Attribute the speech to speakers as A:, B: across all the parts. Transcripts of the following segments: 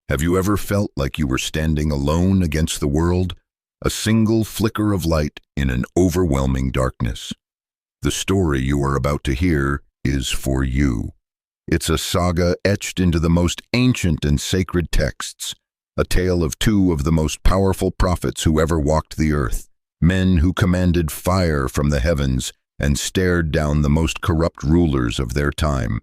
A: Have you ever felt like you were standing alone against the world? A single flicker of light in an overwhelming darkness. The story you are about to hear is for you. It's a saga etched into the most ancient and sacred texts, a tale of two of the most powerful prophets who ever walked the earth, men who commanded fire from the heavens and stared down the most corrupt rulers of their time.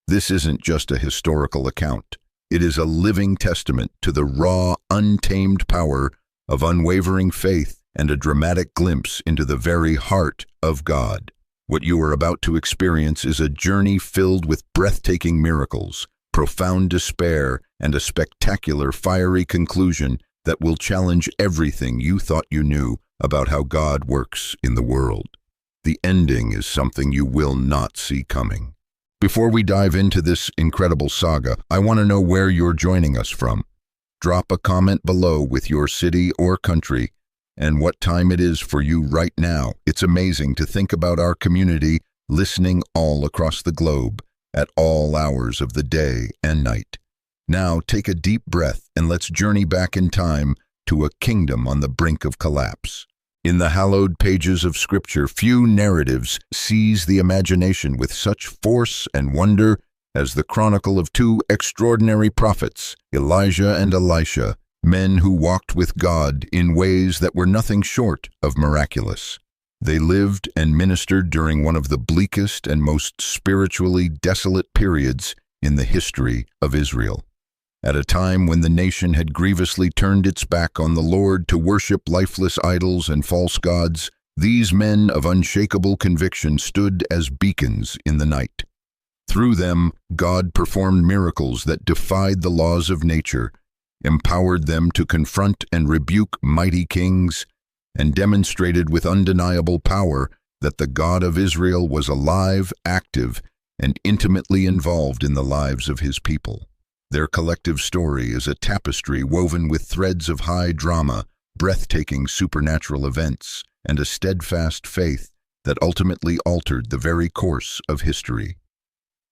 A: This isn't just a historical account. It is a living testament to the raw, untamed power of unwavering faith and a dramatic glimpse into the very heart of God. What you are about to experience is a journey filled with breathtaking miracles, profound despair, and a spectacular, fiery conclusion that will challenge everything you thought you knew about how God works in the world. The ending is something you will not see coming. Before we dive into this incredible saga, I want to know where you're joining us from. Drop a comment below with your city or country and what time it is for you right now. It's amazing to think about our community listening all across the globe at all hours of the day and night. Now take a deep breath and let's journey back in time to a kingdom on the brink of collapse. In the hallowed pages of Scripture, few narratives seize the imagination with such force and wonder as the chronicle of two extraordinary prophets, Elijah and Elisha, men who walked with God in ways that were nothing short of miraculous. They lived and ministered during one of the bleakest and most spiritually desolate periods in the history of Israel. At a time when the nation had grievously turned its back on the Lord to worship lifeless idols and false gods, these men of unshakable conviction stood as beacons in the night. Through them, God performed miracles that defied the laws of nature, empowered them to confront and rebuke mighty kings, and demonstrated with undeniable power that the God of Israel was alive, active, and intimately involved in the lives of his people. Their collective story is a tapestry woven with threads of high drama, breathtaking supernatural events, and a steadfast faith that ultimately altered the very course of history.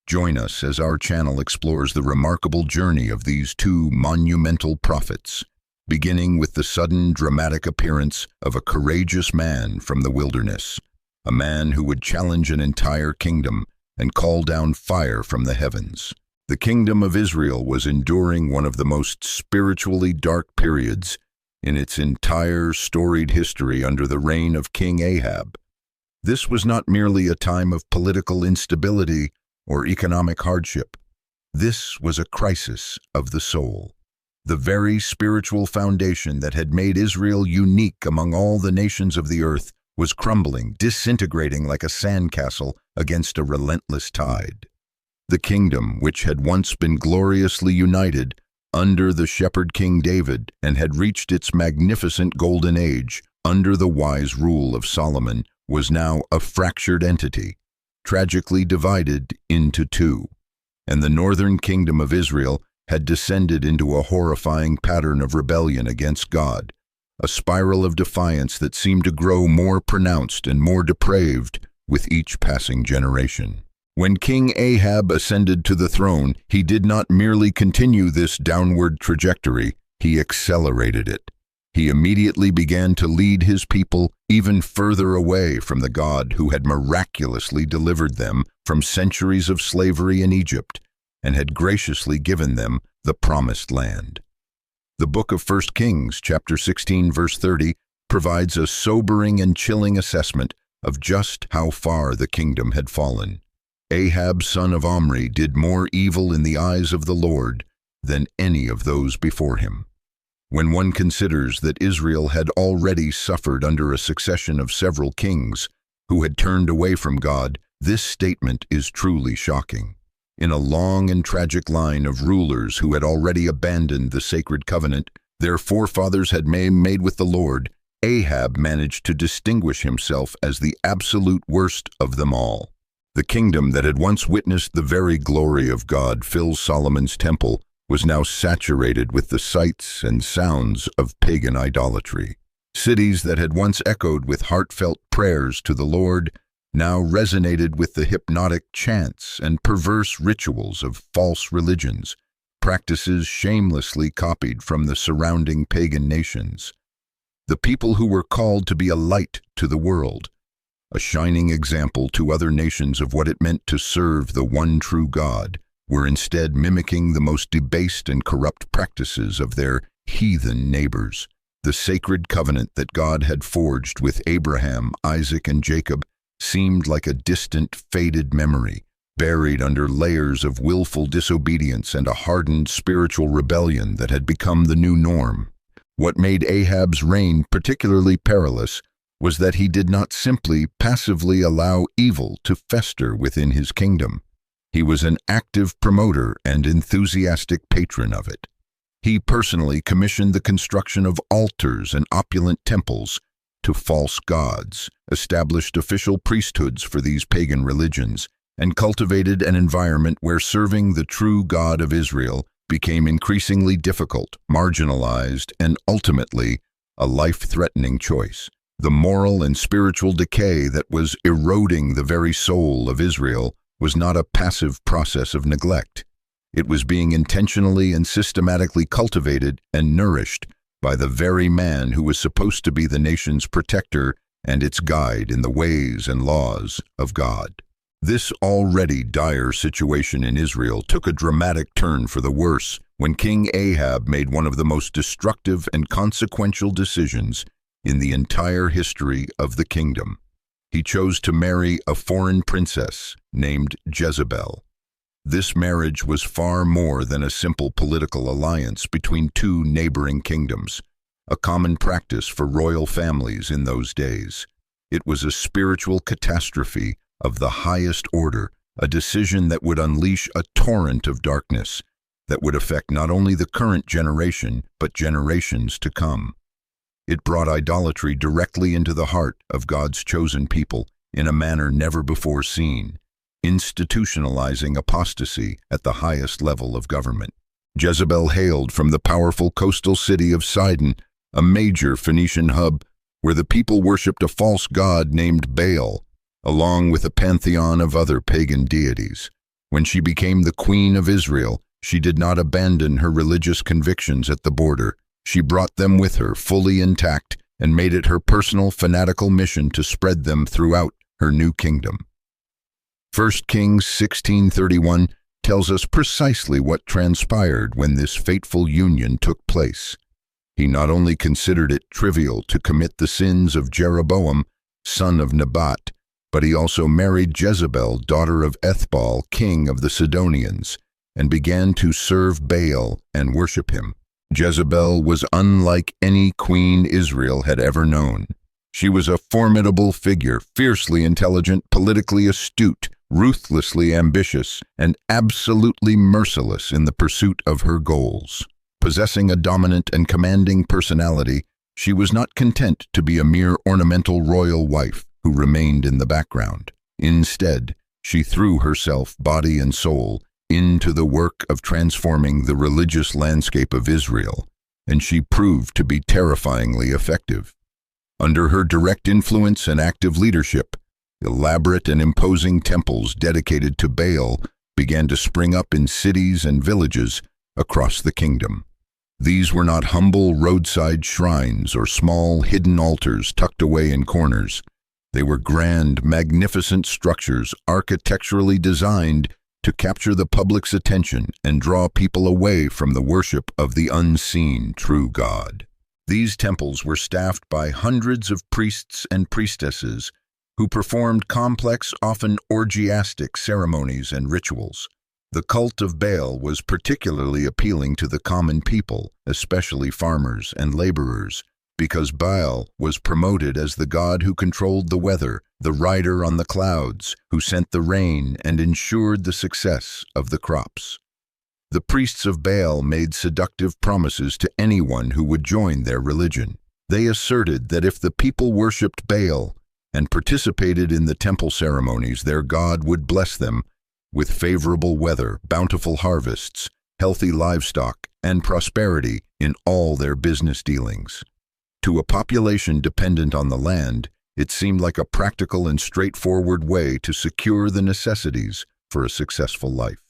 A: Join us as our channel explores the remarkable journey of these two monumental prophets, beginning with the sudden dramatic appearance of a courageous man from the wilderness, a man who would challenge an entire kingdom and call down fire from the heavens. The kingdom of Israel was enduring one of the most spiritually dark periods in its entire storied history under the reign of King Ahab. This was not merely a time of political instability or economic hardship. This was a crisis of the soul. The very spiritual foundation that had made Israel unique among all the nations of the earth was crumbling, disintegrating like a sandcastle against a relentless tide. The kingdom, which had once been gloriously united under the shepherd King David and had reached its magnificent golden age under the wise rule of Solomon, was now a fractured entity, tragically divided into two. And the northern kingdom of Israel had descended into a horrifying pattern of rebellion against God, a spiral of defiance that seemed to grow more pronounced and more depraved with each passing generation. When King Ahab ascended to the throne, he did not merely continue this downward trajectory, he accelerated it. He immediately began to lead his people even further away from the God who had miraculously delivered them from centuries of slavery in Egypt and had graciously given them the promised land. The book of 1 Kings, chapter 16, verse 30, provides a sobering and chilling assessment of just how far the kingdom had fallen. Ahab, son of Omri, did more evil in the eyes of the Lord than any of those before him. When one considers that Israel had already suffered under a succession of several kings who had turned away from God, this statement is truly shocking. In a long and tragic line of rulers who had already abandoned the sacred covenant their forefathers had made with the Lord, Ahab managed to distinguish himself as the absolute worst of them all. The kingdom that had once witnessed the very glory of God fill Solomon's temple was now saturated with the sights and sounds of pagan idolatry. Cities that had once echoed with heartfelt prayers to the Lord now resonated with the hypnotic chants and perverse rituals of false religions. practices shamelessly copied from the surrounding pagan nations. The people who were called to be a light to the world, a shining example to other nations of what it meant to serve the one true God, were instead mimicking the most debased and corrupt practices of their heathen neighbors. The sacred covenant that God had forged with Abraham, Isaac, and Jacob seemed like a distant, faded memory, buried under layers of willful disobedience and a hardened spiritual rebellion that had become the new norm. What made Ahab's reign particularly perilous was that he did not simply passively allow evil to fester within his kingdom. He was an active promoter and enthusiastic patron of it. He personally commissioned the construction of altars and opulent temples to false gods, established official priesthoods for these pagan religions, and cultivated an environment where serving the true God of Israel became increasingly difficult, marginalized, and ultimately a life-threatening choice. The moral and spiritual decay that was eroding the very soul of Israel was not a passive process of neglect. It was being intentionally and systematically cultivated and nourished by the very man who was supposed to be the nation's protector and its guide in the ways and laws of God. This already dire situation in Israel took a dramatic turn for the worse when King Ahab made one of the most destructive and consequential decisions in the entire history of the kingdom. He chose to marry a foreign princess named Jezebel. This marriage was far more than a simple political alliance between two neighboring kingdoms, a common practice for royal families in those days. It was a spiritual catastrophe of the highest order, a decision that would unleash a torrent of darkness that would affect not only the current generation, but generations to come. It brought idolatry directly into the heart of God's chosen people in a manner never before seen, institutionalizing apostasy at the highest level of government. Jezebel hailed from the powerful coastal city of Sidon, a major Phoenician hub where the people worshipped a false god named Baal, along with a pantheon of other pagan deities. When she became the queen of Israel, she did not abandon her religious convictions at the border. She brought them with her fully intact and made it her personal fanatical mission to spread them throughout her new kingdom. 1 Kings 16:31 tells us precisely what transpired when this fateful union took place. He not only considered it trivial to commit the sins of Jeroboam, son of Nebat, but he also married Jezebel, daughter of Ethbaal, king of the Sidonians, and began to serve Baal and worship him. Jezebel was unlike any queen Israel had ever known. She was a formidable figure, fiercely intelligent, politically astute, ruthlessly ambitious, and absolutely merciless in the pursuit of her goals. Possessing a dominant and commanding personality, she was not content to be a mere ornamental royal wife who remained in the background. Instead, she threw herself, body and soul, into the work of transforming the religious landscape of Israel, and she proved to be terrifyingly effective. Under her direct influence and active leadership, elaborate and imposing temples dedicated to Baal began to spring up in cities and villages across the kingdom. These were not humble roadside shrines or small hidden altars tucked away in corners. They were grand, magnificent structures architecturally designed to capture the public's attention and draw people away from the worship of the unseen true God. These temples were staffed by hundreds of priests and priestesses who performed complex, often orgiastic ceremonies and rituals. The cult of Baal was particularly appealing to the common people, especially farmers and laborers, because Baal was promoted as the god who controlled the weather, the rider on the clouds, who sent the rain and ensured the success of the crops. The priests of Baal made seductive promises to anyone who would join their religion. They asserted that if the people worshipped Baal and participated in the temple ceremonies, their god would bless them with favorable weather, bountiful harvests, healthy livestock, and prosperity in all their business dealings. To a population dependent on the land, it seemed like a practical and straightforward way to secure the necessities for a successful life.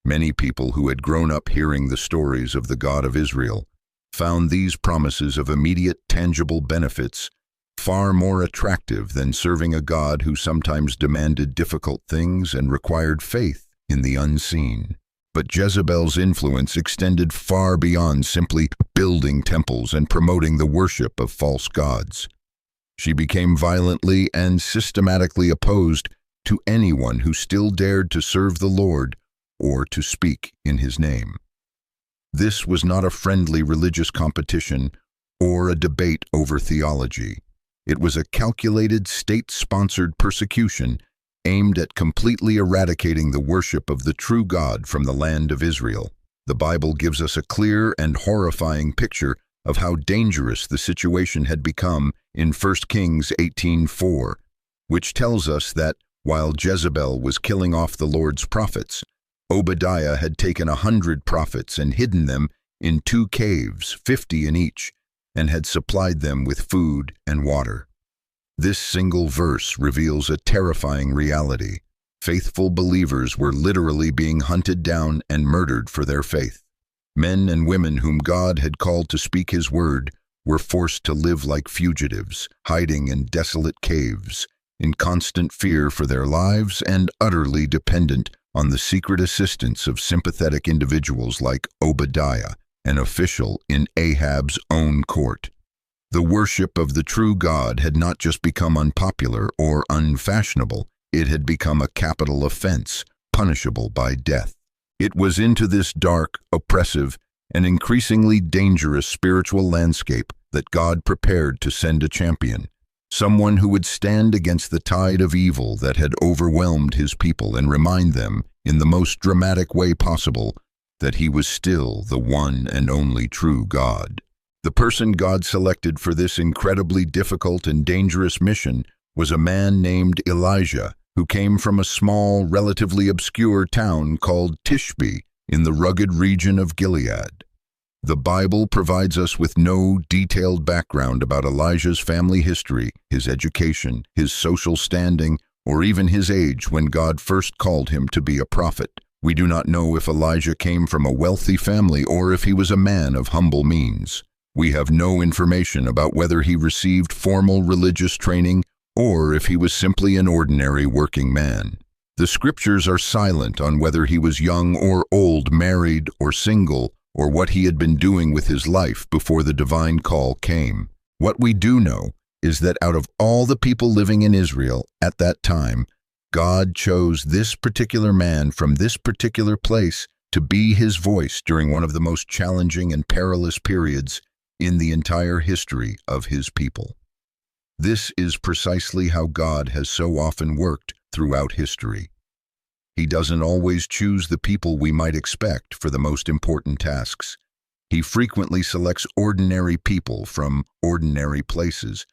A: Many people who had grown up hearing the stories of the God of Israel found these promises of immediate, tangible benefits far more attractive than serving a God who sometimes demanded difficult things and required faith in the unseen. But Jezebel's influence extended far beyond simply building temples and promoting the worship of false gods. She became violently and systematically opposed to anyone who still dared to serve the Lord or to speak in his name. This was not a friendly religious competition or a debate over theology. It was a calculated, state-sponsored persecution aimed at completely eradicating the worship of the true God from the land of Israel. The Bible gives us a clear and horrifying picture of how dangerous the situation had become in 1 Kings 18:4, which tells us that while Jezebel was killing off the Lord's prophets, Obadiah had taken 100 prophets and hidden them in 2 caves, 50 in each, and had supplied them with food and water. This single verse reveals a terrifying reality. Faithful believers were literally being hunted down and murdered for their faith. Men and women whom God had called to speak his word were forced to live like fugitives, hiding in desolate caves, in constant fear for their lives and utterly dependent on the secret assistance of sympathetic individuals like Obadiah, an official in Ahab's own court. The worship of the true God had not just become unpopular or unfashionable, it had become a capital offense, punishable by death. It was into this dark, oppressive, and increasingly dangerous spiritual landscape that God prepared to send a champion, someone who would stand against the tide of evil that had overwhelmed his people and remind them, in the most dramatic way possible, that he was still the one and only true God. The person God selected for this incredibly difficult and dangerous mission was a man named Elijah, who came from a small, relatively obscure town called Tishbe in the rugged region of Gilead. The Bible provides us with no detailed background about Elijah's family history, his education, his social standing, or even his age when God first called him to be a prophet. We do not know if Elijah came from a wealthy family or if he was a man of humble means. We have no information about whether he received formal religious training or if he was simply an ordinary working man. The scriptures are silent on whether he was young or old, married or single, or what he had been doing with his life before the divine call came. What we do know is that out of all the people living in Israel at that time, God chose this particular man from this particular place to be his voice during one of the most challenging and perilous periods in the entire history of his people. This is precisely how God has so often worked throughout history. He doesn't always choose the people we might expect for the most important tasks. He frequently selects ordinary people from ordinary places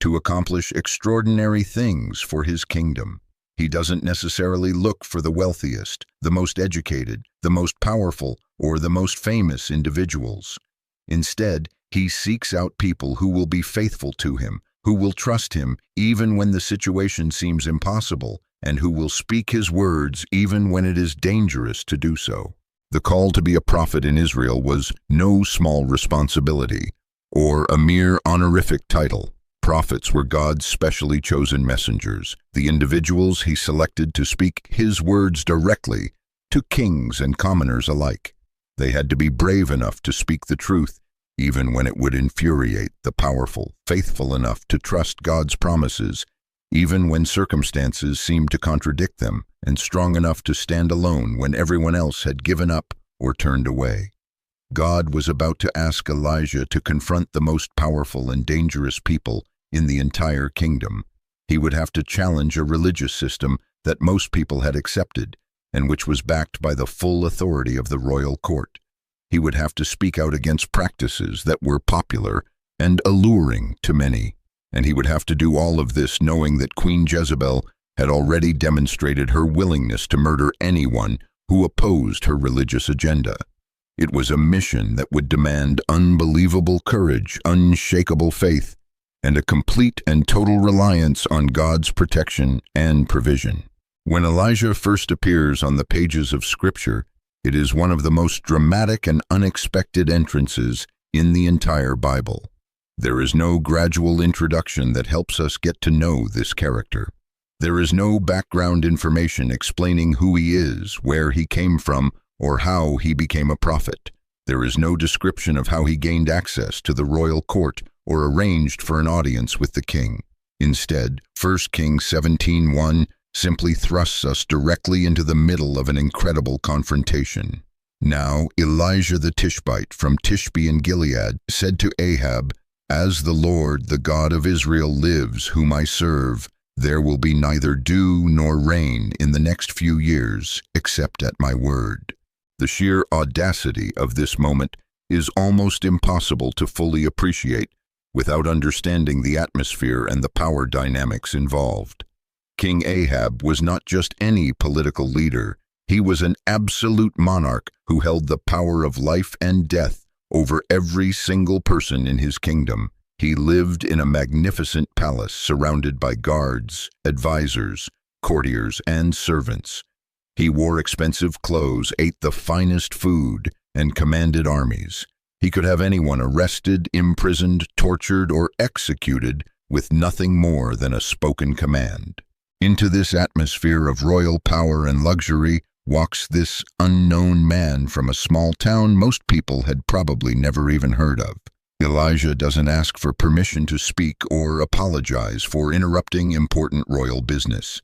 A: to accomplish extraordinary things for his kingdom. He doesn't necessarily look for the wealthiest, the most educated, the most powerful, or the most famous individuals. Instead, he seeks out people who will be faithful to him, who will trust him even when the situation seems impossible, and who will speak his words even when it is dangerous to do so. The call to be a prophet in Israel was no small responsibility, or a mere honorific title. Prophets were God's specially chosen messengers, the individuals he selected to speak his words directly to kings and commoners alike. They had to be brave enough to speak the truth, even when it would infuriate the powerful, faithful enough to trust God's promises, even when circumstances seemed to contradict them, and strong enough to stand alone when everyone else had given up or turned away. God was about to ask Elijah to confront the most powerful and dangerous people in the entire kingdom. He would have to challenge a religious system that most people had accepted, and which was backed by the full authority of the royal court. He would have to speak out against practices that were popular and alluring to many. And he would have to do all of this knowing that Queen Jezebel had already demonstrated her willingness to murder anyone who opposed her religious agenda. It was a mission that would demand unbelievable courage, unshakable faith, and a complete and total reliance on God's protection and provision. When Elijah first appears on the pages of Scripture, It is one of the most dramatic and unexpected entrances in the entire Bible. There is no gradual introduction that helps us get to know this character. There is no background information explaining who he is, where he came from, or how he became a prophet. There is no description of how he gained access to the royal court or arranged for an audience with the king. Instead, 1 Kings 17:1 simply thrusts us directly into the middle of an incredible confrontation. Now Elijah the Tishbite from Tishbe in Gilead said to Ahab, "As the Lord, the God of Israel lives, whom I serve, there will be neither dew nor rain in the next few years, except at my word." The sheer audacity of this moment is almost impossible to fully appreciate without understanding the atmosphere and the power dynamics involved. King Ahab was not just any political leader. He was an absolute monarch who held the power of life and death over every single person in his kingdom. He lived in a magnificent palace surrounded by guards, advisors, courtiers, and servants. He wore expensive clothes, ate the finest food, and commanded armies. He could have anyone arrested, imprisoned, tortured, or executed with nothing more than a spoken command. Into this atmosphere of royal power and luxury walks this unknown man from a small town most people had probably never even heard of. Elijah doesn't ask for permission to speak or apologize for interrupting important royal business.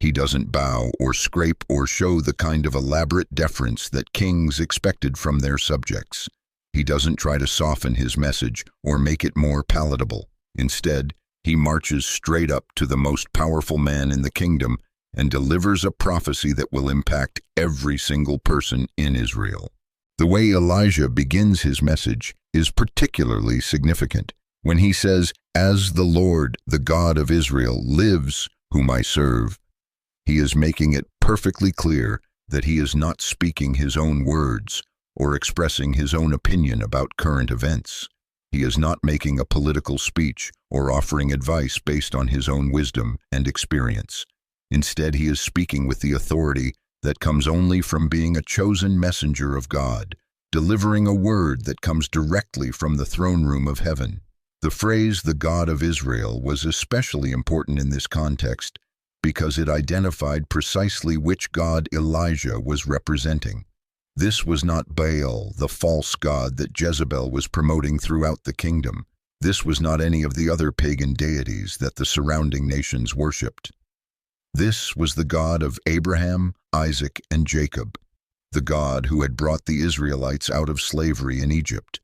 A: He doesn't bow or scrape or show the kind of elaborate deference that kings expected from their subjects. He doesn't try to soften his message or make it more palatable. Instead, he marches straight up to the most powerful man in the kingdom and delivers a prophecy that will impact every single person in Israel. The way Elijah begins his message is particularly significant. When he says, "As the Lord, the God of Israel, lives, whom I serve," he is making it perfectly clear that he is not speaking his own words or expressing his own opinion about current events. He is not making a political speech or offering advice based on his own wisdom and experience. Instead, he is speaking with the authority that comes only from being a chosen messenger of God, delivering a word that comes directly from the throne room of heaven. The phrase, "the God of Israel," was especially important in this context because it identified precisely which God Elijah was representing. This was not Baal, the false god that Jezebel was promoting throughout the kingdom. This was not any of the other pagan deities that the surrounding nations worshipped. This was the God of Abraham, Isaac, and Jacob, the God who had brought the Israelites out of slavery in Egypt,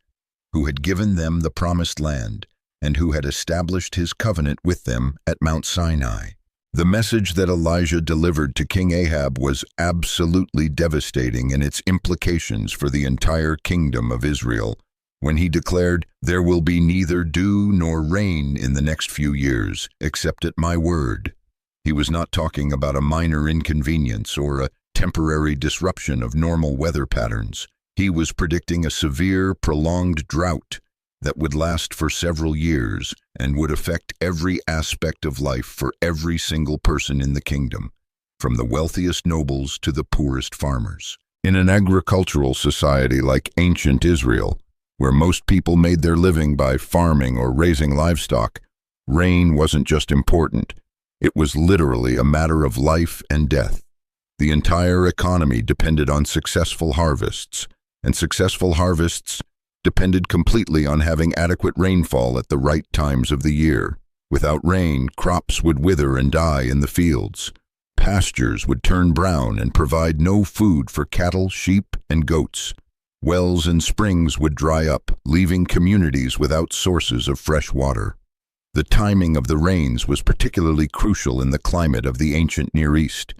A: who had given them the promised land, and who had established his covenant with them at Mount Sinai. The message that Elijah delivered to King Ahab was absolutely devastating in its implications for the entire kingdom of Israel when he declared, "There will be neither dew nor rain in the next few years, except at my word." He was not talking about a minor inconvenience or a temporary disruption of normal weather patterns. He was predicting a severe, prolonged drought that would last for several years and would affect every aspect of life for every single person in the kingdom, from the wealthiest nobles to the poorest farmers. In an agricultural society like ancient Israel, where most people made their living by farming or raising livestock, rain wasn't just important. It was literally a matter of life and death. The entire economy depended on successful harvests, and successful harvests depended completely on having adequate rainfall at the right times of the year. Without rain, crops would wither and die in the fields. Pastures would turn brown and provide no food for cattle, sheep, and goats. Wells and springs would dry up, leaving communities without sources of fresh water. The timing of the rains was particularly crucial in the climate of the ancient Near East.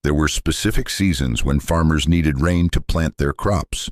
A: There were specific seasons when farmers needed rain to plant their crops,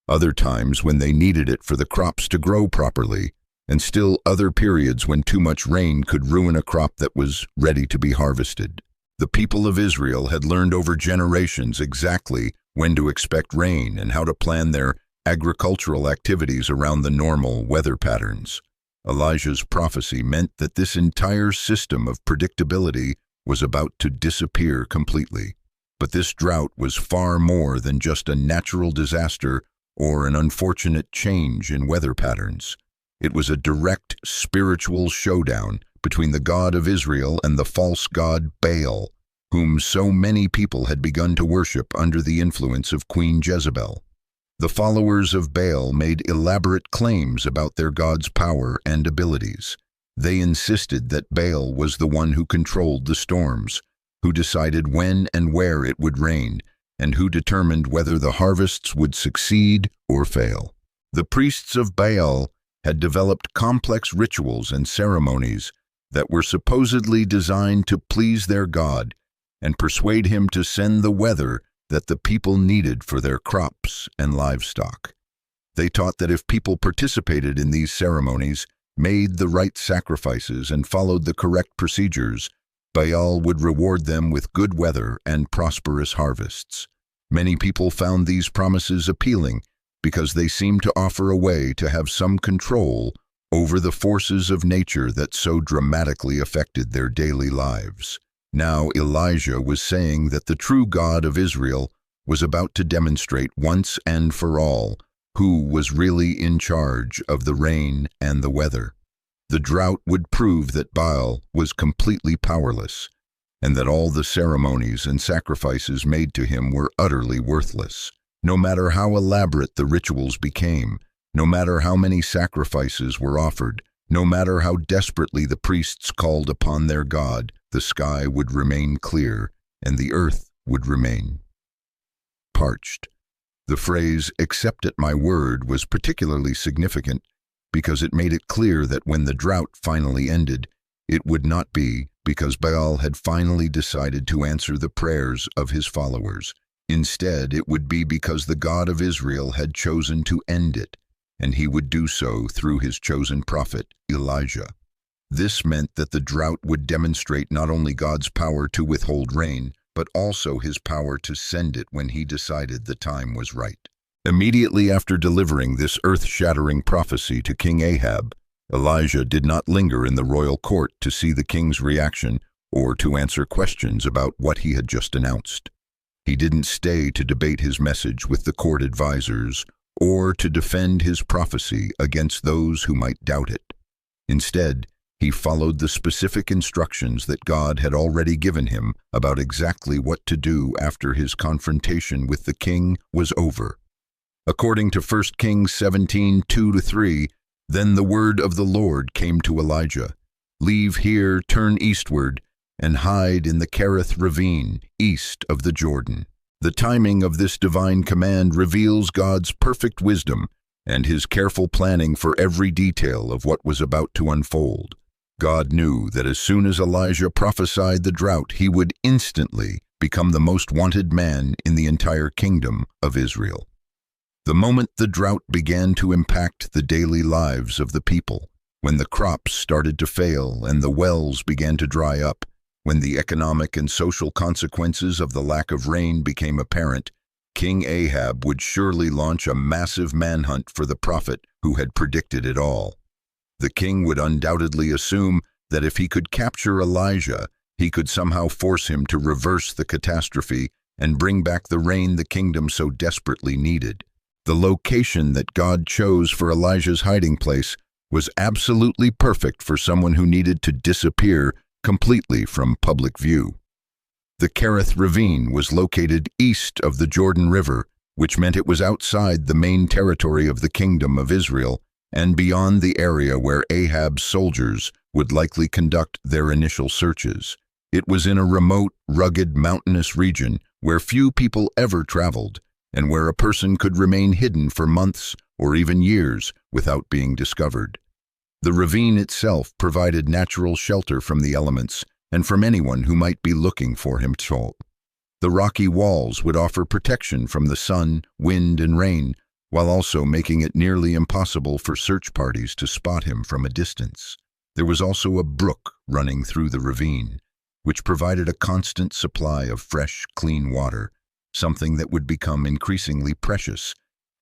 A: other times when they needed it for the crops to grow properly, and still other periods when too much rain could ruin a crop that was ready to be harvested. The people of Israel had learned over generations exactly when to expect rain and how to plan their agricultural activities around the normal weather patterns. Elijah's prophecy meant that this entire system of predictability was about to disappear completely. But this drought was far more than just a natural disaster or an unfortunate change in weather patterns. It was a direct spiritual showdown between the God of Israel and the false god Baal, whom so many people had begun to worship under the influence of Queen Jezebel. The followers of Baal made elaborate claims about their god's power and abilities. They insisted that Baal was the one who controlled the storms, who decided when and where it would rain, and who determined whether the harvests would succeed or fail. The priests of Baal had developed complex rituals and ceremonies that were supposedly designed to please their god and persuade him to send the weather that the people needed for their crops and livestock. They taught that if people participated in these ceremonies, made the right sacrifices, and followed the correct procedures, Baal would reward them with good weather and prosperous harvests. Many people found these promises appealing because they seemed to offer a way to have some control over the forces of nature that so dramatically affected their daily lives. Now Elijah was saying that the true God of Israel was about to demonstrate once and for all who was really in charge of the rain and the weather. The drought would prove that Baal was completely powerless, and that all the ceremonies and sacrifices made to him were utterly worthless. No matter how elaborate the rituals became, no matter how many sacrifices were offered, no matter how desperately the priests called upon their God, the sky would remain clear and the earth would remain parched. The phrase, "accept at my word," was particularly significant because it made it clear that when the drought finally ended, it would not be because Baal had finally decided to answer the prayers of his followers. Instead, it would be because the God of Israel had chosen to end it, and he would do so through his chosen prophet, Elijah. This meant that the drought would demonstrate not only God's power to withhold rain, but also his power to send it when he decided the time was right. Immediately after delivering this earth-shattering prophecy to King Ahab, Elijah did not linger in the royal court to see the king's reaction or to answer questions about what he had just announced. He didn't stay to debate his message with the court advisors or to defend his prophecy against those who might doubt it. Instead, he followed the specific instructions that God had already given him about exactly what to do after his confrontation with the king was over. According to 1 Kings 17:2-3, then the word of the Lord came to Elijah, "Leave here, turn eastward, and hide in the Cherith ravine, east of the Jordan." The timing of this divine command reveals God's perfect wisdom and his careful planning for every detail of what was about to unfold. God knew that as soon as Elijah prophesied the drought, he would instantly become the most wanted man in the entire kingdom of Israel. The moment the drought began to impact the daily lives of the people, when the crops started to fail and the wells began to dry up, when the economic and social consequences of the lack of rain became apparent, King Ahab would surely launch a massive manhunt for the prophet who had predicted it all. The king would undoubtedly assume that if he could capture Elijah, he could somehow force him to reverse the catastrophe and bring back the rain the kingdom so desperately needed. The location that God chose for Elijah's hiding place was absolutely perfect for someone who needed to disappear completely from public view. The Cherith ravine was located east of the Jordan River, which meant it was outside the main territory of the kingdom of Israel and beyond the area where Ahab's soldiers would likely conduct their initial searches. It was in a remote, rugged, mountainous region where few people ever traveled, and where a person could remain hidden for months or even years without being discovered. The ravine itself provided natural shelter from the elements and from anyone who might be looking for him. The rocky walls would offer protection from the sun, wind, and rain, while also making it nearly impossible for search parties to spot him from a distance. There was also a brook running through the ravine, which provided a constant supply of fresh, clean water, something that would become increasingly precious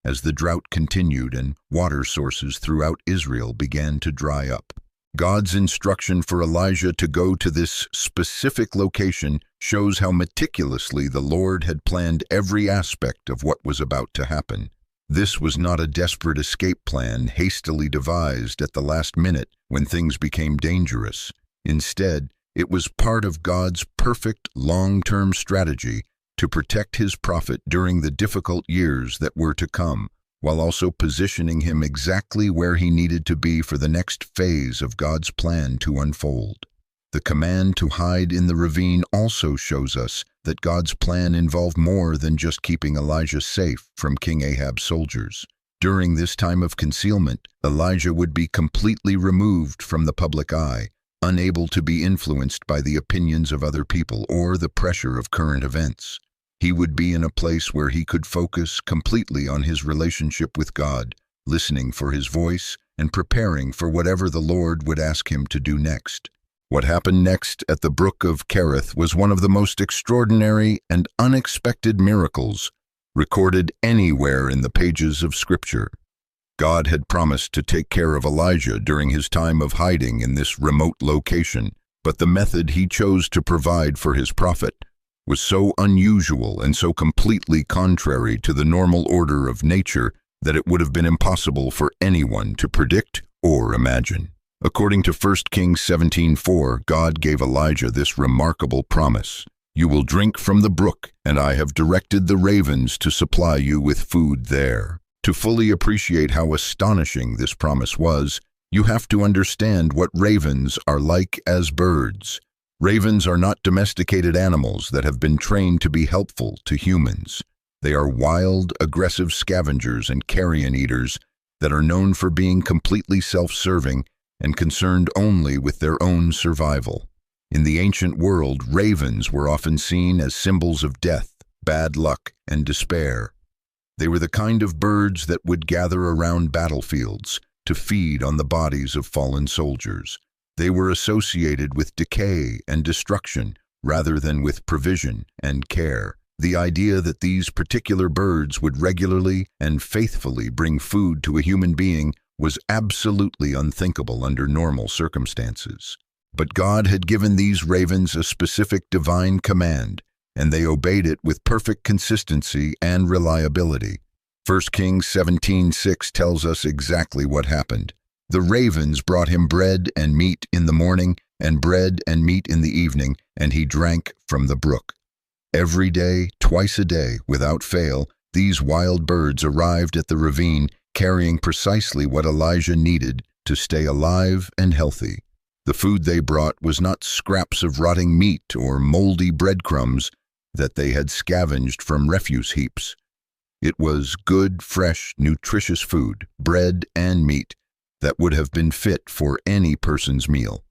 A: as the drought continued and water sources throughout Israel began to dry up. God's instruction for Elijah to go to this specific location shows how meticulously the Lord had planned every aspect of what was about to happen. This was not a desperate escape plan hastily devised at the last minute when things became dangerous. Instead, it was part of God's perfect long-term strategy to protect his prophet during the difficult years that were to come, while also positioning him exactly where he needed to be for the next phase of God's plan to unfold. The command to hide in the ravine also shows us that God's plan involved more than just keeping Elijah safe from King Ahab's soldiers. During this time of concealment, Elijah would be completely removed from the public eye, unable to be influenced by the opinions of other people or the pressure of current events. He would be in a place where he could focus completely on his relationship with God, listening for his voice and preparing for whatever the Lord would ask him to do next. What happened next at the brook of Cherith was one of the most extraordinary and unexpected miracles recorded anywhere in the pages of Scripture. God had promised to take care of Elijah during his time of hiding in this remote location, but the method he chose to provide for his prophet was so unusual and so completely contrary to the normal order of nature that it would have been impossible for anyone to predict or imagine. According to 1 Kings 17:4, God gave Elijah this remarkable promise: "You will drink from the brook, and I have directed the ravens to supply you with food there." To fully appreciate how astonishing this promise was, you have to understand what ravens are like as birds. Ravens are not domesticated animals that have been trained to be helpful to humans. They are wild, aggressive scavengers and carrion eaters that are known for being completely self-serving and concerned only with their own survival. In the ancient world, ravens were often seen as symbols of death, bad luck, and despair. They were the kind of birds that would gather around battlefields to feed on the bodies of fallen soldiers. They were associated with decay and destruction rather than with provision and care. The idea that these particular birds would regularly and faithfully bring food to a human being was absolutely unthinkable under normal circumstances. But God had given these ravens a specific divine command, and they obeyed it with perfect consistency and reliability. 1 Kings 17:6 tells us exactly what happened. The ravens brought him bread and meat in the morning, and bread and meat in the evening, and he drank from the brook. Every day, twice a day, without fail, these wild birds arrived at the ravine, carrying precisely what Elijah needed to stay alive and healthy. The food they brought was not scraps of rotting meat or moldy breadcrumbs that they had scavenged from refuse heaps. It was good, fresh, nutritious food, bread and meat, that would have been fit for any person's meal.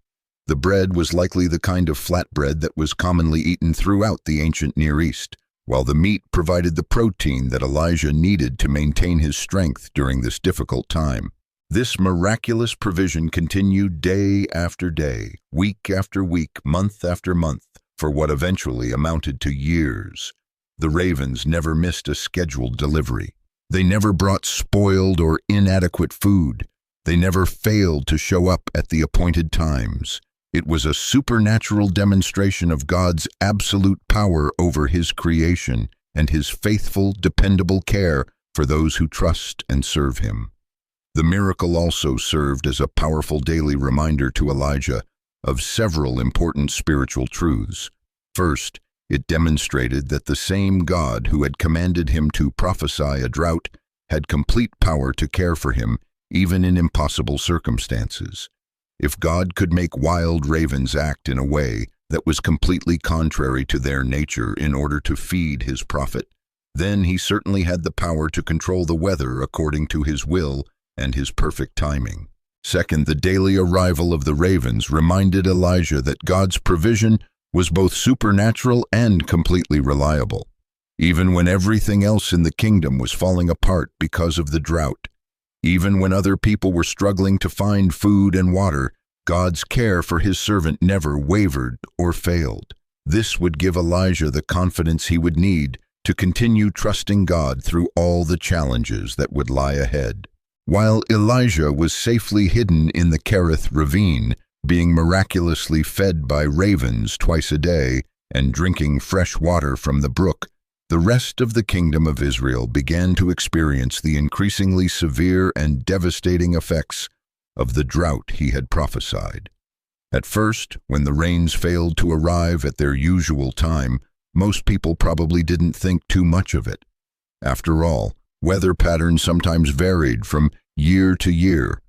A: The bread was likely the kind of flatbread that was commonly eaten throughout the ancient Near East, while the meat provided the protein that Elijah needed to maintain his strength during this difficult time. This miraculous provision continued day after day, week after week, month after month, for what eventually amounted to years. The ravens never missed a scheduled delivery. They never brought spoiled or inadequate food. They never failed to show up at the appointed times. It was a supernatural demonstration of God's absolute power over his creation and his faithful, dependable care for those who trust and serve him. The miracle also served as a powerful daily reminder to Elijah of several important spiritual truths. First, it demonstrated that the same God who had commanded him to prophesy a drought had complete power to care for him, even in impossible circumstances. If God could make wild ravens act in a way that was completely contrary to their nature in order to feed his prophet, then he certainly had the power to control the weather according to his will and his perfect timing. Second, the daily arrival of the ravens reminded Elijah that God's provision was both supernatural and completely reliable. Even when everything else in the kingdom was falling apart because of the drought, even when other people were struggling to find food and water, God's care for his servant never wavered or failed. This would give Elijah the confidence he would need to continue trusting God through all the challenges that would lie ahead. While Elijah was safely hidden in the Cherith ravine, being miraculously fed by ravens twice a day and drinking fresh water from the brook, the rest of the kingdom of Israel began to experience the increasingly severe and devastating effects of the drought he had prophesied. At first, when the rains failed to arrive at their usual time, most people probably didn't think too much of it. After all, weather patterns sometimes varied from year to year,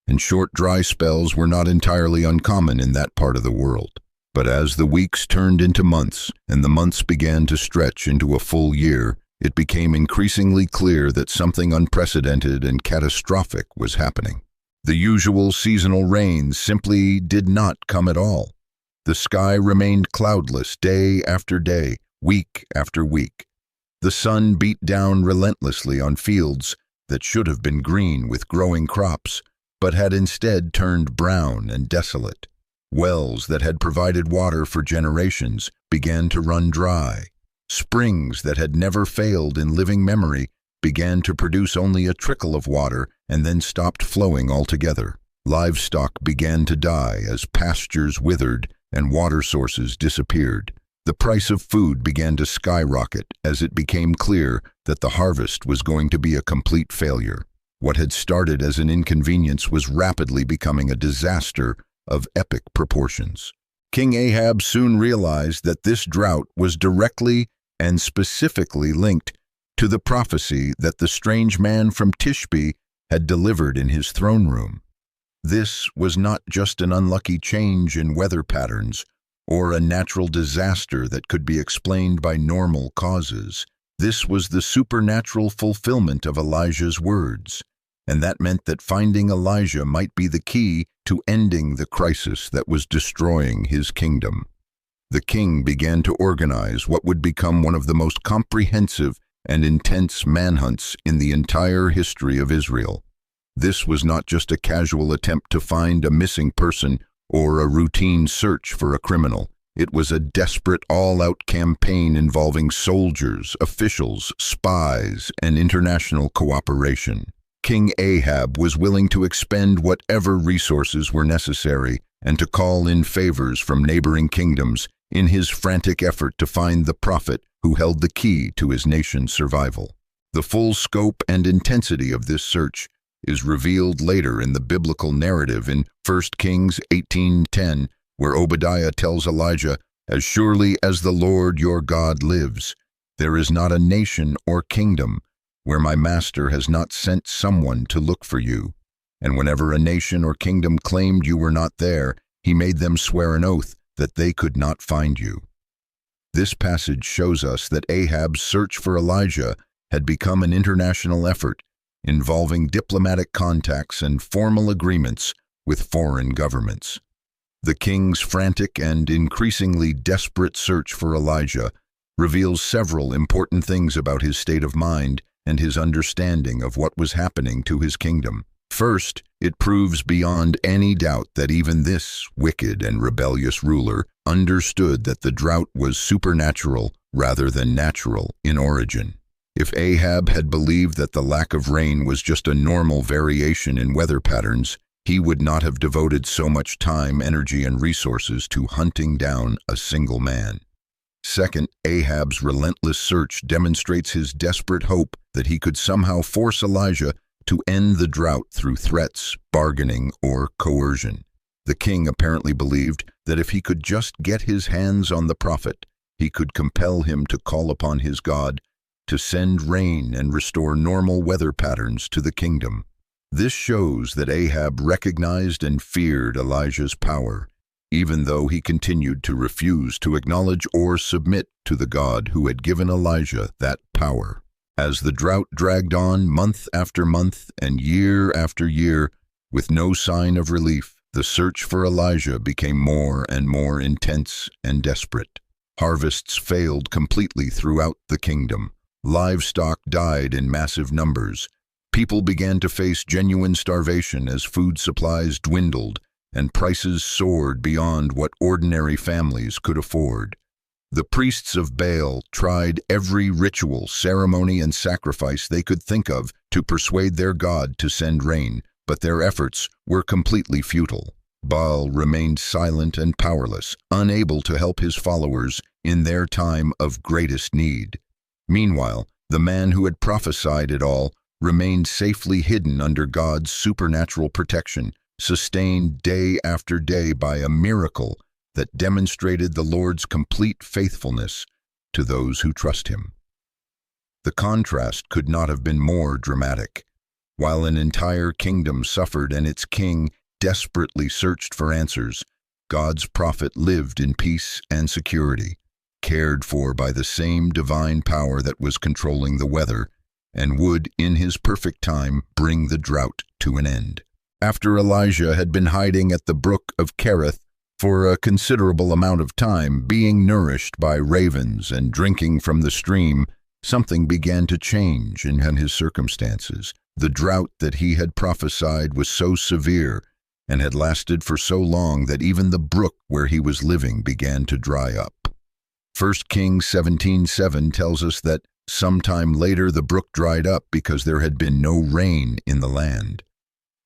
A: and short dry spells were not entirely uncommon in that part of the world. But as the weeks turned into months, and the months began to stretch into a full year, it became increasingly clear that something unprecedented and catastrophic was happening. The usual seasonal rains simply did not come at all. The sky remained cloudless day after day, week after week. The sun beat down relentlessly on fields that should have been green with growing crops, but had instead turned brown and desolate. Wells that had provided water for generations began to run dry. Springs that had never failed in living memory began to produce only a trickle of water and then stopped flowing altogether. Livestock began to die as pastures withered and water sources disappeared. The price of food began to skyrocket as it became clear that the harvest was going to be a complete failure. What had started as an inconvenience was rapidly becoming a disaster of epic proportions. King Ahab soon realized that this drought was directly and specifically linked to the prophecy that the strange man from Tishbe had delivered in his throne room. This was not just an unlucky change in weather patterns or a natural disaster that could be explained by normal causes. This was the supernatural fulfillment of Elijah's words, and that meant that finding Elijah might be the key to ending the crisis that was destroying his kingdom. The king began to organize what would become one of the most comprehensive and intense manhunts in the entire history of Israel. This was not just a casual attempt to find a missing person or a routine search for a criminal. It was a desperate, all-out campaign involving soldiers, officials, spies, and international cooperation. King Ahab was willing to expend whatever resources were necessary and to call in favors from neighboring kingdoms in his frantic effort to find the prophet who held the key to his nation's survival. The full scope and intensity of this search is revealed later in the biblical narrative in 1 Kings 18:10, where Obadiah tells Elijah, "As surely as the Lord your God lives, there is not a nation or kingdom where my master has not sent someone to look for you. And whenever a nation or kingdom claimed you were not there, he made them swear an oath that they could not find you." This passage shows us that Ahab's search for Elijah had become an international effort involving diplomatic contacts and formal agreements with foreign governments. The king's frantic and increasingly desperate search for Elijah reveals several important things about his state of mind and his understanding of what was happening to his kingdom. First, it proves beyond any doubt that even this wicked and rebellious ruler understood that the drought was supernatural rather than natural in origin. If Ahab had believed that the lack of rain was just a normal variation in weather patterns, he would not have devoted so much time, energy, and resources to hunting down a single man. Second, Ahab's relentless search demonstrates his desperate hope that he could somehow force Elijah to end the drought through threats, bargaining, or coercion. The king apparently believed that if he could just get his hands on the prophet, he could compel him to call upon his God to send rain and restore normal weather patterns to the kingdom. This shows that Ahab recognized and feared Elijah's power, even though he continued to refuse to acknowledge or submit to the God who had given Elijah that power. As the drought dragged on month after month and year after year, with no sign of relief, the search for Elijah became more and more intense and desperate. Harvests failed completely throughout the kingdom. Livestock died in massive numbers. People began to face genuine starvation as food supplies dwindled and prices soared beyond what ordinary families could afford. The priests of Baal tried every ritual, ceremony, and sacrifice they could think of to persuade their god to send rain, but their efforts were completely futile. Baal remained silent and powerless, unable to help his followers in their time of greatest need. Meanwhile, the man who had prophesied it all remained safely hidden under God's supernatural protection, sustained day after day by a miracle that demonstrated the Lord's complete faithfulness to those who trust him. The contrast could not have been more dramatic. While an entire kingdom suffered and its king desperately searched for answers, God's prophet lived in peace and security, cared for by the same divine power that was controlling the weather, and would, in his perfect time, bring the drought to an end. After Elijah had been hiding at the brook of Cherith for a considerable amount of time, being nourished by ravens and drinking from the stream, something began to change in his circumstances. The drought that he had prophesied was so severe and had lasted for so long that even the brook where he was living began to dry up. 1 Kings 17:7 tells us that sometime later the brook dried up because there had been no rain in the land.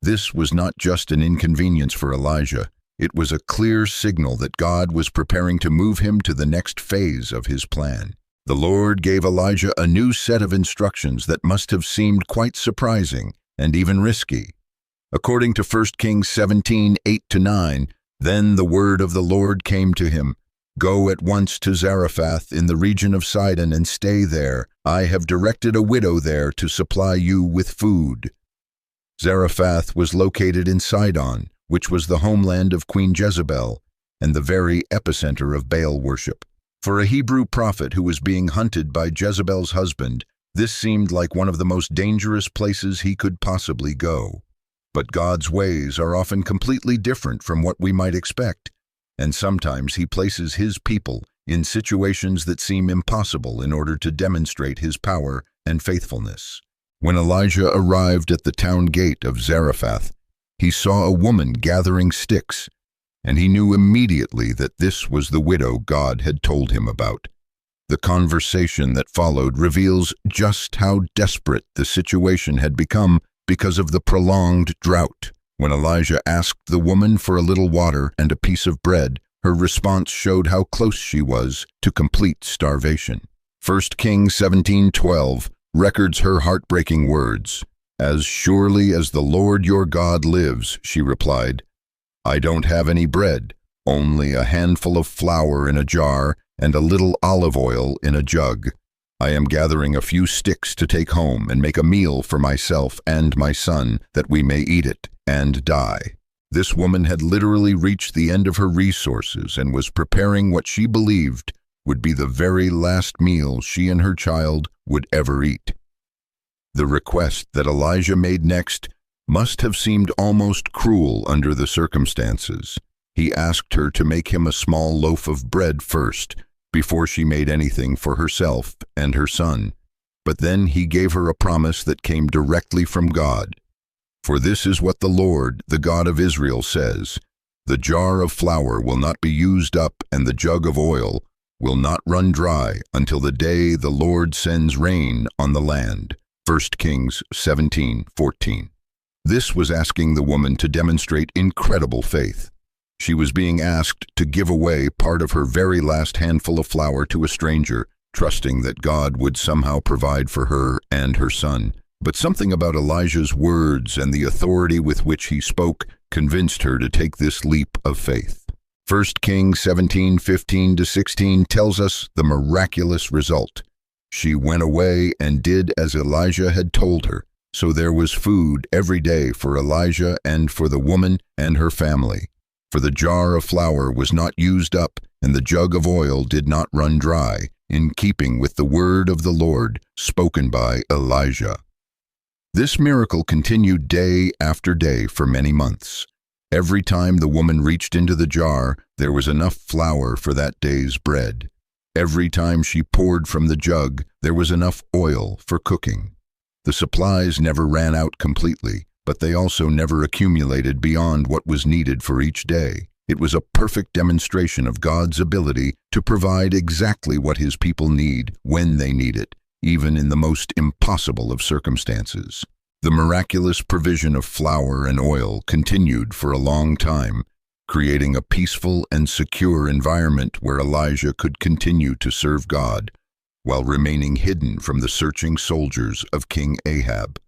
A: This was not just an inconvenience for Elijah. It was a clear signal that God was preparing to move him to the next phase of his plan. The Lord gave Elijah a new set of instructions that must have seemed quite surprising and even risky. According to 1 Kings 17:8-9, then the word of the Lord came to him, "Go at once to Zarephath in the region of Sidon and stay there. I have directed a widow there to supply you with food." Zarephath was located in Sidon, which was the homeland of Queen Jezebel and the very epicenter of Baal worship. For a Hebrew prophet who was being hunted by Jezebel's husband, this seemed like one of the most dangerous places he could possibly go. But God's ways are often completely different from what we might expect, and sometimes he places his people in situations that seem impossible in order to demonstrate his power and faithfulness. When Elijah arrived at the town gate of Zarephath, he saw a woman gathering sticks, and he knew immediately that this was the widow God had told him about. The conversation that followed reveals just how desperate the situation had become because of the prolonged drought. When Elijah asked the woman for a little water and a piece of bread, her response showed how close she was to complete starvation. 1 Kings 17:12 records her heartbreaking words. "As surely as the Lord your God lives," she replied, "I don't have any bread, only a handful of flour in a jar and a little olive oil in a jug. I am gathering a few sticks to take home and make a meal for myself and my son, that we may eat it and die." This woman had literally reached the end of her resources and was preparing what she believed would be the very last meal she and her child would ever eat. The request that Elijah made next must have seemed almost cruel under the circumstances. He asked her to make him a small loaf of bread first, before she made anything for herself and her son. But then he gave her a promise that came directly from God. "For this is what the Lord, the God of Israel, says, the jar of flour will not be used up and the jug of oil will not run dry until the day the Lord sends rain on the land." 1 Kings 17:14. This was asking the woman to demonstrate incredible faith. She was being asked to give away part of her very last handful of flour to a stranger, trusting that God would somehow provide for her and her son. But something about Elijah's words and the authority with which he spoke convinced her to take this leap of faith. 1 Kings 17:15-16 tells us the miraculous result. She went away and did as Elijah had told her, so there was food every day for Elijah and for the woman and her family. For the jar of flour was not used up, and the jug of oil did not run dry, in keeping with the word of the Lord spoken by Elijah. This miracle continued day after day for many months. Every time the woman reached into the jar, there was enough flour for that day's bread. Every time she poured from the jug, there was enough oil for cooking. The supplies never ran out completely, but they also never accumulated beyond what was needed for each day. It was a perfect demonstration of God's ability to provide exactly what his people need when they need it, even in the most impossible of circumstances. The miraculous provision of flour and oil continued for a long time, creating a peaceful and secure environment where Elijah could continue to serve God, while remaining hidden from the searching soldiers of King Ahab.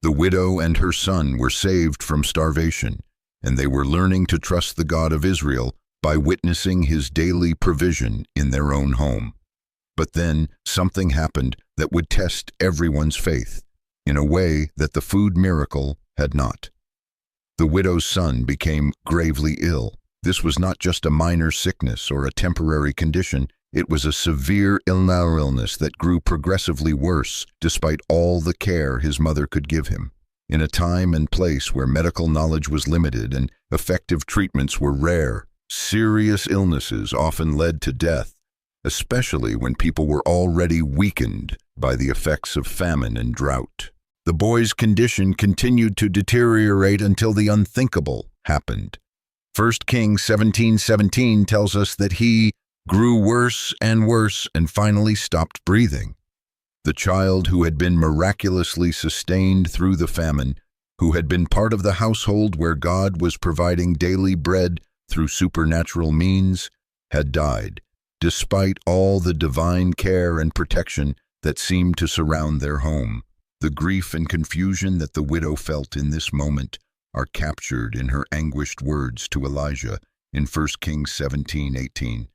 A: The widow and her son were saved from starvation, and they were learning to trust the God of Israel by witnessing his daily provision in their own home. But then something happened that would test everyone's faith, in a way that the food miracle had not. The widow's son became gravely ill. This was not just a minor sickness or a temporary condition. It was a severe illness that grew progressively worse despite all the care his mother could give him. In a time and place where medical knowledge was limited and effective treatments were rare, serious illnesses often led to death, especially when people were already weakened by the effects of famine and drought. The boy's condition continued to deteriorate until the unthinkable happened. 1 Kings 17:17 tells us that he grew worse and worse and finally stopped breathing. The child who had been miraculously sustained through the famine, who had been part of the household where God was providing daily bread through supernatural means, had died, despite all the divine care and protection that seemed to surround their home. The grief and confusion that the widow felt in this moment are captured in her anguished words to Elijah in 1 Kings 17:18.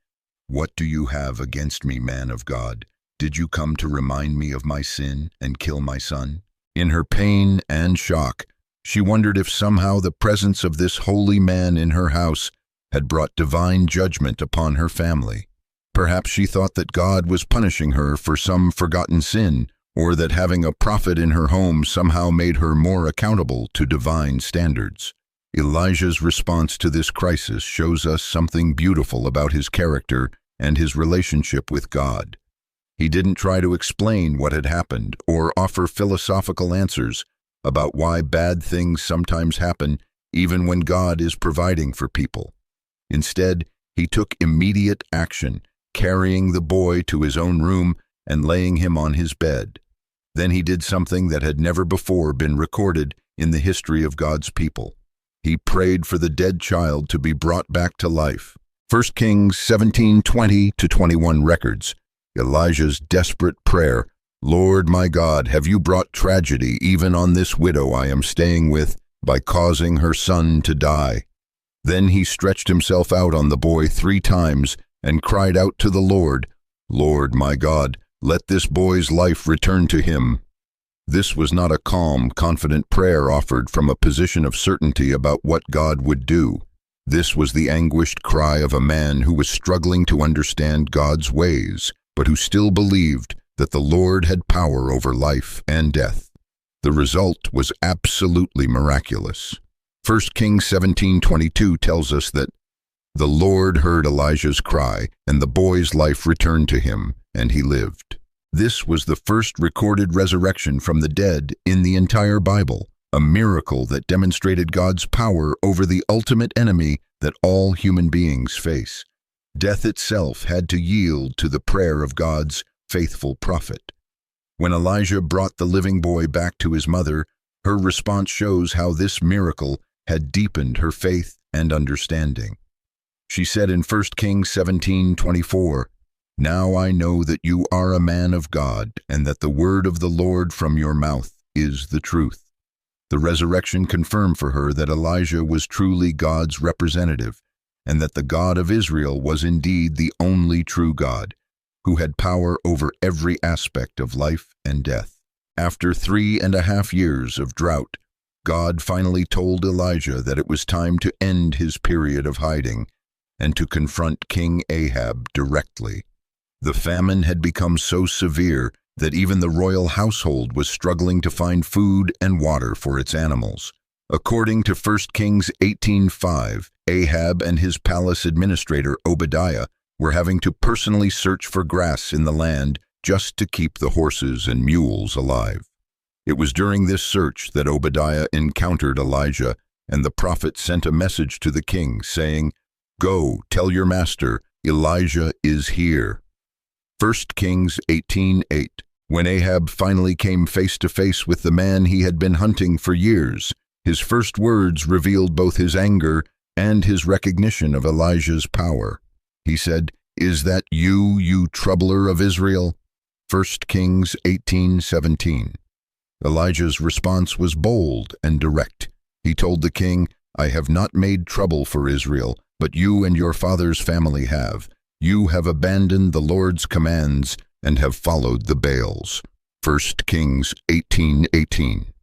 A: "What do you have against me, man of God? Did you come to remind me of my sin and kill my son?" In her pain and shock, she wondered if somehow the presence of this holy man in her house had brought divine judgment upon her family. Perhaps she thought that God was punishing her for some forgotten sin, or that having a prophet in her home somehow made her more accountable to divine standards. Elijah's response to this crisis shows us something beautiful about his character and his relationship with God. He didn't try to explain what had happened or offer philosophical answers about why bad things sometimes happen even when God is providing for people. Instead, he took immediate action, carrying the boy to his own room and laying him on his bed. Then he did something that had never before been recorded in the history of God's people. He prayed for the dead child to be brought back to life. 1 Kings 17:20-21 records Elijah's desperate prayer, "Lord my God, have you brought tragedy even on this widow I am staying with by causing her son to die?" Then he stretched himself out on the boy 3 times and cried out to the Lord, "Lord my God, let this boy's life return to him." This was not a calm, confident prayer offered from a position of certainty about what God would do. This was the anguished cry of a man who was struggling to understand God's ways, but who still believed that the Lord had power over life and death. The result was absolutely miraculous. 1 Kings 17:22 tells us that the Lord heard Elijah's cry, and the boy's life returned to him, and he lived. This was the first recorded resurrection from the dead in the entire Bible, a miracle that demonstrated God's power over the ultimate enemy that all human beings face. Death itself had to yield to the prayer of God's faithful prophet. When Elijah brought the living boy back to his mother, her response shows how this miracle had deepened her faith and understanding. She said in 1 Kings 17:24, "Now I know that you are a man of God, and that the word of the Lord from your mouth is the truth." The resurrection confirmed for her that Elijah was truly God's representative, and that the God of Israel was indeed the only true God, who had power over every aspect of life and death. After 3.5 years of drought, God finally told Elijah that it was time to end his period of hiding and to confront King Ahab directly. The famine had become so severe that even the royal household was struggling to find food and water for its animals. According to 1 Kings 18:5, Ahab and his palace administrator Obadiah were having to personally search for grass in the land just to keep the horses and mules alive. It was during this search that Obadiah encountered Elijah, and the prophet sent a message to the king saying, Go, tell your master, Elijah is here. 1 Kings 18:8. When Ahab finally came face to face with the man he had been hunting for years, his first words revealed both his anger and his recognition of Elijah's power. He said, "Is that you, you troubler of Israel?" 1 Kings 18:17. Elijah's response was bold and direct. He told the king, "I have not made trouble for Israel, but you and your father's family have. You have abandoned the Lord's commands and have followed the Baals." 1 Kings 18:18.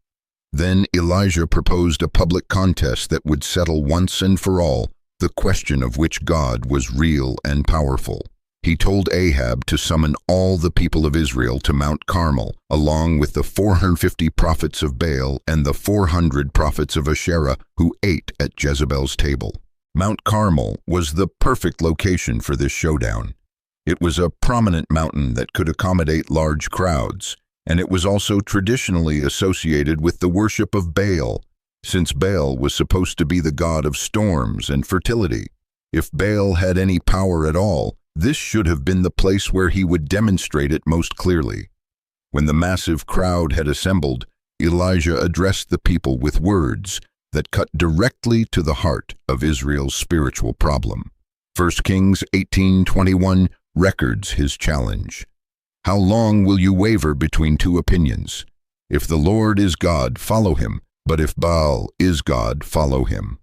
A: Then Elijah proposed a public contest that would settle once and for all the question of which God was real and powerful. He told Ahab to summon all the people of Israel to Mount Carmel, along with the 450 prophets of Baal and the 400 prophets of Asherah who ate at Jezebel's table. Mount Carmel was the perfect location for this showdown. It was a prominent mountain that could accommodate large crowds, and it was also traditionally associated with the worship of Baal, since Baal was supposed to be the god of storms and fertility. If Baal had any power at all, this should have been the place where he would demonstrate it most clearly. When the massive crowd had assembled, Elijah addressed the people with words that cut directly to the heart of Israel's spiritual problem. 1 Kings 18:21 records his challenge. "How long will you waver between two opinions? If the Lord is God, follow him, but if Baal is God, follow him."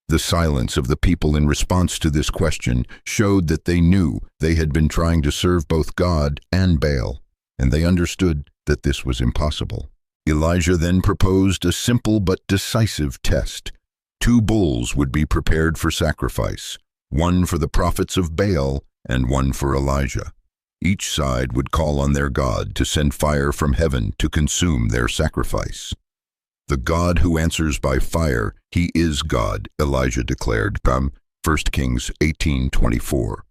A: The silence of the people in response to this question showed that they knew they had been trying to serve both God and Baal, and they understood that this was impossible. Elijah then proposed a simple but decisive test. 2 bulls would be prepared for sacrifice, one for the prophets of Baal and one for Elijah. Each side would call on their God to send fire from heaven to consume their sacrifice. "The God who answers by fire, he is God," Elijah declared from 1 Kings 18:24.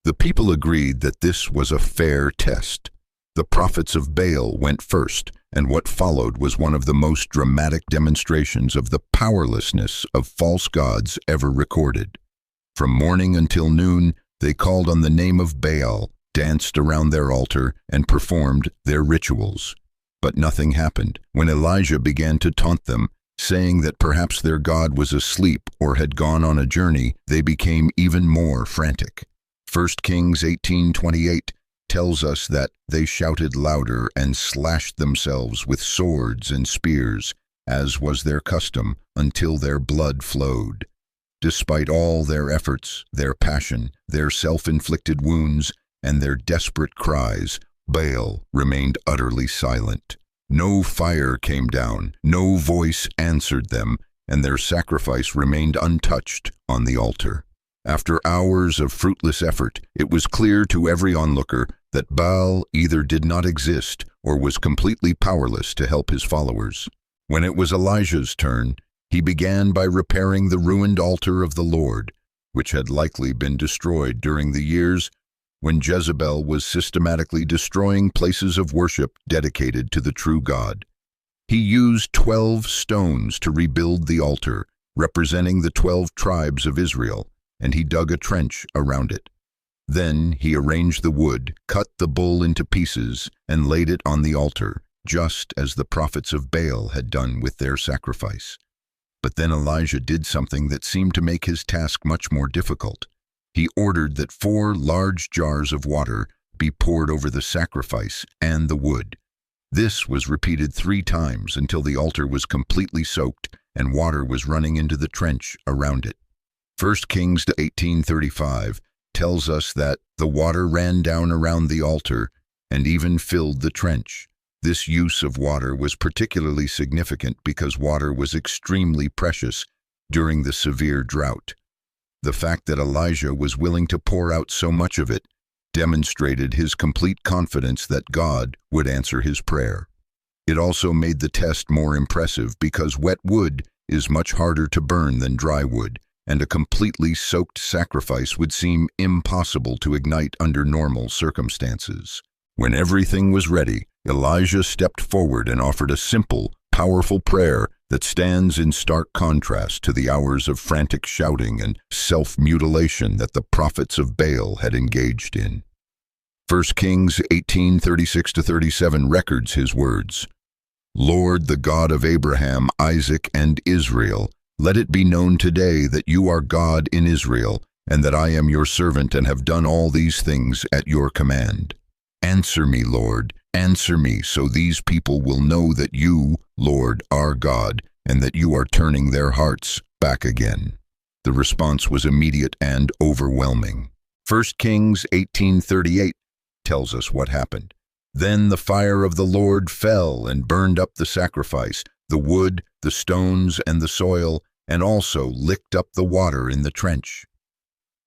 A: The people agreed that this was a fair test. The prophets of Baal went first, and what followed was one of the most dramatic demonstrations of the powerlessness of false gods ever recorded. From morning until noon, they called on the name of Baal, danced around their altar, and performed their rituals. But nothing happened. When Elijah began to taunt them, saying that perhaps their God was asleep or had gone on a journey, they became even more frantic. 1 Kings 18:28 tells us that they shouted louder and slashed themselves with swords and spears, as was their custom, until their blood flowed. Despite all their efforts, their passion, their self-inflicted wounds, and their desperate cries, Baal remained utterly silent. No fire came down, no voice answered them, and their sacrifice remained untouched on the altar. After hours of fruitless effort, it was clear to every onlooker that Baal either did not exist or was completely powerless to help his followers. When it was Elijah's turn, he began by repairing the ruined altar of the Lord, which had likely been destroyed during the years when Jezebel was systematically destroying places of worship dedicated to the true God. He used 12 stones to rebuild the altar, representing the 12 tribes of Israel, and he dug a trench around it. Then he arranged the wood, cut the bull into pieces, and laid it on the altar, just as the prophets of Baal had done with their sacrifice. But then Elijah did something that seemed to make his task much more difficult. He ordered that 4 large jars of water be poured over the sacrifice and the wood. This was repeated 3 times until the altar was completely soaked and water was running into the trench around it. 1 Kings 18:35 tells us that the water ran down around the altar and even filled the trench. This use of water was particularly significant because water was extremely precious during the severe drought. The fact that Elijah was willing to pour out so much of it demonstrated his complete confidence that God would answer his prayer. It also made the test more impressive because wet wood is much harder to burn than dry wood, and a completely soaked sacrifice would seem impossible to ignite under normal circumstances. When everything was ready, Elijah stepped forward and offered a simple, powerful prayer that stands in stark contrast to the hours of frantic shouting and self-mutilation that the prophets of Baal had engaged in. 1 Kings 18:36-37 records his words, "Lord, the God of Abraham, Isaac, and Israel, let it be known today that you are God in Israel, and that I am your servant and have done all these things at your command. Answer me, Lord, answer me, so these people will know that you, Lord, are God, and that you are turning their hearts back again." The response was immediate and overwhelming. 1 Kings 18:38 tells us what happened. "Then the fire of the Lord fell and burned up the sacrifice, the wood, the stones, and the soil, and also licked up the water in the trench."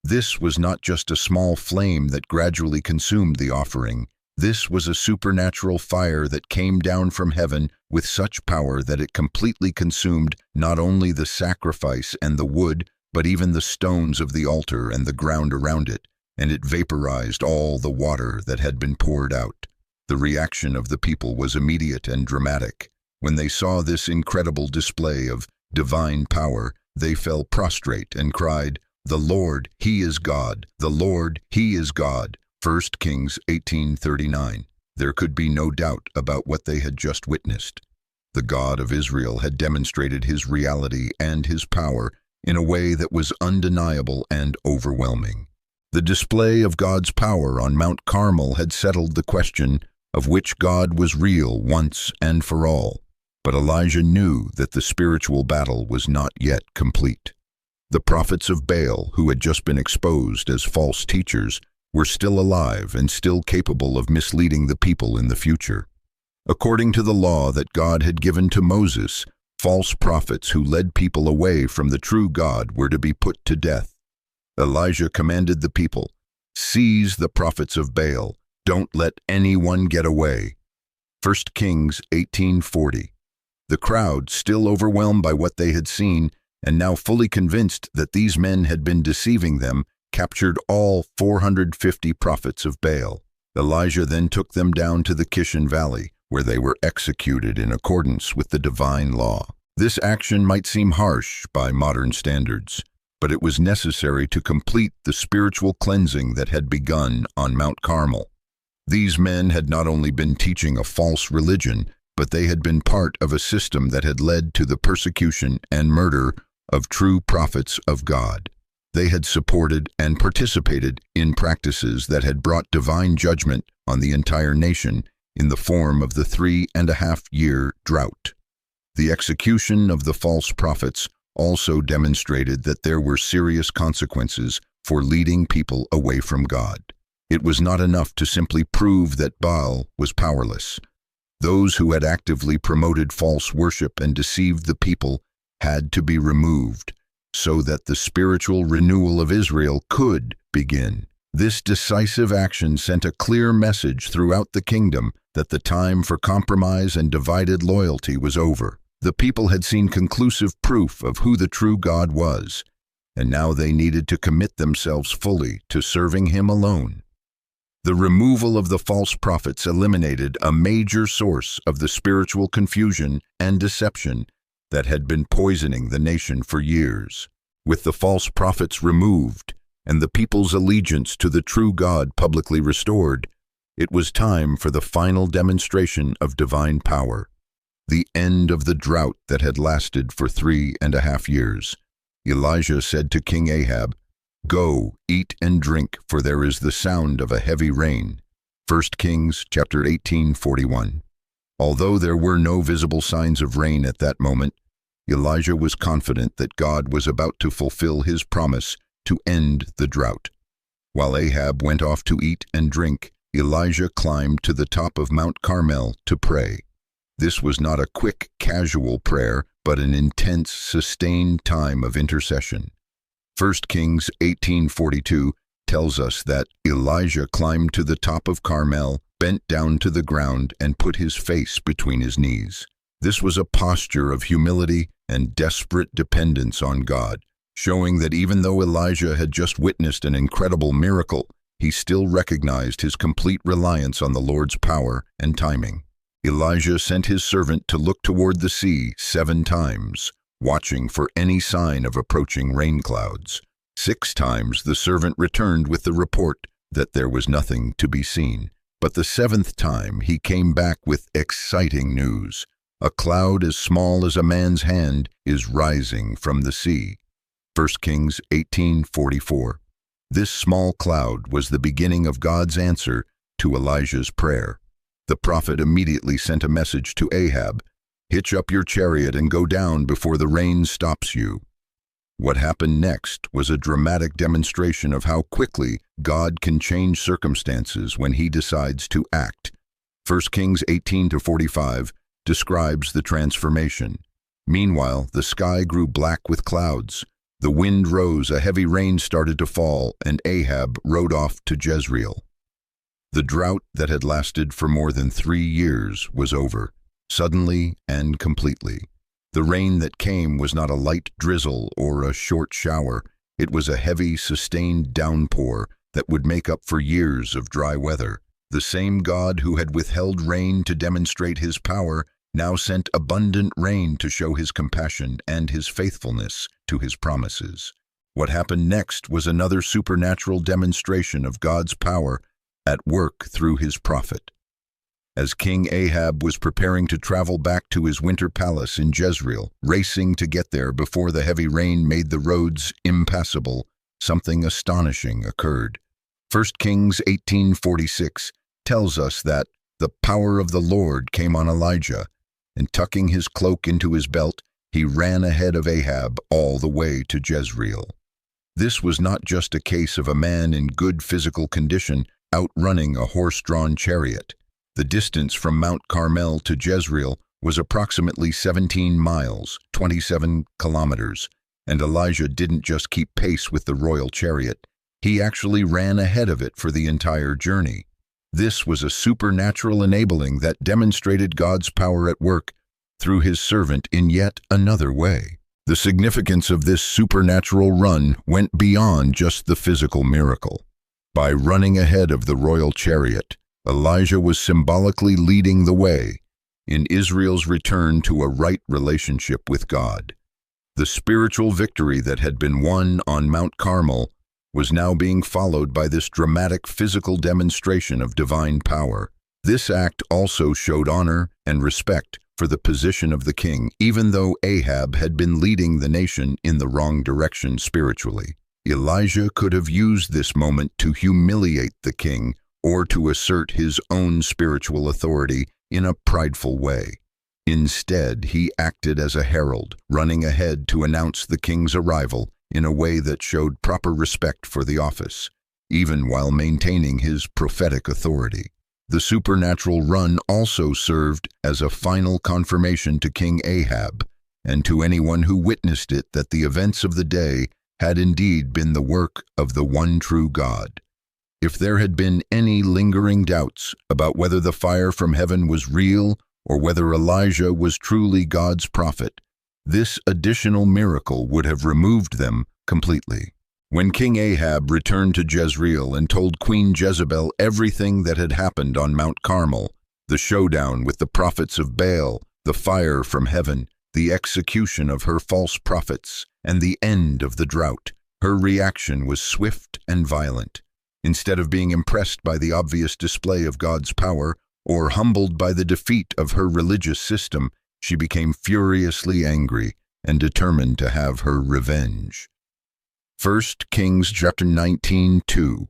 A: This was not just a small flame that gradually consumed the offering. This was a supernatural fire that came down from heaven with such power that it completely consumed not only the sacrifice and the wood, but even the stones of the altar and the ground around it, and it vaporized all the water that had been poured out. The reaction of the people was immediate and dramatic. When they saw this incredible display of divine power, they fell prostrate and cried, "The Lord, He is God! The Lord, He is God!" 1 Kings 18:39. There could be no doubt about what they had just witnessed. The God of Israel had demonstrated His reality and His power in a way that was undeniable and overwhelming. The display of God's power on Mount Carmel had settled the question of which God was real once and for all. But Elijah knew that the spiritual battle was not yet complete. The prophets of Baal, who had just been exposed as false teachers, were still alive and still capable of misleading the people in the future. According to the law that God had given to Moses, false prophets who led people away from the true God were to be put to death. Elijah commanded the people, "Seize the prophets of Baal. Don't let anyone get away." 1 Kings 18:40. The crowd, still overwhelmed by what they had seen, and now fully convinced that these men had been deceiving them, captured all 450 prophets of Baal. Elijah then took them down to the Kishon Valley, where they were executed in accordance with the divine law. This action might seem harsh by modern standards, but it was necessary to complete the spiritual cleansing that had begun on Mount Carmel. These men had not only been teaching a false religion, but they had been part of a system that had led to the persecution and murder of true prophets of God. They had supported and participated in practices that had brought divine judgment on the entire nation in the form of the 3.5-year drought. The execution of the false prophets also demonstrated that there were serious consequences for leading people away from God. It was not enough to simply prove that Baal was powerless. Those who had actively promoted false worship and deceived the people had to be removed so that the spiritual renewal of Israel could begin. This decisive action sent a clear message throughout the kingdom that the time for compromise and divided loyalty was over. The people had seen conclusive proof of who the true God was, and now they needed to commit themselves fully to serving Him alone. The removal of the false prophets eliminated a major source of the spiritual confusion and deception that had been poisoning the nation for years. With the false prophets removed and the people's allegiance to the true God publicly restored, it was time for the final demonstration of divine power, the end of the drought that had lasted for 3.5 years. Elijah said to King Ahab, "Go, eat and drink, for there is the sound of a heavy rain." 1 Kings chapter 18:41. Although there were no visible signs of rain at that moment, Elijah was confident that God was about to fulfill His promise to end the drought. While Ahab went off to eat and drink, Elijah climbed to the top of Mount Carmel to pray. This was not a quick, casual prayer, but an intense, sustained time of intercession. 1 Kings 18:42 tells us that Elijah climbed to the top of Carmel, bent down to the ground, and put his face between his knees. This was a posture of humility and desperate dependence on God, showing that even though Elijah had just witnessed an incredible miracle, he still recognized his complete reliance on the Lord's power and timing. Elijah sent his servant to look toward the sea 7 times, watching for any sign of approaching rain clouds. 6 times the servant returned with the report that there was nothing to be seen. But the 7th time he came back with exciting news. A cloud as small as a man's hand is rising from the sea. 1 Kings 18:44. This small cloud was the beginning of God's answer to Elijah's prayer. The prophet immediately sent a message to Ahab, "Hitch up your chariot and go down before the rain stops you." What happened next was a dramatic demonstration of how quickly God can change circumstances when he decides to act. 1 Kings 18:45 describes the transformation. Meanwhile, the sky grew black with clouds. The wind rose, a heavy rain started to fall, and Ahab rode off to Jezreel. The drought that had lasted for more than 3 years was over, suddenly and completely. The rain that came was not a light drizzle or a short shower. It was a heavy, sustained downpour that would make up for years of dry weather. The same God who had withheld rain to demonstrate his power now sent abundant rain to show his compassion and his faithfulness to his promises. What happened next was another supernatural demonstration of God's power at work through his prophet. As King Ahab was preparing to travel back to his winter palace in Jezreel, racing to get there before the heavy rain made the roads impassable, something astonishing occurred. 1 Kings 18:46 tells us that the power of the Lord came on Elijah, and tucking his cloak into his belt, he ran ahead of Ahab all the way to Jezreel. This was not just a case of a man in good physical condition outrunning a horse-drawn chariot. The distance from Mount Carmel to Jezreel was approximately 17 miles, 27 kilometers, and Elijah didn't just keep pace with the royal chariot, he actually ran ahead of it for the entire journey. This was a supernatural enabling that demonstrated God's power at work through his servant in yet another way. The significance of this supernatural run went beyond just the physical miracle. By running ahead of the royal chariot, Elijah was symbolically leading the way in Israel's return to a right relationship with God. The spiritual victory that had been won on Mount Carmel was now being followed by this dramatic physical demonstration of divine power. This act also showed honor and respect for the position of the king, even though Ahab had been leading the nation in the wrong direction spiritually. Elijah could have used this moment to humiliate the king or to assert his own spiritual authority in a prideful way. Instead, he acted as a herald, running ahead to announce the king's arrival in a way that showed proper respect for the office, even while maintaining his prophetic authority. The supernatural run also served as a final confirmation to King Ahab and to anyone who witnessed it that the events of the day had indeed been the work of the one true God. If there had been any lingering doubts about whether the fire from heaven was real or whether Elijah was truly God's prophet, this additional miracle would have removed them completely. When King Ahab returned to Jezreel and told Queen Jezebel everything that had happened on Mount Carmel, the showdown with the prophets of Baal, the fire from heaven, the execution of her false prophets, and the end of the drought, her reaction was swift and violent. Instead of being impressed by the obvious display of God's power or humbled by the defeat of her religious system, she became furiously angry and determined to have her revenge. 1 Kings chapter 19:2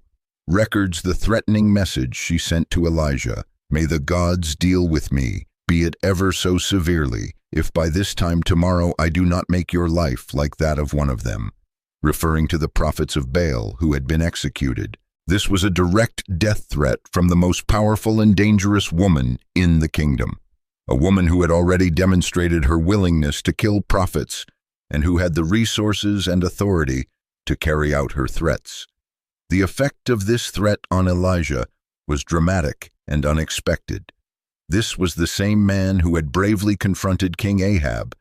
A: records the threatening message she sent to Elijah. "May the gods deal with me, be it ever so severely, if by this time tomorrow I do not make your life like that of one of them," referring to the prophets of Baal who had been executed. This was a direct death threat from the most powerful and dangerous woman in the kingdom, a woman who had already demonstrated her willingness to kill prophets and who had the resources and authority to carry out her threats. The effect of this threat on Elijah was dramatic and unexpected. This was the same man who had bravely confronted King Ahab,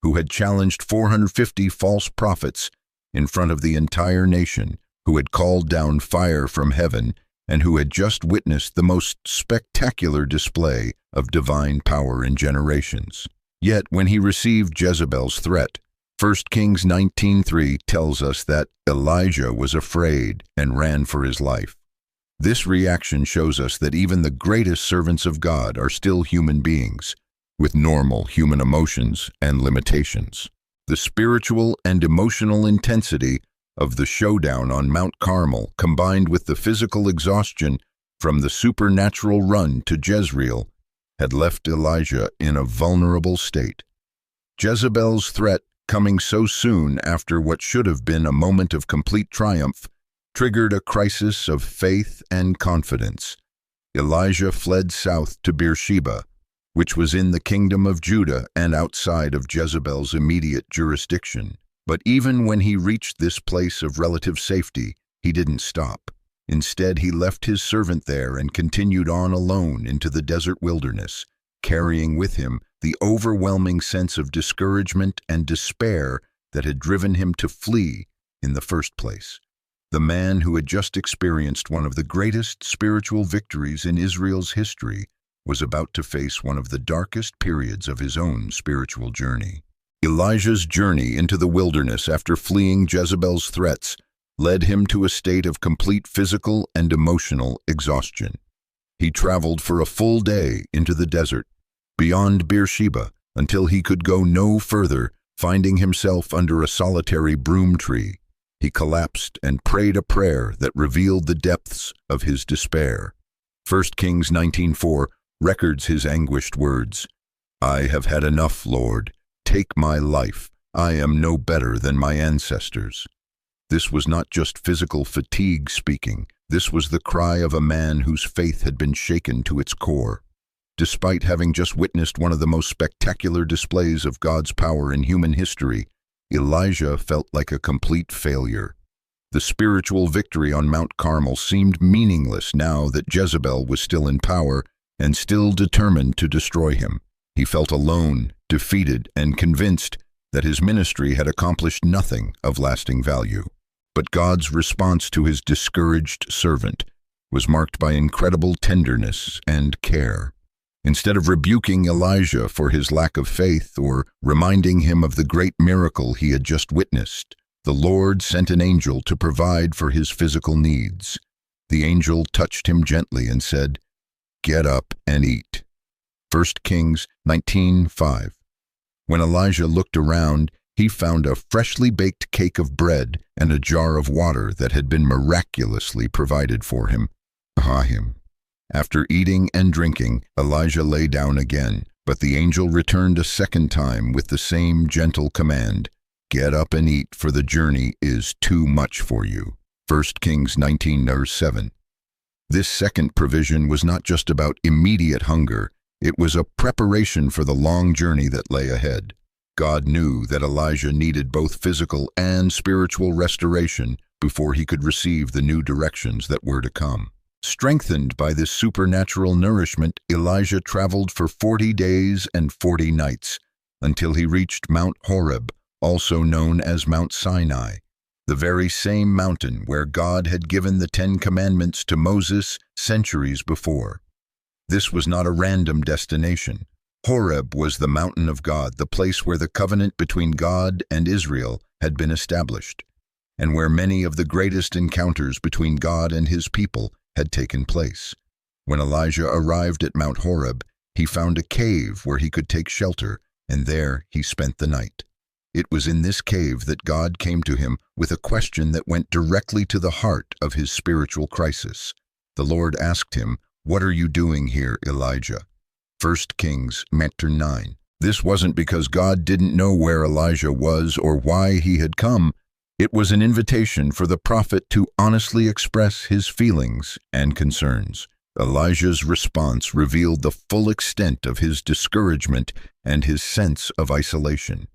A: who had challenged 450 false prophets in front of the entire nation, who had called down fire from heaven and who had just witnessed the most spectacular display of divine power in generations. Yet, when he received Jezebel's threat, 1 Kings 19:3 tells us that Elijah was afraid and ran for his life. This reaction shows us that even the greatest servants of God are still human beings, with normal human emotions and limitations. The spiritual and emotional intensity of the showdown on Mount Carmel, combined with the physical exhaustion from the supernatural run to Jezreel, had left Elijah in a vulnerable state. Jezebel's threat, coming so soon after what should have been a moment of complete triumph, triggered a crisis of faith and confidence. Elijah fled south to Beersheba, which was in the kingdom of Judah and outside of Jezebel's immediate jurisdiction. But even when he reached this place of relative safety, he didn't stop. Instead, he left his servant there and continued on alone into the desert wilderness, carrying with him the overwhelming sense of discouragement and despair that had driven him to flee in the first place. The man who had just experienced one of the greatest spiritual victories in Israel's history was about to face one of the darkest periods of his own spiritual journey. Elijah's journey into the wilderness after fleeing Jezebel's threats led him to a state of complete physical and emotional exhaustion. He traveled for a full day into the desert, beyond Beersheba, until he could go no further, finding himself under a solitary broom tree. He collapsed and prayed a prayer that revealed the depths of his despair. 1 Kings 19:4 records his anguished words, "I have had enough, Lord. Take my life. I am no better than my ancestors." This was not just physical fatigue speaking. This was the cry of a man whose faith had been shaken to its core. Despite having just witnessed one of the most spectacular displays of God's power in human history, Elijah felt like a complete failure. The spiritual victory on Mount Carmel seemed meaningless now that Jezebel was still in power and still determined to destroy him. He felt alone, defeated, and convinced that his ministry had accomplished nothing of lasting value. But God's response to his discouraged servant was marked by incredible tenderness and care. Instead of rebuking Elijah for his lack of faith or reminding him of the great miracle he had just witnessed, the Lord sent an angel to provide for his physical needs. The angel touched him gently and said, "Get up and eat." 1 Kings 19:5. When Elijah looked around, he found a freshly baked cake of bread and a jar of water that had been miraculously provided for him. After eating and drinking, Elijah lay down again, but the angel returned a second time with the same gentle command, "Get up and eat, for the journey is too much for you." 1 Kings 19:7. This second provision was not just about immediate hunger, it was a preparation for the long journey that lay ahead. God knew that Elijah needed both physical and spiritual restoration before he could receive the new directions that were to come. Strengthened by this supernatural nourishment, Elijah traveled for 40 days and 40 nights until he reached Mount Horeb, also known as Mount Sinai, the very same mountain where God had given the 10 Commandments to Moses centuries before. This was not a random destination. Horeb was the mountain of God, the place where the covenant between God and Israel had been established, and where many of the greatest encounters between God and his people had taken place. When Elijah arrived at Mount Horeb, he found a cave where he could take shelter, and there he spent the night. It was in this cave that God came to him with a question that went directly to the heart of his spiritual crisis. The Lord asked him, "What are you doing here, Elijah?" 1 Kings 9. This wasn't because God didn't know where Elijah was or why he had come. It was an invitation for the prophet to honestly express his feelings and concerns. Elijah's response revealed the full extent of his discouragement and his sense of isolation.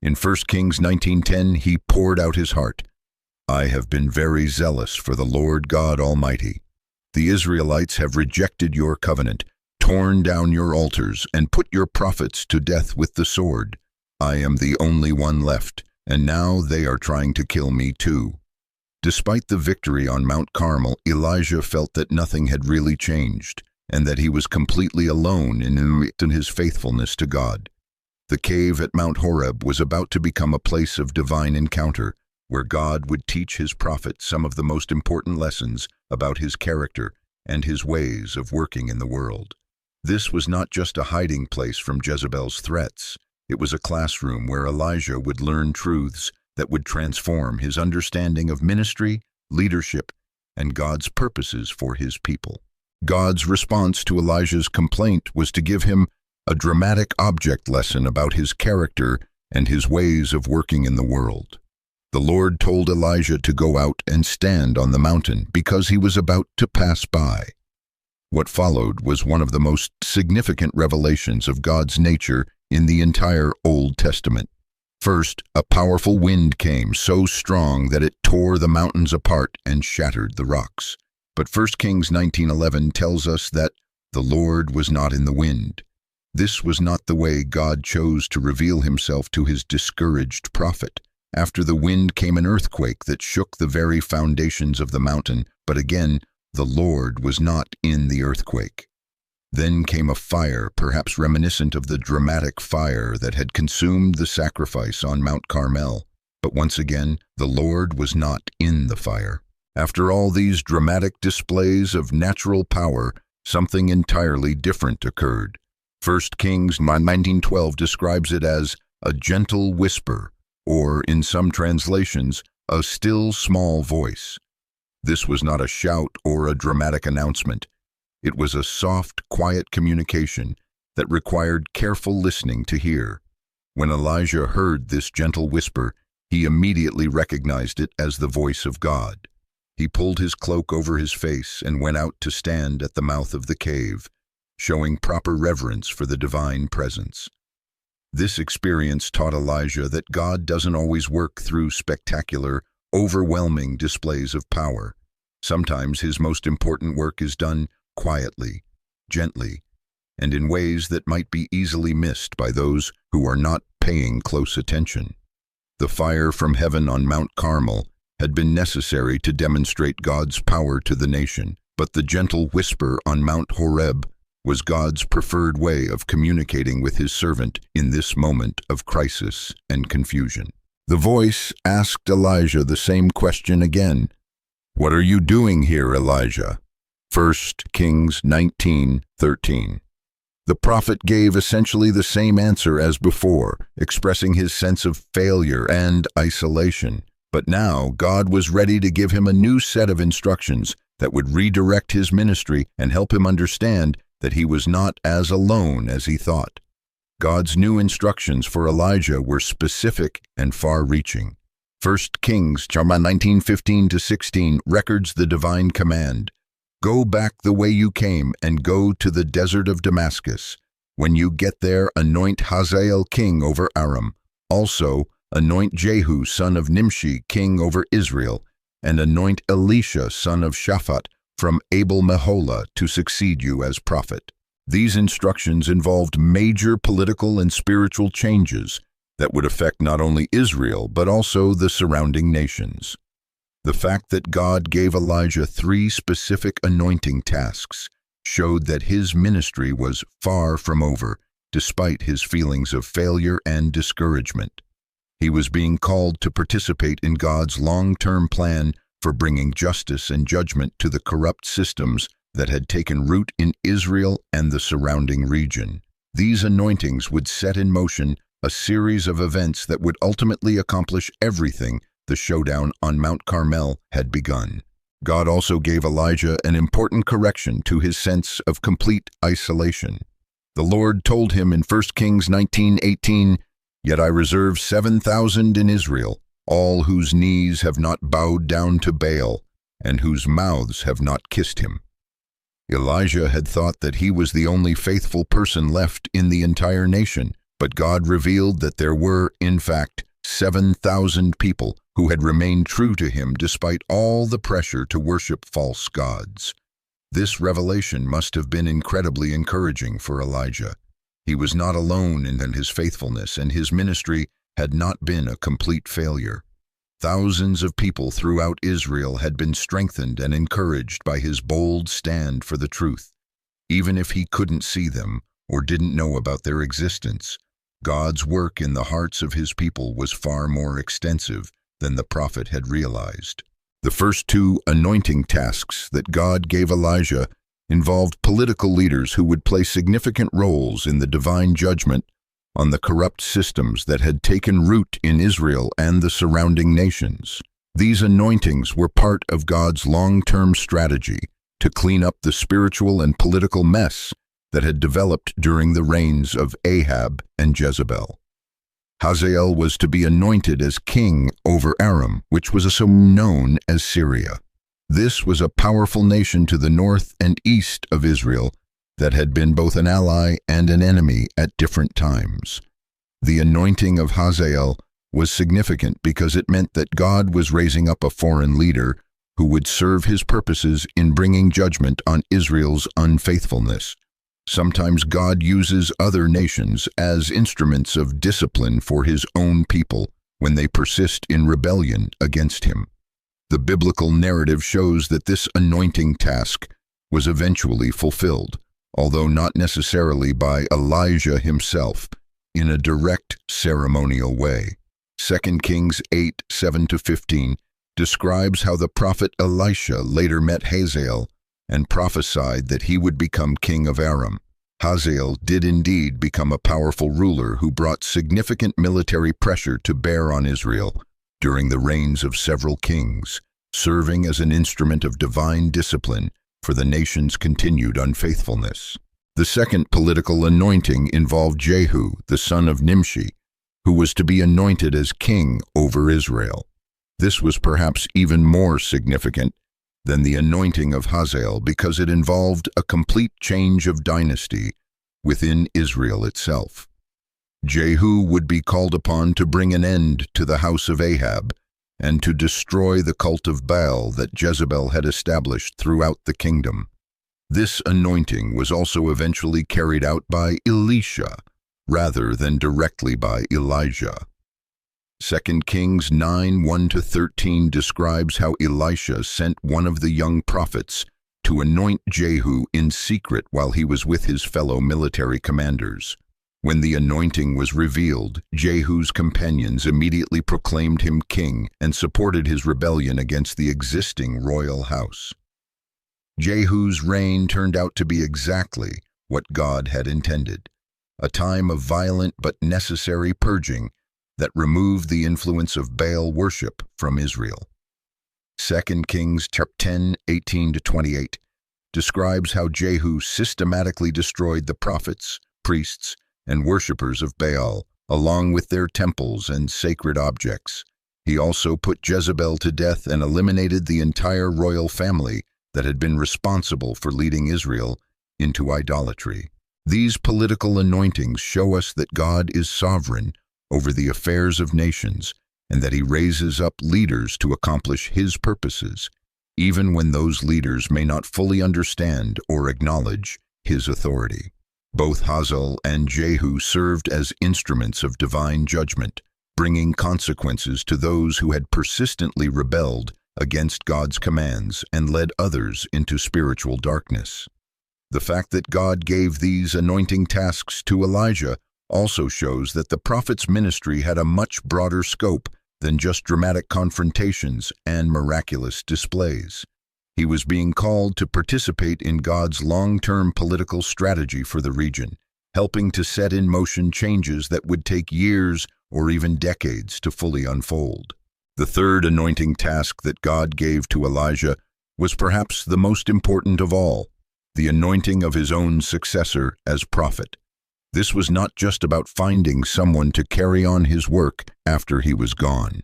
A: In 1 Kings 19:10, he poured out his heart. "I have been very zealous for the Lord God Almighty. The Israelites have rejected your covenant, torn down your altars, and put your prophets to death with the sword. I am the only one left, and now they are trying to kill me too." Despite the victory on Mount Carmel, Elijah felt that nothing had really changed, and that he was completely alone in his faithfulness to God. The cave at Mount Horeb was about to become a place of divine encounter, where God would teach his prophet some of the most important lessons about his character and his ways of working in the world. This was not just a hiding place from Jezebel's threats. It was a classroom where Elijah would learn truths that would transform his understanding of ministry, leadership, and God's purposes for his people. God's response to Elijah's complaint was to give him a dramatic object lesson about his character and his ways of working in the world. The Lord told Elijah to go out and stand on the mountain because he was about to pass by. What followed was one of the most significant revelations of God's nature in the entire Old Testament. First, a powerful wind came so strong that it tore the mountains apart and shattered the rocks. But 1 Kings 19:11 tells us that the Lord was not in the wind. This was not the way God chose to reveal himself to his discouraged prophet. After the wind came an earthquake that shook the very foundations of the mountain, but again, the Lord was not in the earthquake. Then came a fire, perhaps reminiscent of the dramatic fire that had consumed the sacrifice on Mount Carmel. But once again, the Lord was not in the fire. After all these dramatic displays of natural power, something entirely different occurred. 1 Kings 19:12 describes it as a gentle whisper, or in some translations, a still small voice. This was not a shout or a dramatic announcement. It was a soft, quiet communication that required careful listening to hear. When Elijah heard this gentle whisper, he immediately recognized it as the voice of God. He pulled his cloak over his face and went out to stand at the mouth of the cave, showing proper reverence for the divine presence. This experience taught Elijah that God doesn't always work through spectacular, overwhelming displays of power. Sometimes his most important work is done quietly, gently, and in ways that might be easily missed by those who are not paying close attention. The fire from heaven on Mount Carmel had been necessary to demonstrate God's power to the nation, but the gentle whisper on Mount Horeb was God's preferred way of communicating with his servant in this moment of crisis and confusion. The voice asked Elijah the same question again. "What are you doing here, Elijah?" 1 Kings 19:13. The prophet gave essentially the same answer as before, expressing his sense of failure and isolation. But now God was ready to give him a new set of instructions that would redirect his ministry and help him understand that he was not as alone as he thought. God's new instructions for Elijah were specific and far-reaching. 1 Kings 19:15-16 records the divine command. "Go back the way you came and go to the desert of Damascus. When you get there, anoint Hazael king over Aram. Also, anoint Jehu son of Nimshi king over Israel, and anoint Elisha son of Shaphat from Abel-Meholah to succeed you as prophet." These instructions involved major political and spiritual changes that would affect not only Israel but also the surrounding nations. The fact that God gave Elijah 3 specific anointing tasks showed that his ministry was far from over, despite his feelings of failure and discouragement. He was being called to participate in God's long-term plan for bringing justice and judgment to the corrupt systems that had taken root in Israel and the surrounding region. These anointings would set in motion a series of events that would ultimately accomplish everything the showdown on Mount Carmel had begun. God also gave Elijah an important correction to his sense of complete isolation. The Lord told him in 1 Kings 19:18, "Yet I reserve 7,000 in Israel, all whose knees have not bowed down to Baal, and whose mouths have not kissed him." Elijah had thought that he was the only faithful person left in the entire nation, but God revealed that there were, in fact, 7,000 people who had remained true to him despite all the pressure to worship false gods. This revelation must have been incredibly encouraging for Elijah. He was not alone in his faithfulness, and his ministry had not been a complete failure. Thousands of people throughout Israel had been strengthened and encouraged by his bold stand for the truth. Even if he couldn't see them or didn't know about their existence, God's work in the hearts of his people was far more extensive than the prophet had realized. The first two anointing tasks that God gave Elijah involved political leaders who would play significant roles in the divine judgment on the corrupt systems that had taken root in Israel and the surrounding nations. These anointings were part of God's long-term strategy to clean up the spiritual and political mess that had developed during the reigns of Ahab and Jezebel. Hazael was to be anointed as king over Aram, which was also known as Syria. This was a powerful nation to the north and east of Israel that had been both an ally and an enemy at different times. The anointing of Hazael was significant because it meant that God was raising up a foreign leader who would serve his purposes in bringing judgment on Israel's unfaithfulness. Sometimes God uses other nations as instruments of discipline for his own people when they persist in rebellion against him. The biblical narrative shows that this anointing task was eventually fulfilled, although not necessarily by Elijah himself in a direct ceremonial way. 2 Kings 8:7-15 describes how the prophet Elisha later met Hazael and prophesied that he would become king of Aram. Hazael did indeed become a powerful ruler who brought significant military pressure to bear on Israel during the reigns of several kings, serving as an instrument of divine discipline for the nation's continued unfaithfulness. The second political anointing involved Jehu, the son of Nimshi, who was to be anointed as king over Israel. This was perhaps even more significant than the anointing of Hazael because it involved a complete change of dynasty within Israel itself. Jehu would be called upon to bring an end to the house of Ahab and to destroy the cult of Baal that Jezebel had established throughout the kingdom. This anointing was also eventually carried out by Elisha rather than directly by Elijah. 2 Kings 9:1-13 describes how Elisha sent one of the young prophets to anoint Jehu in secret while he was with his fellow military commanders. When the anointing was revealed, Jehu's companions immediately proclaimed him king and supported his rebellion against the existing royal house. Jehu's reign turned out to be exactly what God had intended, a time of violent but necessary purging that removed the influence of Baal worship from Israel. 2 Kings 10:18-28 describes how Jehu systematically destroyed the prophets, priests, and worshippers of Baal, along with their temples and sacred objects. He also put Jezebel to death and eliminated the entire royal family that had been responsible for leading Israel into idolatry. These political anointings show us that God is sovereign over the affairs of nations and that he raises up leaders to accomplish his purposes, even when those leaders may not fully understand or acknowledge his authority. Both Hazael and Jehu served as instruments of divine judgment, bringing consequences to those who had persistently rebelled against God's commands and led others into spiritual darkness. The fact that God gave these anointing tasks to Elijah also shows that the prophet's ministry had a much broader scope than just dramatic confrontations and miraculous displays. He was being called to participate in God's long-term political strategy for the region, helping to set in motion changes that would take years or even decades to fully unfold. The third anointing task that God gave to Elijah was perhaps the most important of all, the anointing of his own successor as prophet. This was not just about finding someone to carry on his work after he was gone.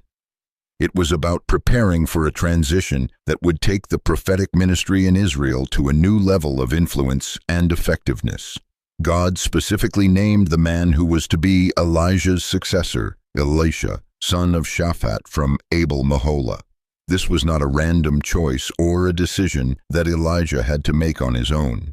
A: It was about preparing for a transition that would take the prophetic ministry in Israel to a new level of influence and effectiveness. God specifically named the man who was to be Elijah's successor, Elisha, son of Shaphat from Abel-Meholah. This was not a random choice or a decision that Elijah had to make on his own.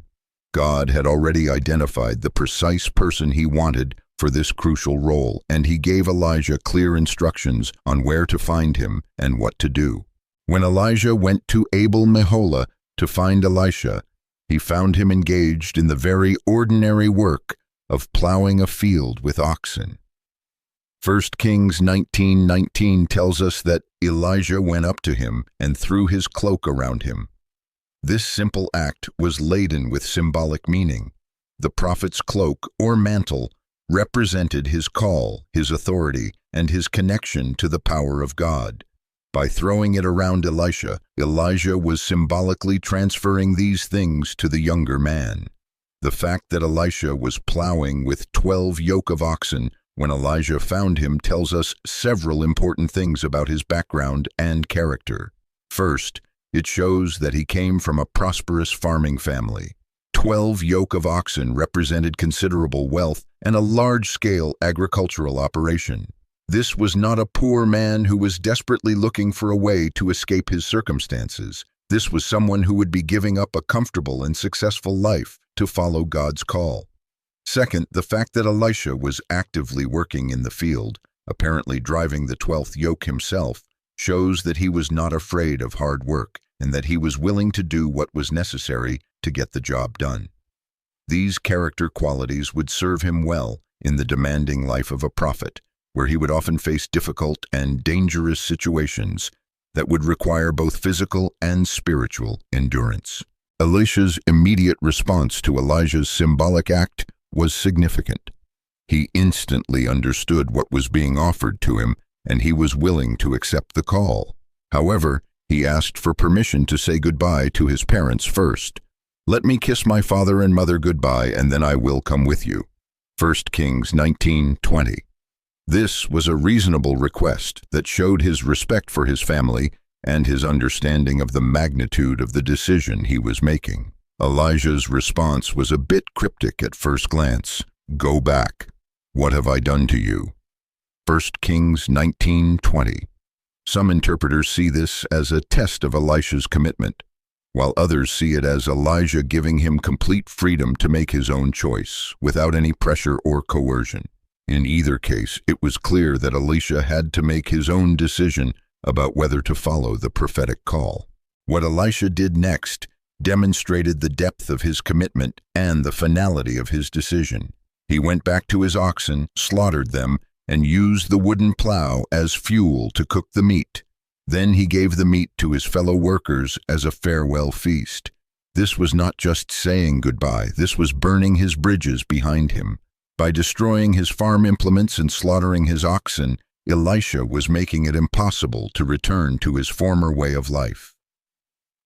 A: God had already identified the precise person he wanted for this crucial role, and he gave Elijah clear instructions on where to find him and what to do. When Elijah went to Abel-Meholah to find Elisha, he found him engaged in the very ordinary work of plowing a field with oxen. 1 Kings 19:19 tells us that Elijah went up to him and threw his cloak around him. This simple act was laden with symbolic meaning. The prophet's cloak or mantle represented his call, his authority, and his connection to the power of God. By throwing it around Elisha, Elijah was symbolically transferring these things to the younger man. The fact that Elisha was plowing with 12 yoke of oxen when Elijah found him tells us several important things about his background and character. First, it shows that he came from a prosperous farming family. 12 yoke of oxen represented considerable wealth and a large-scale agricultural operation. This was not a poor man who was desperately looking for a way to escape his circumstances. This was someone who would be giving up a comfortable and successful life to follow God's call. Second, the fact that Elisha was actively working in the field, apparently driving the 12th yoke himself, shows that he was not afraid of hard work and that he was willing to do what was necessary to get the job done. These character qualities would serve him well in the demanding life of a prophet, where he would often face difficult and dangerous situations that would require both physical and spiritual endurance. Elisha's immediate response to Elijah's symbolic act was significant. He instantly understood what was being offered to him, and he was willing to accept the call. However, he asked for permission to say goodbye to his parents first. "Let me kiss my father and mother goodbye, and then I will come with you." 1 Kings 19:20. This was a reasonable request that showed his respect for his family and his understanding of the magnitude of the decision he was making. Elijah's response was a bit cryptic at first glance. "Go back. What have I done to you?" 1 Kings 19:20. Some interpreters see this as a test of Elisha's commitment, while others see it as Elijah giving him complete freedom to make his own choice, without any pressure or coercion. In either case, it was clear that Elisha had to make his own decision about whether to follow the prophetic call. What Elisha did next demonstrated the depth of his commitment and the finality of his decision. He went back to his oxen, slaughtered them, and used the wooden plow as fuel to cook the meat. Then he gave the meat to his fellow workers as a farewell feast. This was not just saying goodbye, this was burning his bridges behind him. By destroying his farm implements and slaughtering his oxen, Elisha was making it impossible to return to his former way of life.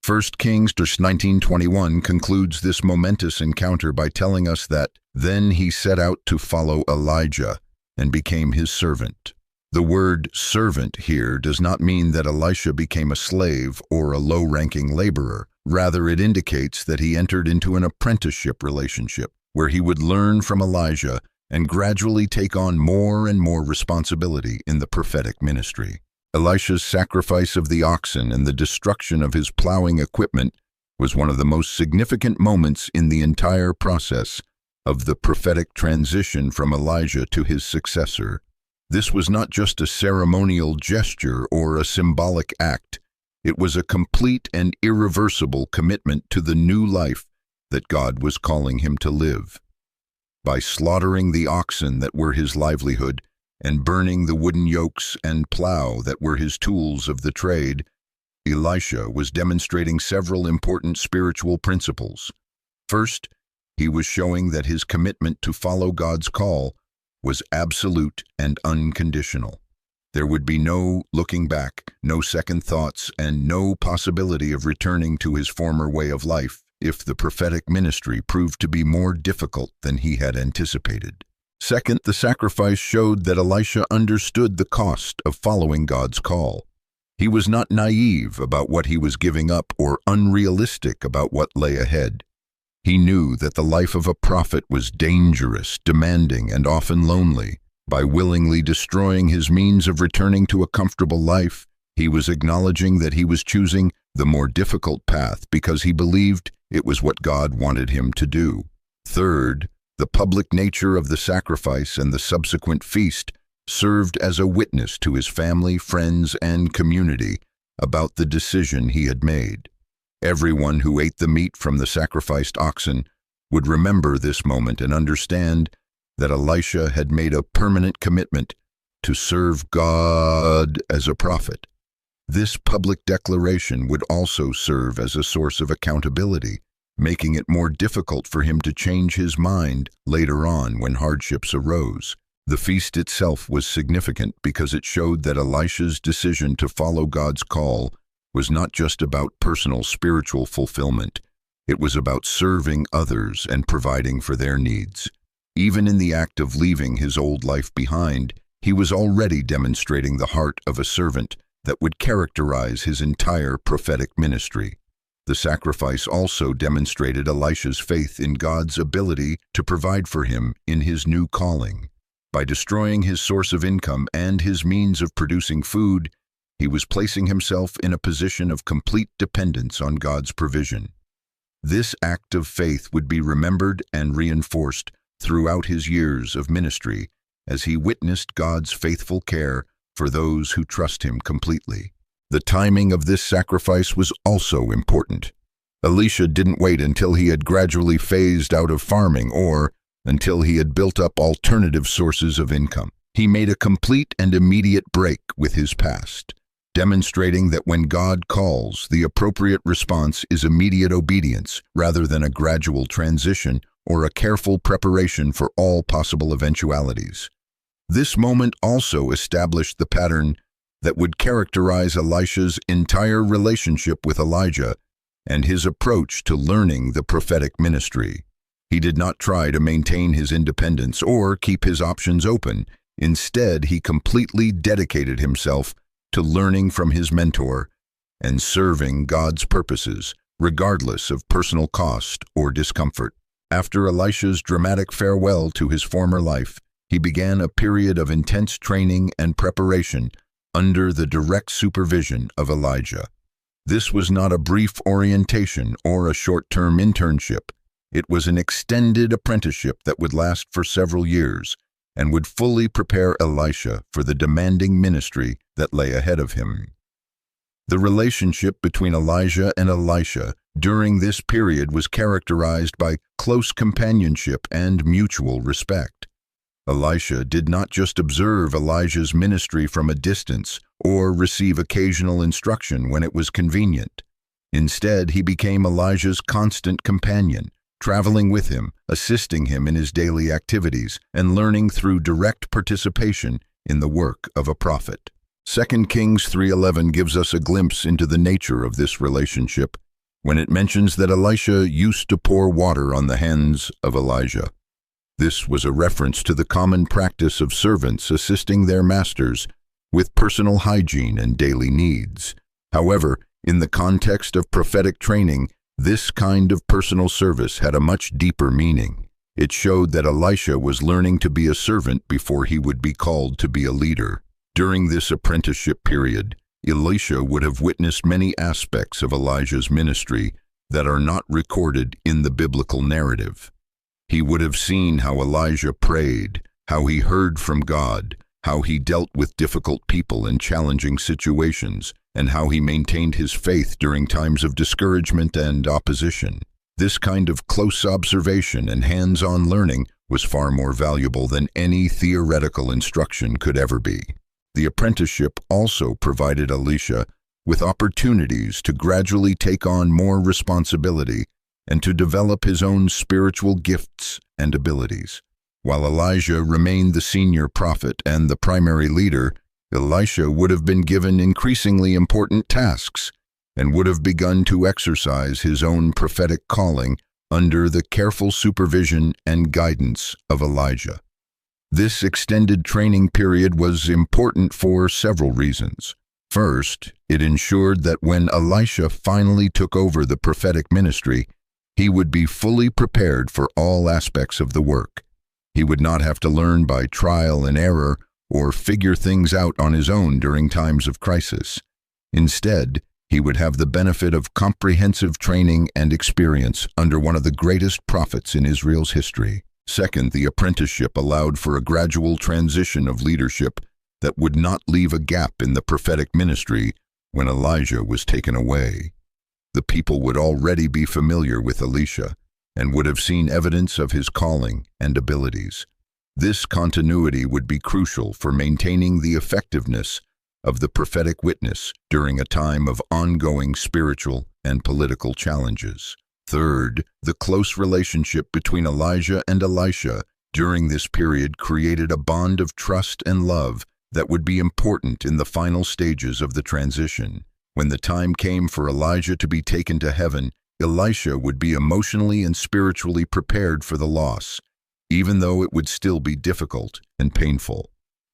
A: 1 Kings 19:21 concludes this momentous encounter by telling us that, "Then he set out to follow Elijah and became his servant." The word servant here does not mean that Elisha became a slave or a low-ranking laborer. Rather, it indicates that he entered into an apprenticeship relationship, where he would learn from Elijah and gradually take on more and more responsibility in the prophetic ministry. Elisha's sacrifice of the oxen and the destruction of his plowing equipment was one of the most significant moments in the entire process of the prophetic transition from Elijah to his successor. This was not just a ceremonial gesture or a symbolic act. It was a complete and irreversible commitment to the new life that God was calling him to live. By slaughtering the oxen that were his livelihood and burning the wooden yokes and plow that were his tools of the trade, Elisha was demonstrating several important spiritual principles. First, he was showing that his commitment to follow God's call was absolute and unconditional. There would be no looking back, no second thoughts, and no possibility of returning to his former way of life if the prophetic ministry proved to be more difficult than he had anticipated. Second, the sacrifice showed that Elisha understood the cost of following God's call. He was not naive about what he was giving up or unrealistic about what lay ahead. He knew that the life of a prophet was dangerous, demanding, and often lonely. By willingly destroying his means of returning to a comfortable life, he was acknowledging that he was choosing the more difficult path because he believed it was what God wanted him to do. Third, The public nature of the sacrifice and the subsequent feast served as a witness to his family, friends, and community about the decision he had made. Everyone who ate the meat from the sacrificed oxen would remember this moment and understand that Elisha had made a permanent commitment to serve God as a prophet. This public declaration would also serve as a source of accountability, making it more difficult for him to change his mind later on when hardships arose. The feast itself was significant because it showed that Elisha's decision to follow God's call was not just about personal spiritual fulfillment. It was about serving others and providing for their needs. Even in the act of leaving his old life behind, he was already demonstrating the heart of a servant that would characterize his entire prophetic ministry. The sacrifice also demonstrated Elisha's faith in God's ability to provide for him in his new calling. By destroying his source of income and his means of producing food, he was placing himself in a position of complete dependence on God's provision. This act of faith would be remembered and reinforced throughout his years of ministry as he witnessed God's faithful care for those who trust him completely. The timing of this sacrifice was also important. Elisha didn't wait until he had gradually phased out of farming or until he had built up alternative sources of income. He made a complete and immediate break with his past, demonstrating that when God calls, the appropriate response is immediate obedience rather than a gradual transition or a careful preparation for all possible eventualities. This moment also established the pattern that would characterize Elisha's entire relationship with Elijah and his approach to learning the prophetic ministry. He did not try to maintain his independence or keep his options open. Instead, he completely dedicated himself to learning from his mentor and serving God's purposes, regardless of personal cost or discomfort. After Elisha's dramatic farewell to his former life, he began a period of intense training and preparation under the direct supervision of Elijah. This was not a brief orientation or a short-term internship. It was an extended apprenticeship that would last for several years and would fully prepare Elisha for the demanding ministry that lay ahead of him. The relationship between Elijah and Elisha during this period was characterized by close companionship and mutual respect. Elisha did not just observe Elijah's ministry from a distance or receive occasional instruction when it was convenient. Instead, he became Elijah's constant companion, traveling with him, assisting him in his daily activities, and learning through direct participation in the work of a prophet. 2 Kings 3:11 gives us a glimpse into the nature of this relationship when it mentions that Elisha used to pour water on the hands of Elijah. This was a reference to the common practice of servants assisting their masters with personal hygiene and daily needs. However, in the context of prophetic training, this kind of personal service had a much deeper meaning. It showed that Elisha was learning to be a servant before he would be called to be a leader. During this apprenticeship period, Elisha would have witnessed many aspects of Elijah's ministry that are not recorded in the biblical narrative. He would have seen how Elijah prayed, how he heard from God, how he dealt with difficult people and challenging situations, and how he maintained his faith during times of discouragement and opposition. This kind of close observation and hands-on learning was far more valuable than any theoretical instruction could ever be. The apprenticeship also provided Elisha with opportunities to gradually take on more responsibility and to develop his own spiritual gifts and abilities. While Elijah remained the senior prophet and the primary leader, Elisha would have been given increasingly important tasks and would have begun to exercise his own prophetic calling under the careful supervision and guidance of Elijah. This extended training period was important for several reasons. First, it ensured that when Elisha finally took over the prophetic ministry, he would be fully prepared for all aspects of the work. He would not have to learn by trial and error or figure things out on his own during times of crisis. Instead, he would have the benefit of comprehensive training and experience under one of the greatest prophets in Israel's history. Second, the apprenticeship allowed for a gradual transition of leadership that would not leave a gap in the prophetic ministry when Elijah was taken away. The people would already be familiar with Elisha and would have seen evidence of his calling and abilities. This continuity would be crucial for maintaining the effectiveness of the prophetic witness during a time of ongoing spiritual and political challenges. Third, the close relationship between Elijah and Elisha during this period created a bond of trust and love that would be important in the final stages of the transition. When the time came for Elijah to be taken to heaven, Elisha would be emotionally and spiritually prepared for the loss, even though it would still be difficult and painful.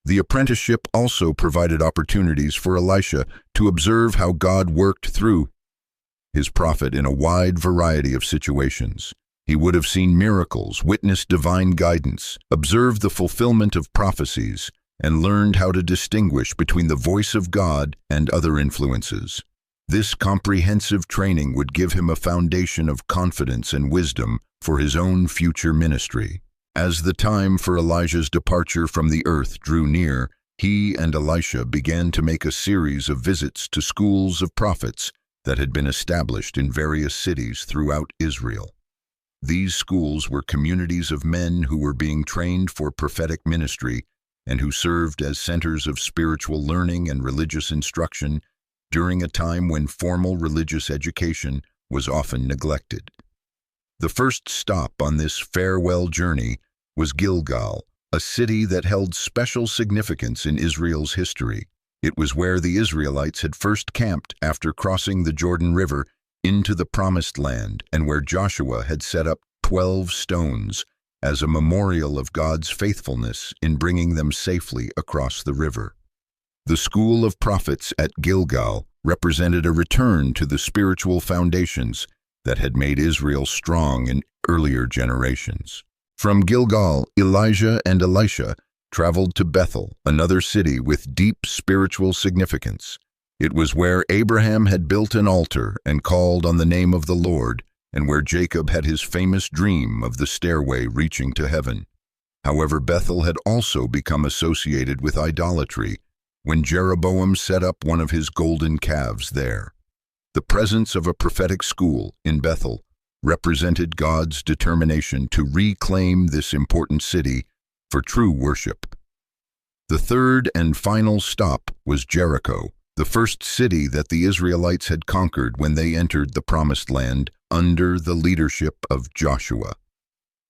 A: The apprenticeship also provided opportunities for Elisha to observe how God worked through his prophet in a wide variety of situations. He would have seen miracles, witnessed divine guidance, observed the fulfillment of prophecies, and learned how to distinguish between the voice of God and other influences. This comprehensive training would give him a foundation of confidence and wisdom for his own future ministry. As the time for Elijah's departure from the earth drew near, he and Elisha began to make a series of visits to schools of prophets that had been established in various cities throughout Israel. These schools were communities of men who were being trained for prophetic ministry and who served as centers of spiritual learning and religious instruction during a time when formal religious education was often neglected. The first stop on this farewell journey was Gilgal, a city that held special significance in Israel's history. It was where the Israelites had first camped after crossing the Jordan River into the Promised Land, and where Joshua had set up 12 stones as a memorial of God's faithfulness in bringing them safely across the river. The school of prophets at Gilgal represented a return to the spiritual foundations that had made Israel strong in earlier generations. From Gilgal, Elijah and Elisha traveled to Bethel, another city with deep spiritual significance. It was where Abraham had built an altar and called on the name of the Lord, and where Jacob had his famous dream of the stairway reaching to heaven. However, Bethel had also become associated with idolatry when Jeroboam set up one of his golden calves there. The presence of a prophetic school in Bethel represented God's determination to reclaim this important city for true worship. The third and final stop was Jericho, the first city that the Israelites had conquered when they entered the Promised Land under the leadership of Joshua.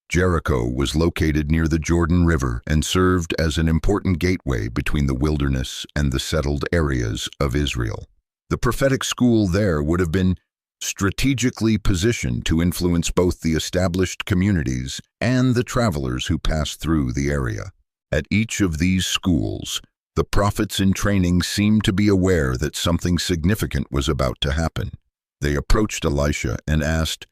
A: Jericho was located near the Jordan River and served as an important gateway between the wilderness and the settled areas of Israel. The prophetic school there would have been strategically positioned to influence both the established communities and the travelers who passed through the area. At each of these schools, the prophets in training seemed to be aware that something significant was about to happen. They approached Elisha and asked,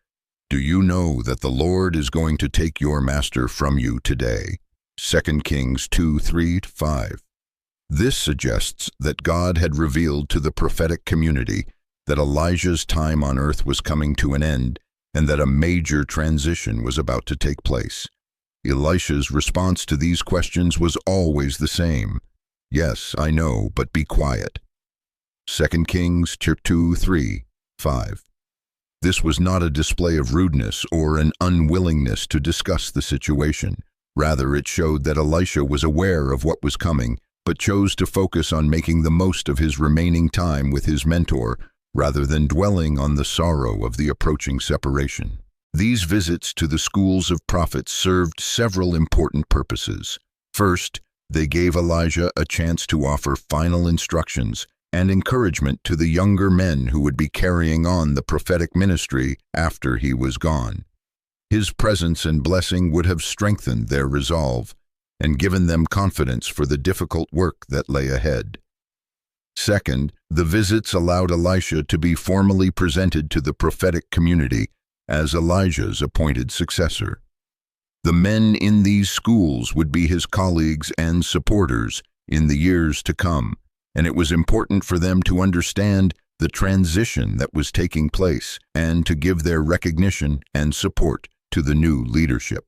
A: "Do you know that the Lord is going to take your master from you today?" 2 Kings 2:3-5. This suggests that God had revealed to the prophetic community that Elijah's time on earth was coming to an end and that a major transition was about to take place. Elisha's response to these questions was always the same: "Yes, I know, but be quiet." 2 Kings 2:3-5. This was not a display of rudeness or an unwillingness to discuss the situation. Rather, it showed that Elisha was aware of what was coming, but chose to focus on making the most of his remaining time with his mentor, rather than dwelling on the sorrow of the approaching separation. These visits to the schools of prophets served several important purposes. First, they gave Elijah a chance to offer final instructions and encouragement to the younger men who would be carrying on the prophetic ministry after he was gone. His presence and blessing would have strengthened their resolve and given them confidence for the difficult work that lay ahead. Second, the visits allowed Elisha to be formally presented to the prophetic community as Elijah's appointed successor. The men in these schools would be his colleagues and supporters in the years to come, and it was important for them to understand the transition that was taking place and to give their recognition and support to the new leadership.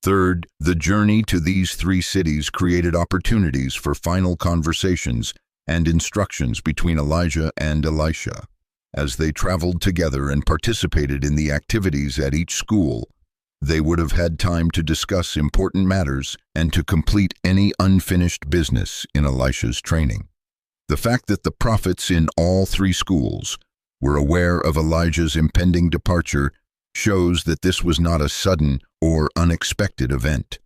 A: Third, the journey to these three cities created opportunities for final conversations and instructions between Elijah and Elisha. As they traveled together and participated in the activities at each school, they would have had time to discuss important matters and to complete any unfinished business in Elisha's training. The fact that the prophets in all three schools were aware of Elijah's impending departure shows that this was not a sudden or unexpected event.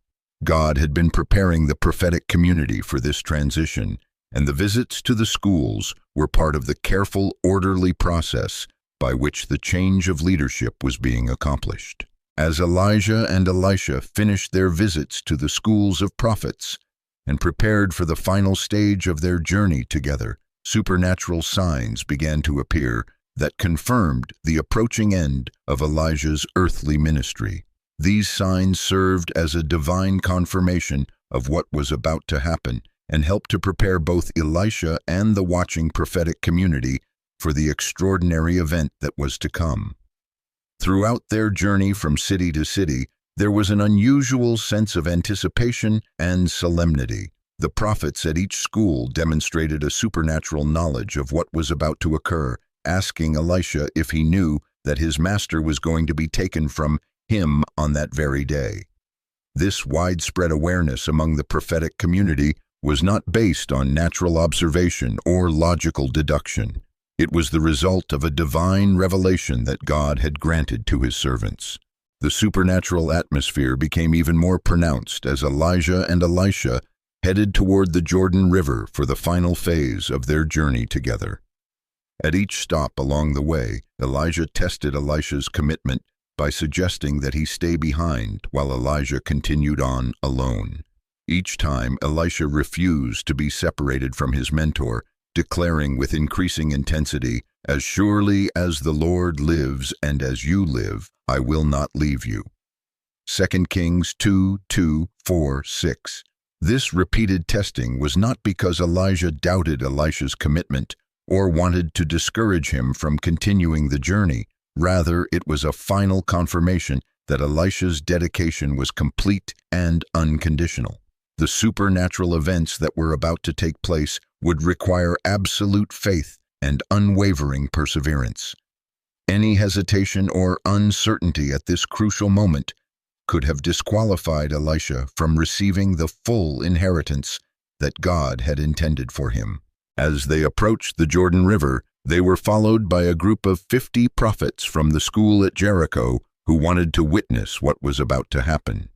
A: God had been preparing the prophetic community for this transition, and the visits to the schools were part of the careful, orderly process by which the change of leadership was being accomplished. As Elijah and Elisha finished their visits to the schools of prophets and prepared for the final stage of their journey together, supernatural signs began to appear that confirmed the approaching end of Elijah's earthly ministry. These signs served as a divine confirmation of what was about to happen and helped to prepare both Elisha and the watching prophetic community for the extraordinary event that was to come. Throughout their journey from city to city, there was an unusual sense of anticipation and solemnity. The prophets at each school demonstrated a supernatural knowledge of what was about to occur, asking Elisha if he knew that his master was going to be taken from him on that very day. This widespread awareness among the prophetic community was not based on natural observation or logical deduction. It was the result of a divine revelation that God had granted to his servants. The supernatural atmosphere became even more pronounced as Elijah and Elisha headed toward the Jordan River for the final phase of their journey together. At each stop along the way, Elijah tested Elisha's commitment by suggesting that he stay behind while Elijah continued on alone. Each time, Elisha refused to be separated from his mentor, declaring with increasing intensity, "As surely as the Lord lives and as you live, I will not leave you." 2 Kings 2:2-4-6. This repeated testing was not because Elijah doubted Elisha's commitment or wanted to discourage him from continuing the journey. Rather, it was a final confirmation that Elisha's dedication was complete and unconditional. The supernatural events that were about to take place would require absolute faith and unwavering perseverance. Any hesitation or uncertainty at this crucial moment could have disqualified Elisha from receiving the full inheritance that God had intended for him. As they approached the Jordan River, they were followed by a group of 50 prophets from the school at Jericho who wanted to witness what was about to happen.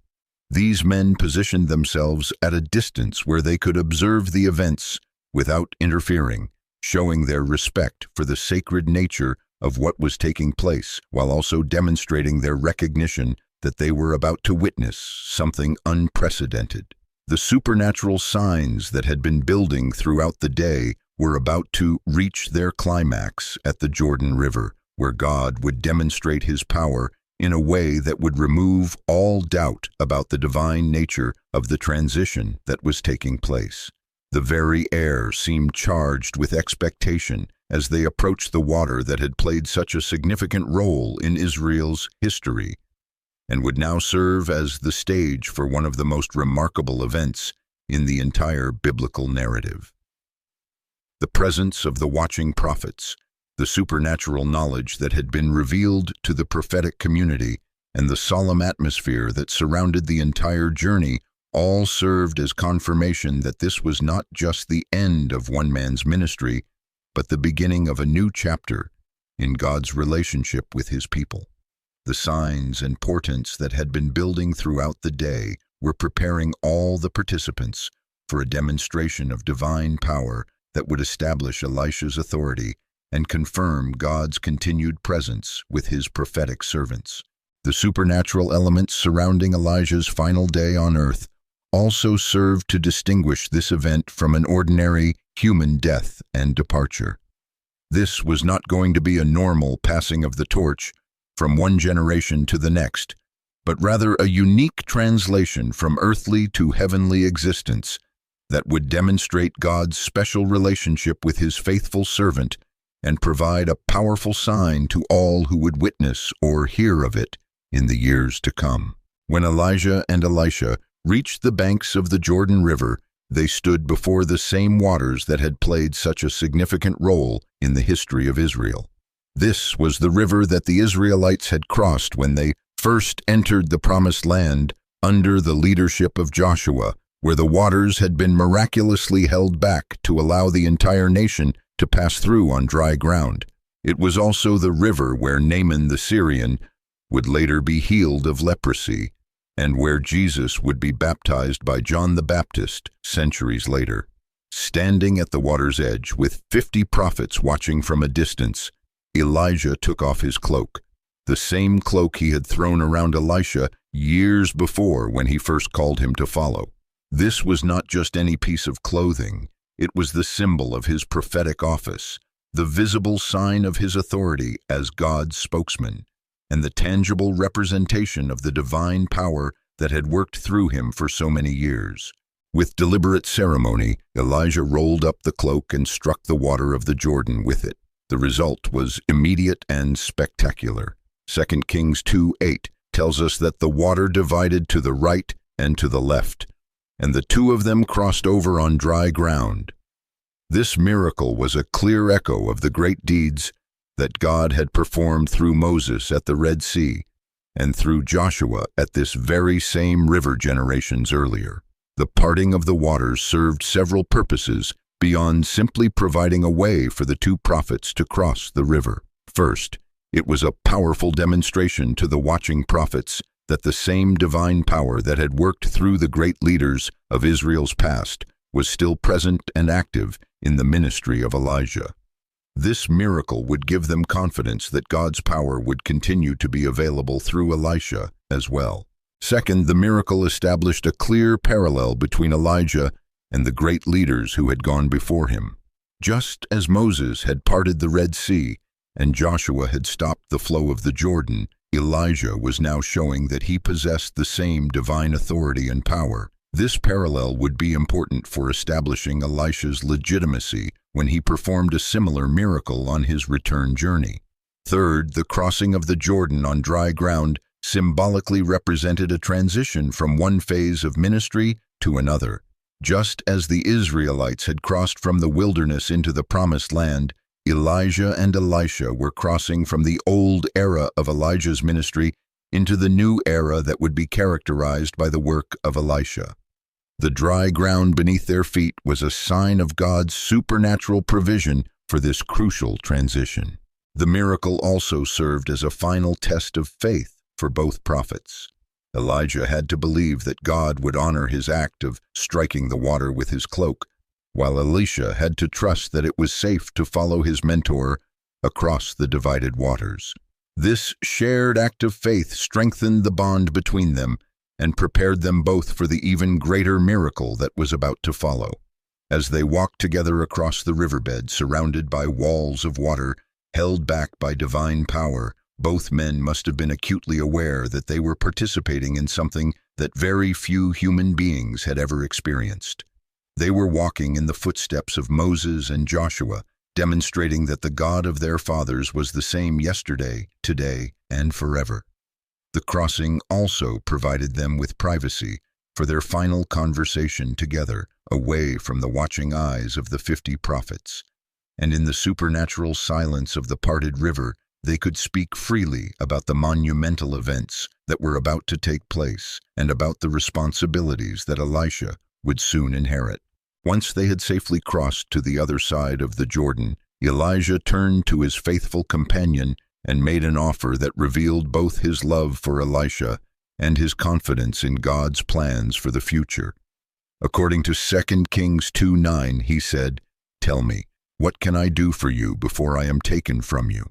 A: These men positioned themselves at a distance where they could observe the events without interfering, showing their respect for the sacred nature of what was taking place, while also demonstrating their recognition that they were about to witness something unprecedented. The supernatural signs that had been building throughout the day were about to reach their climax at the Jordan River, where God would demonstrate his power in a way that would remove all doubt about the divine nature of the transition that was taking place. The very air seemed charged with expectation as they approached the water that had played such a significant role in Israel's history, and would now serve as the stage for one of the most remarkable events in the entire biblical narrative. The presence of the watching prophets, the supernatural knowledge that had been revealed to the prophetic community, and the solemn atmosphere that surrounded the entire journey all served as confirmation that this was not just the end of one man's ministry, but the beginning of a new chapter in God's relationship with his people. The signs and portents that had been building throughout the day were preparing all the participants for a demonstration of divine power that would establish Elisha's authority and confirm God's continued presence with his prophetic servants. The supernatural elements surrounding Elijah's final day on earth also served to distinguish this event from an ordinary human death and departure. This was not going to be a normal passing of the torch from one generation to the next, but rather a unique translation from earthly to heavenly existence that would demonstrate God's special relationship with his faithful servant and provide a powerful sign to all who would witness or hear of it in the years to come. When Elijah and Elisha reached the banks of the Jordan River, they stood before the same waters that had played such a significant role in the history of Israel. This was the river that the Israelites had crossed when they first entered the Promised Land under the leadership of Joshua, where the waters had been miraculously held back to allow the entire nation to pass through on dry ground. It was also the river where Naaman the Syrian would later be healed of leprosy, and where Jesus would be baptized by John the Baptist centuries later. Standing at the water's edge with 50 prophets watching from a distance, Elijah took off his cloak, the same cloak he had thrown around Elisha years before when he first called him to follow. This was not just any piece of clothing. It was the symbol of his prophetic office, the visible sign of his authority as God's spokesman, and the tangible representation of the divine power that had worked through him for so many years. With deliberate ceremony, Elijah rolled up the cloak and struck the water of the Jordan with it. The result was immediate and spectacular. 2 Kings 2:8 tells us that the water divided to the right and to the left, and the two of them crossed over on dry ground. This miracle was a clear echo of the great deeds that God had performed through Moses at the Red Sea and through Joshua at this very same river generations earlier. The parting of the waters served several purposes beyond simply providing a way for the two prophets to cross the river. First, it was a powerful demonstration to the watching prophets that the same divine power that had worked through the great leaders of Israel's past was still present and active in the ministry of Elijah. This miracle would give them confidence that God's power would continue to be available through Elisha as well. Second, the miracle established a clear parallel between Elijah and the great leaders who had gone before him. Just as Moses had parted the Red Sea and Joshua had stopped the flow of the Jordan, Elijah was now showing that he possessed the same divine authority and power. This parallel would be important for establishing Elisha's legitimacy when he performed a similar miracle on his return journey. Third, the crossing of the Jordan on dry ground symbolically represented a transition from one phase of ministry to another. Just as the Israelites had crossed from the wilderness into the Promised Land, Elijah and Elisha were crossing from the old era of Elijah's ministry into the new era that would be characterized by the work of Elisha. The dry ground beneath their feet was a sign of God's supernatural provision for this crucial transition. The miracle also served as a final test of faith for both prophets. Elijah had to believe that God would honor his act of striking the water with his cloak, while Elisha had to trust that it was safe to follow his mentor across the divided waters. This shared act of faith strengthened the bond between them and prepared them both for the even greater miracle that was about to follow. As they walked together across the riverbed, surrounded by walls of water, held back by divine power, both men must have been acutely aware that they were participating in something that very few human beings had ever experienced. They were walking in the footsteps of Moses and Joshua, demonstrating that the God of their fathers was the same yesterday, today, and forever. The crossing also provided them with privacy for their final conversation together, away from the watching eyes of the 50 prophets. And in the supernatural silence of the parted river, they could speak freely about the monumental events that were about to take place and about the responsibilities that Elisha would soon inherit. Once they had safely crossed to the other side of the Jordan, Elijah turned to his faithful companion and made an offer that revealed both his love for Elisha and his confidence in God's plans for the future. According to 2 Kings 2:9, he said, "Tell me, what can I do for you before I am taken from you?"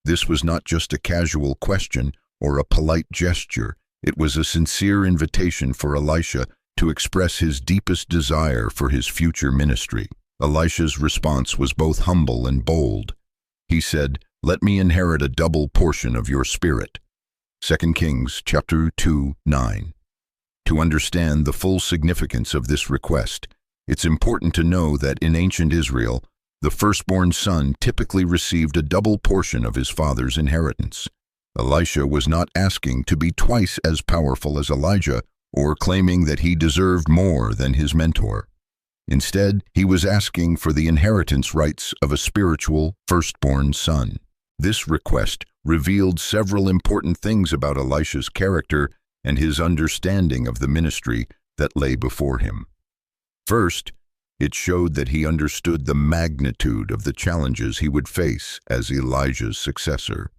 A: This was not just a casual question or a polite gesture. It was a sincere invitation for Elisha to express his deepest desire for his future ministry. Elisha's response was both humble and bold. He said, "Let me inherit a double portion of your spirit." 2 Kings chapter 2:9. To understand the full significance of this request, it's important to know that in ancient Israel, the firstborn son typically received a double portion of his father's inheritance. Elisha was not asking to be twice as powerful as Elijah or claiming that he deserved more than his mentor. Instead, he was asking for the inheritance rights of a spiritual firstborn son. This request revealed several important things about Elisha's character and his understanding of the ministry that lay before him. First, it showed that he understood the magnitude of the challenges he would face as Elijah's successor.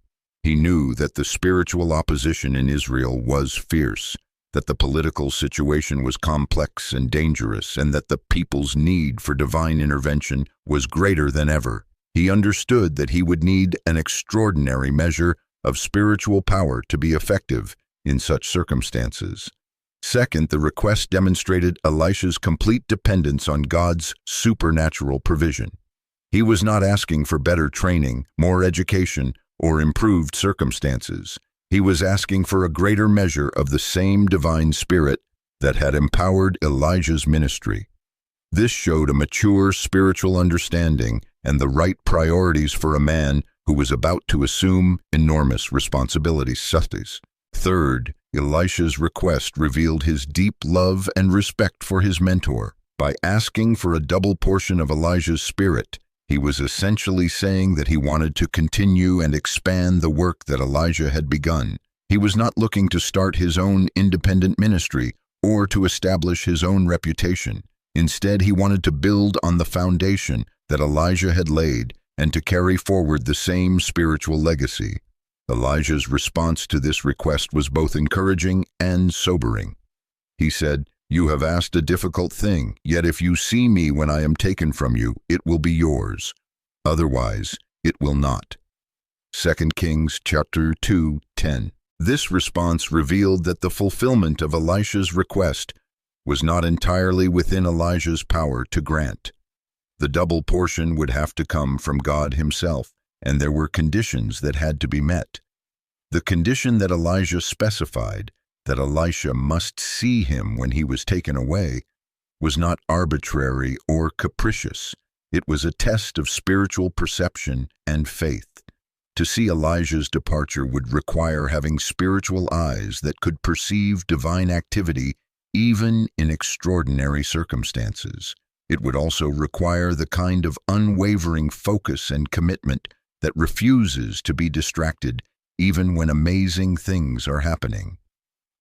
A: He knew that the spiritual opposition in Israel was fierce, that the political situation was complex and dangerous, and that the people's need for divine intervention was greater than ever. He understood that he would need an extraordinary measure of spiritual power to be effective in such circumstances. Second, the request demonstrated Elisha's complete dependence on God's supernatural provision. He was not asking for better training, more education, or improved circumstances. He was asking for a greater measure of the same divine spirit that had empowered Elijah's ministry. This showed a mature spiritual understanding and the right priorities for a man who was about to assume enormous responsibilities. Third, Elisha's request revealed his deep love and respect for his mentor. By asking for a double portion of Elijah's spirit, he was essentially saying that he wanted to continue and expand the work that Elijah had begun. He was not looking to start his own independent ministry or to establish his own reputation. Instead, he wanted to build on the foundation that Elijah had laid and to carry forward the same spiritual legacy. Elijah's response to this request was both encouraging and sobering. He said, "You have asked a difficult thing, yet if you see me when I am taken from you, it will be yours. Otherwise, it will not." 2 Kings chapter 2:10. This response revealed that the fulfillment of Elisha's request was not entirely within Elijah's power to grant. The double portion would have to come from God himself, and there were conditions that had to be met. The condition that Elijah specified, that Elisha must see him when he was taken away, was not arbitrary or capricious. It was a test of spiritual perception and faith. To see Elijah's departure would require having spiritual eyes that could perceive divine activity even in extraordinary circumstances. It would also require the kind of unwavering focus and commitment that refuses to be distracted even when amazing things are happening.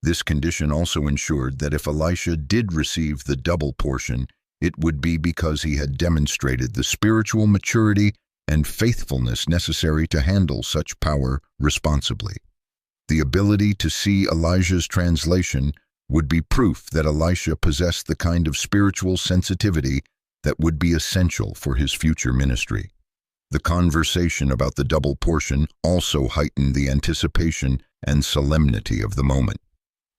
A: This condition also ensured that if Elisha did receive the double portion, it would be because he had demonstrated the spiritual maturity and faithfulness necessary to handle such power responsibly. The ability to see Elijah's translation would be proof that Elisha possessed the kind of spiritual sensitivity that would be essential for his future ministry. The conversation about the double portion also heightened the anticipation and solemnity of the moment.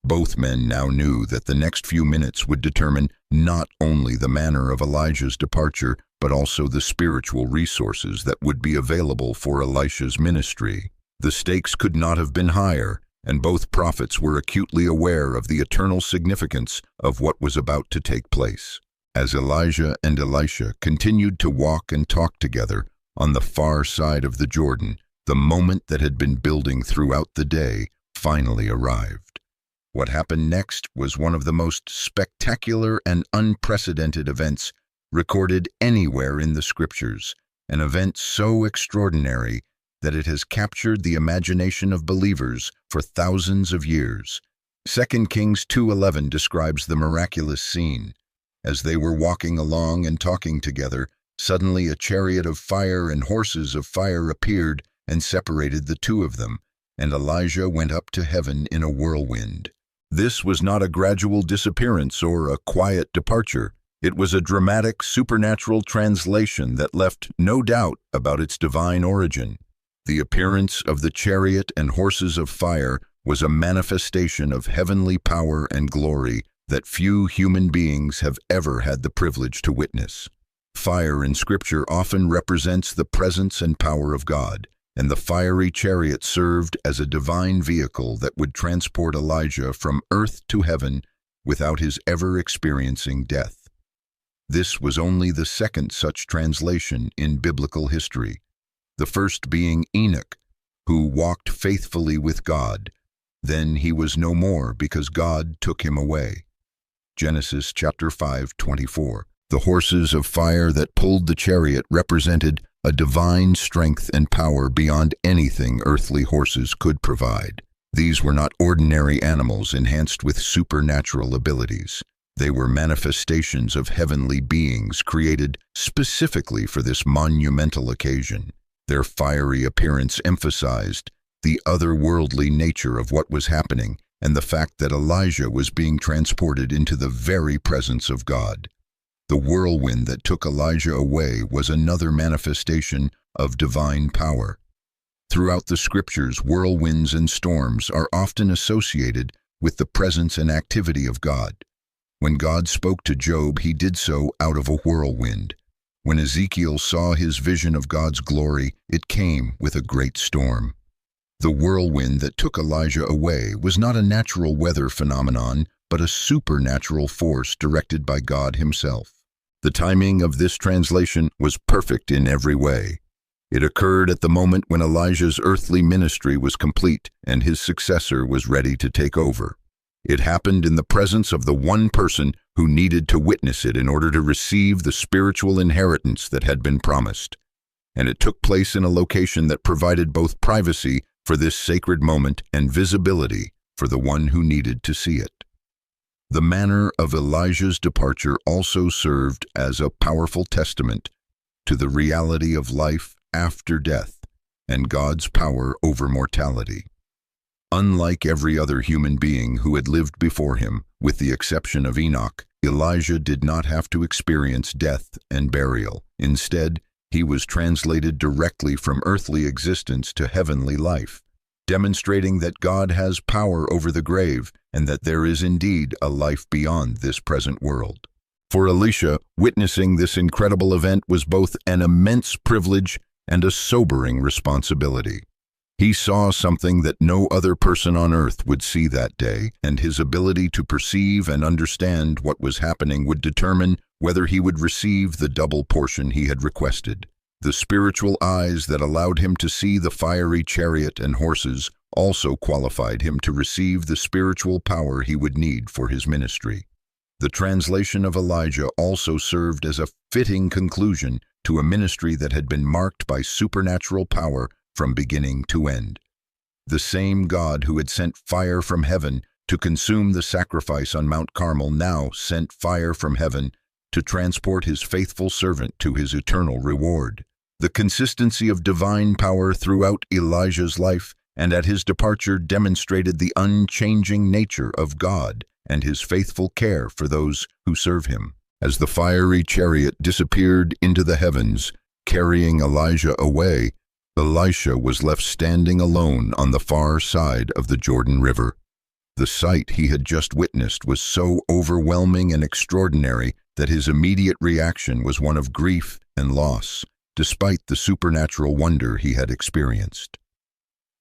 A: Both men now knew that the next few minutes would determine not only the manner of Elijah's departure, but also the spiritual resources that would be available for Elisha's ministry. The stakes could not have been higher, and both prophets were acutely aware of the eternal significance of what was about to take place. As Elijah and Elisha continued to walk and talk together on the far side of the Jordan, the moment that had been building throughout the day finally arrived. What happened next was one of the most spectacular and unprecedented events recorded anywhere in the Scriptures, an event so extraordinary that it has captured the imagination of believers for thousands of years. 2 Kings 2:11 describes the miraculous scene. As they were walking along and talking together, suddenly a chariot of fire and horses of fire appeared and separated the two of them, and Elijah went up to heaven in a whirlwind. This was not a gradual disappearance or a quiet departure. It was a dramatic supernatural translation that left no doubt about its divine origin. The appearance of the chariot and horses of fire was a manifestation of heavenly power and glory that few human beings have ever had the privilege to witness. Fire in Scripture often represents the presence and power of God, and the fiery chariot served as a divine vehicle that would transport Elijah from earth to heaven without his ever experiencing death. This was only the second such translation in biblical history, the first being Enoch, who walked faithfully with God. Then he was no more because God took him away. Genesis chapter 5:24. The horses of fire that pulled the chariot represented a divine strength and power beyond anything earthly horses could provide. These were not ordinary animals enhanced with supernatural abilities. They were manifestations of heavenly beings created specifically for this monumental occasion. Their fiery appearance emphasized the otherworldly nature of what was happening and the fact that Elijah was being transported into the very presence of God. The whirlwind that took Elijah away was another manifestation of divine power. Throughout the scriptures, whirlwinds and storms are often associated with the presence and activity of God. When God spoke to Job, he did so out of a whirlwind. When Ezekiel saw his vision of God's glory, it came with a great storm. The whirlwind that took Elijah away was not a natural weather phenomenon, but a supernatural force directed by God himself. The timing of this translation was perfect in every way. It occurred at the moment when Elijah's earthly ministry was complete and his successor was ready to take over. It happened in the presence of the one person who needed to witness it in order to receive the spiritual inheritance that had been promised. And it took place in a location that provided both privacy for this sacred moment and visibility for the one who needed to see it. The manner of Elijah's departure also served as a powerful testament to the reality of life after death and God's power over mortality. Unlike every other human being who had lived before him, with the exception of Enoch, Elijah did not have to experience death and burial. Instead, he was translated directly from earthly existence to heavenly life, demonstrating that God has power over the grave and that there is indeed a life beyond this present world. For Elisha, witnessing this incredible event was both an immense privilege and a sobering responsibility. He saw something that no other person on earth would see that day, and his ability to perceive and understand what was happening would determine whether he would receive the double portion he had requested. The spiritual eyes that allowed him to see the fiery chariot and horses also qualified him to receive the spiritual power he would need for his ministry. The translation of Elijah also served as a fitting conclusion to a ministry that had been marked by supernatural power from beginning to end. The same God who had sent fire from heaven to consume the sacrifice on Mount Carmel now sent fire from heaven to transport his faithful servant to his eternal reward. The consistency of divine power throughout Elijah's life and at his departure demonstrated the unchanging nature of God and his faithful care for those who serve him. As the fiery chariot disappeared into the heavens, carrying Elijah away, Elisha was left standing alone on the far side of the Jordan River. The sight he had just witnessed was so overwhelming and extraordinary that his immediate reaction was one of grief and loss, despite the supernatural wonder he had experienced.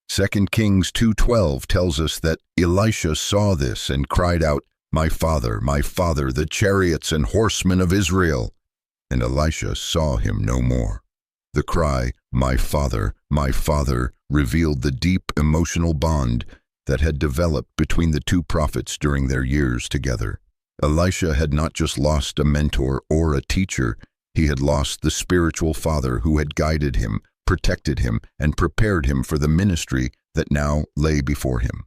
A: 2 Kings 2:12 tells us that Elisha saw this and cried out, my father, the chariots and horsemen of Israel!" And Elisha saw him no more. The cry, my father," revealed the deep emotional bond that had developed between the two prophets during their years together. Elisha had not just lost a mentor or a teacher, he had lost the spiritual father who had guided him, protected him, and prepared him for the ministry that now lay before him.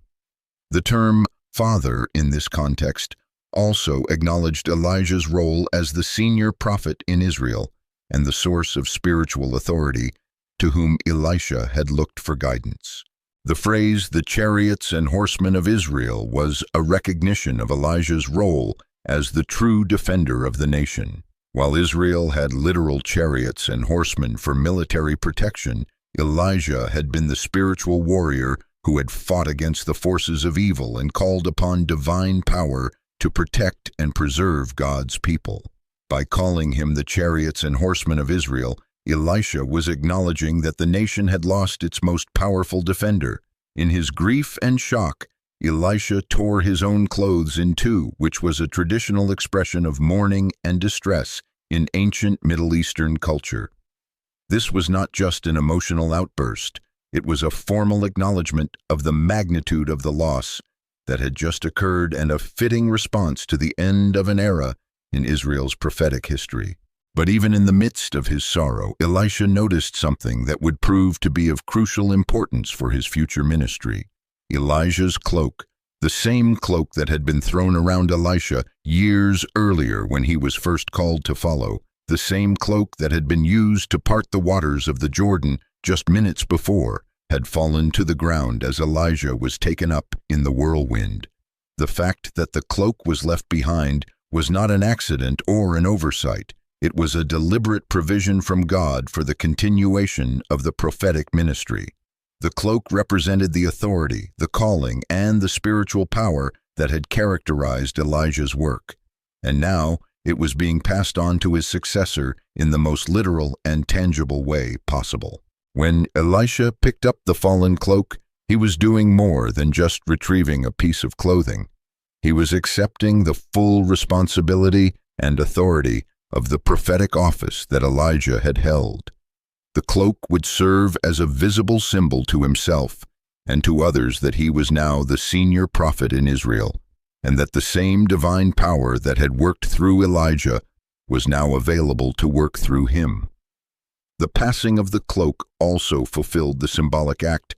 A: The term father in this context also acknowledged Elijah's role as the senior prophet in Israel and the source of spiritual authority to whom Elisha had looked for guidance. The phrase, the chariots and horsemen of Israel, was a recognition of Elijah's role as the true defender of the nation. While Israel had literal chariots and horsemen for military protection, Elijah had been the spiritual warrior who had fought against the forces of evil and called upon divine power to protect and preserve God's people. By calling him the chariots and horsemen of Israel, Elisha was acknowledging that the nation had lost its most powerful defender. In his grief and shock, Elisha tore his own clothes in two, which was a traditional expression of mourning and distress in ancient Middle Eastern culture. This was not just an emotional outburst. It was a formal acknowledgement of the magnitude of the loss that had just occurred and a fitting response to the end of an era in Israel's prophetic history. But even in the midst of his sorrow, Elisha noticed something that would prove to be of crucial importance for his future ministry. Elijah's cloak, the same cloak that had been thrown around Elisha years earlier when he was first called to follow, the same cloak that had been used to part the waters of the Jordan just minutes before, had fallen to the ground as Elijah was taken up in the whirlwind. The fact that the cloak was left behind was not an accident or an oversight. It was a deliberate provision from God for the continuation of the prophetic ministry. The cloak represented the authority, the calling, and the spiritual power that had characterized Elijah's work. And now it was being passed on to his successor in the most literal and tangible way possible. When Elisha picked up the fallen cloak, he was doing more than just retrieving a piece of clothing. He was accepting the full responsibility and authority of the prophetic office that Elijah had held. The cloak would serve as a visible symbol to himself and to others that he was now the senior prophet in Israel, and that the same divine power that had worked through Elijah was now available to work through him. The passing of the cloak also fulfilled the symbolic act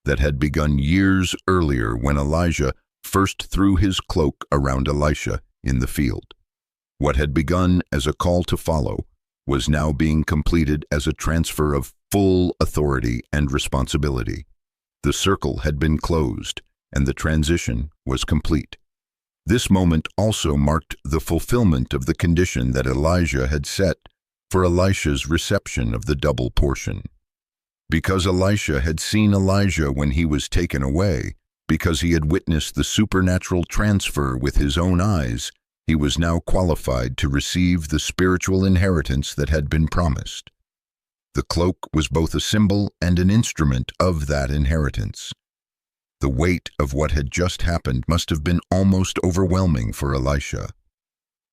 A: that had begun years earlier when Elijah first threw his cloak around Elisha in the field. What had begun as a call to follow was now being completed as a transfer of full authority and responsibility. The circle had been closed, and the transition was complete. This moment also marked the fulfillment of the condition that Elijah had set for Elisha's reception of the double portion. Because Elisha had seen Elijah when he was taken away, because he had witnessed the supernatural transfer with his own eyes, he was now qualified to receive the spiritual inheritance that had been promised. The cloak was both a symbol and an instrument of that inheritance. The weight of what had just happened must have been almost overwhelming for Elisha.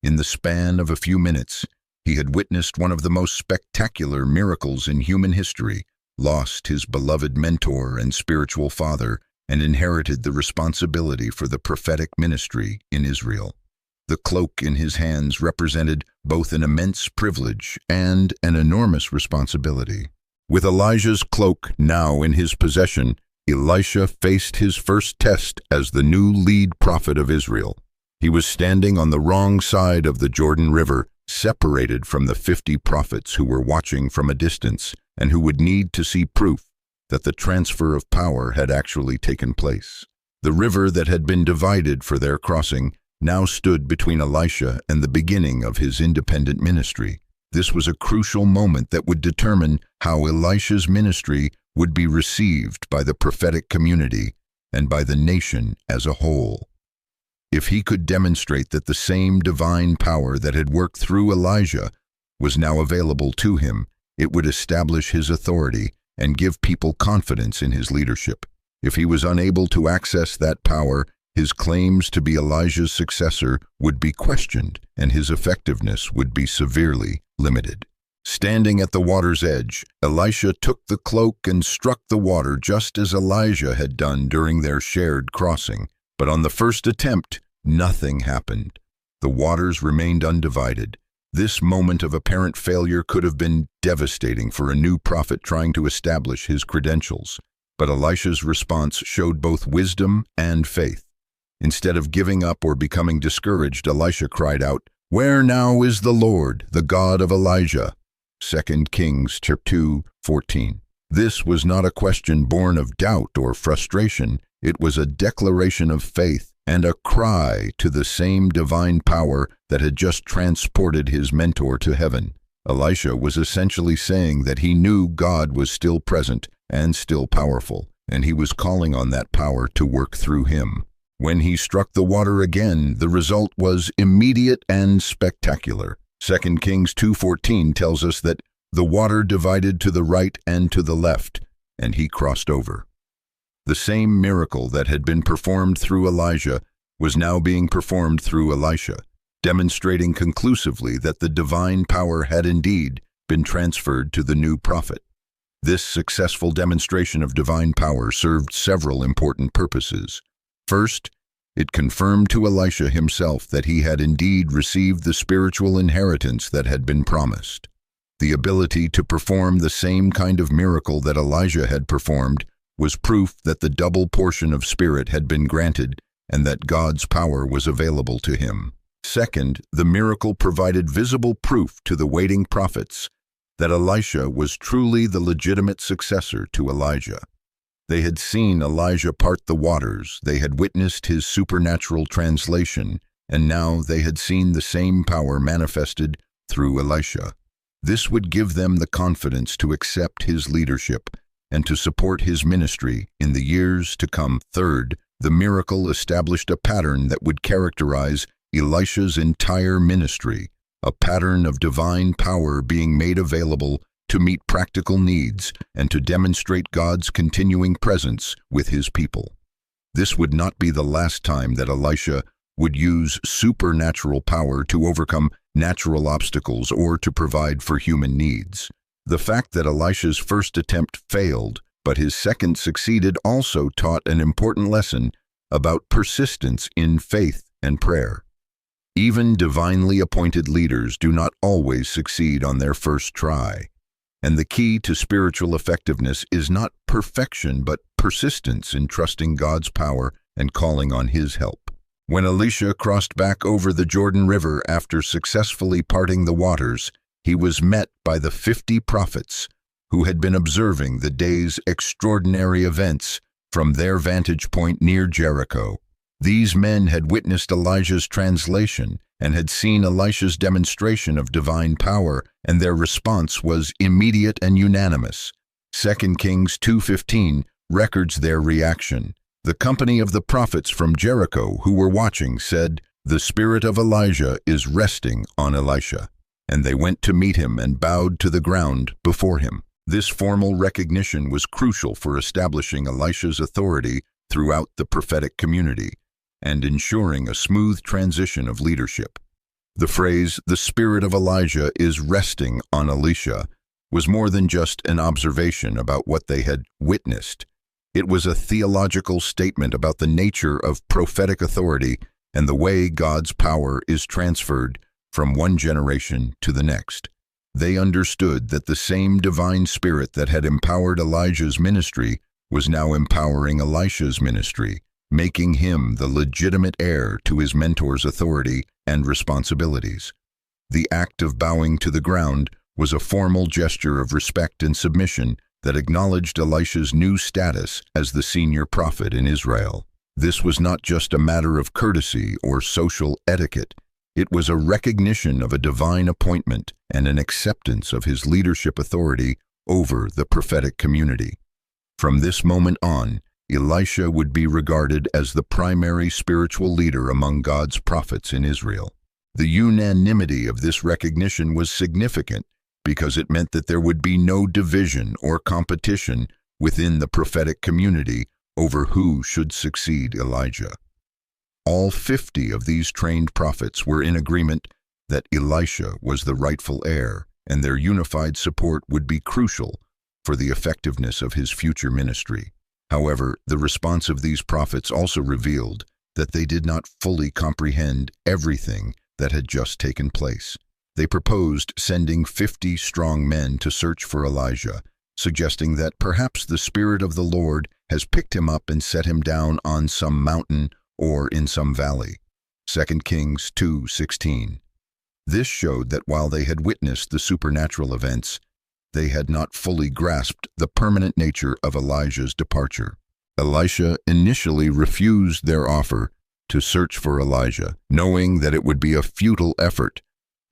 A: In the span of a few minutes, he had witnessed one of the most spectacular miracles in human history, lost his beloved mentor and spiritual father, and inherited the responsibility for the prophetic ministry in Israel. The cloak in his hands represented both an immense privilege and an enormous responsibility. With Elijah's cloak now in his possession, Elisha faced his first test as the new lead prophet of Israel. He was standing on the wrong side of the Jordan River, separated from the 50 prophets who were watching from a distance and who would need to see proof that the transfer of power had actually taken place. The river that had been divided for their crossing now stood between Elisha and the beginning of his independent ministry. This was a crucial moment that would determine how Elisha's ministry would be received by the prophetic community and by the nation as a whole. If he could demonstrate that the same divine power that had worked through Elijah was now available to him, it would establish his authority and give people confidence in his leadership. If he was unable to access that power, his claims to be Elijah's successor would be questioned, and his effectiveness would be severely limited. Standing at the water's edge, Elisha took the cloak and struck the water just as Elijah had done during their shared crossing. But on the first attempt, nothing happened. The waters remained undivided. This moment of apparent failure could have been devastating for a new prophet trying to establish his credentials. But Elisha's response showed both wisdom and faith. Instead of giving up or becoming discouraged, Elisha cried out, "Where now is the Lord, the God of Elijah?" 2 Kings 2:14. This was not a question born of doubt or frustration. It was a declaration of faith and a cry to the same divine power that had just transported his mentor to heaven. Elisha was essentially saying that he knew God was still present and still powerful, and he was calling on that power to work through him. When he struck the water again, the result was immediate and spectacular. 2 Kings 2:14 tells us that the water divided to the right and to the left, and he crossed over. The same miracle that had been performed through Elijah was now being performed through Elisha, demonstrating conclusively that the divine power had indeed been transferred to the new prophet. This successful demonstration of divine power served several important purposes. First, it confirmed to Elisha himself that he had indeed received the spiritual inheritance that had been promised. The ability to perform the same kind of miracle that Elijah had performed was proof that the double portion of spirit had been granted and that God's power was available to him. Second, the miracle provided visible proof to the waiting prophets that Elisha was truly the legitimate successor to Elijah. They had seen Elijah part the waters, they had witnessed his supernatural translation, and now they had seen the same power manifested through Elisha. This would give them the confidence to accept his leadership and to support his ministry in the years to come. Third, the miracle established a pattern that would characterize Elisha's entire ministry, a pattern of divine power being made available to meet practical needs and to demonstrate God's continuing presence with his people. This would not be the last time that Elisha would use supernatural power to overcome natural obstacles or to provide for human needs. The fact that Elisha's first attempt failed, but his second succeeded, also taught an important lesson about persistence in faith and prayer. Even divinely appointed leaders do not always succeed on their first try. And the key to spiritual effectiveness is not perfection, but persistence in trusting God's power and calling on his help. When Elisha crossed back over the Jordan River after successfully parting the waters, he was met by the 50 prophets who had been observing the day's extraordinary events from their vantage point near Jericho. These men had witnessed Elijah's translation and had seen Elisha's demonstration of divine power, and their response was immediate and unanimous. 2 Kings 2:15 records their reaction. The company of the prophets from Jericho who were watching said, "The spirit of Elijah is resting on Elisha." And they went to meet him and bowed to the ground before him. This formal recognition was crucial for establishing Elisha's authority throughout the prophetic community and ensuring a smooth transition of leadership. The phrase, "the spirit of Elijah is resting on Elisha," was more than just an observation about what they had witnessed. It was a theological statement about the nature of prophetic authority and the way God's power is transferred from one generation to the next. They understood that the same divine spirit that had empowered Elijah's ministry was now empowering Elisha's ministry, making him the legitimate heir to his mentor's authority and responsibilities. The act of bowing to the ground was a formal gesture of respect and submission that acknowledged Elisha's new status as the senior prophet in Israel. This was not just a matter of courtesy or social etiquette. It was a recognition of a divine appointment and an acceptance of his leadership authority over the prophetic community. From this moment on, Elisha would be regarded as the primary spiritual leader among God's prophets in Israel. The unanimity of this recognition was significant because it meant that there would be no division or competition within the prophetic community over who should succeed Elijah. All 50 of these trained prophets were in agreement that Elisha was the rightful heir, and their unified support would be crucial for the effectiveness of his future ministry. However, the response of these prophets also revealed that they did not fully comprehend everything that had just taken place. They proposed sending 50 strong men to search for Elijah, suggesting that perhaps the Spirit of the Lord has picked him up and set him down on some mountain or in some valley. 2 Kings 2:16. This showed that while they had witnessed the supernatural events, they had not fully grasped the permanent nature of Elijah's departure. Elisha initially refused their offer to search for Elijah, knowing that it would be a futile effort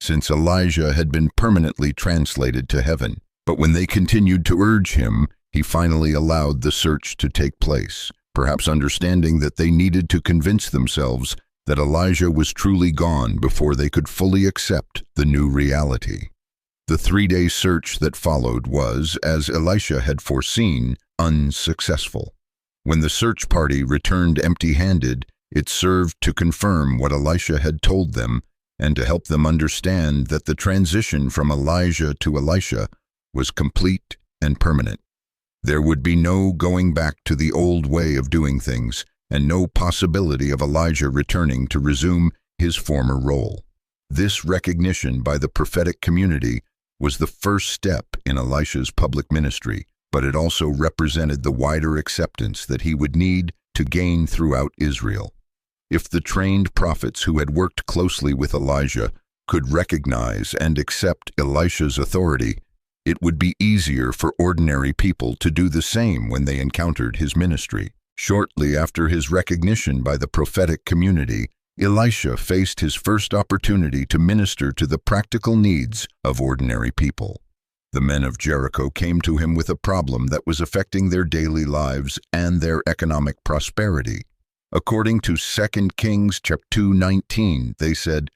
A: since Elijah had been permanently translated to heaven. But when they continued to urge him, he finally allowed the search to take place, perhaps understanding that they needed to convince themselves that Elijah was truly gone before they could fully accept the new reality. The 3-day search that followed was, as Elisha had foreseen, unsuccessful. When the search party returned empty-handed, it served to confirm what Elisha had told them and to help them understand that the transition from Elijah to Elisha was complete and permanent. There would be no going back to the old way of doing things, and no possibility of Elijah returning to resume his former role. This recognition by the prophetic community was the first step in Elisha's public ministry, but it also represented the wider acceptance that he would need to gain throughout Israel. If the trained prophets who had worked closely with Elijah could recognize and accept Elisha's authority, it would be easier for ordinary people to do the same when they encountered his ministry. Shortly after his recognition by the prophetic community, Elisha faced his first opportunity to minister to the practical needs of ordinary people. The men of Jericho came to him with a problem that was affecting their daily lives and their economic prosperity. According to 2 Kings chapter 2:19, they said,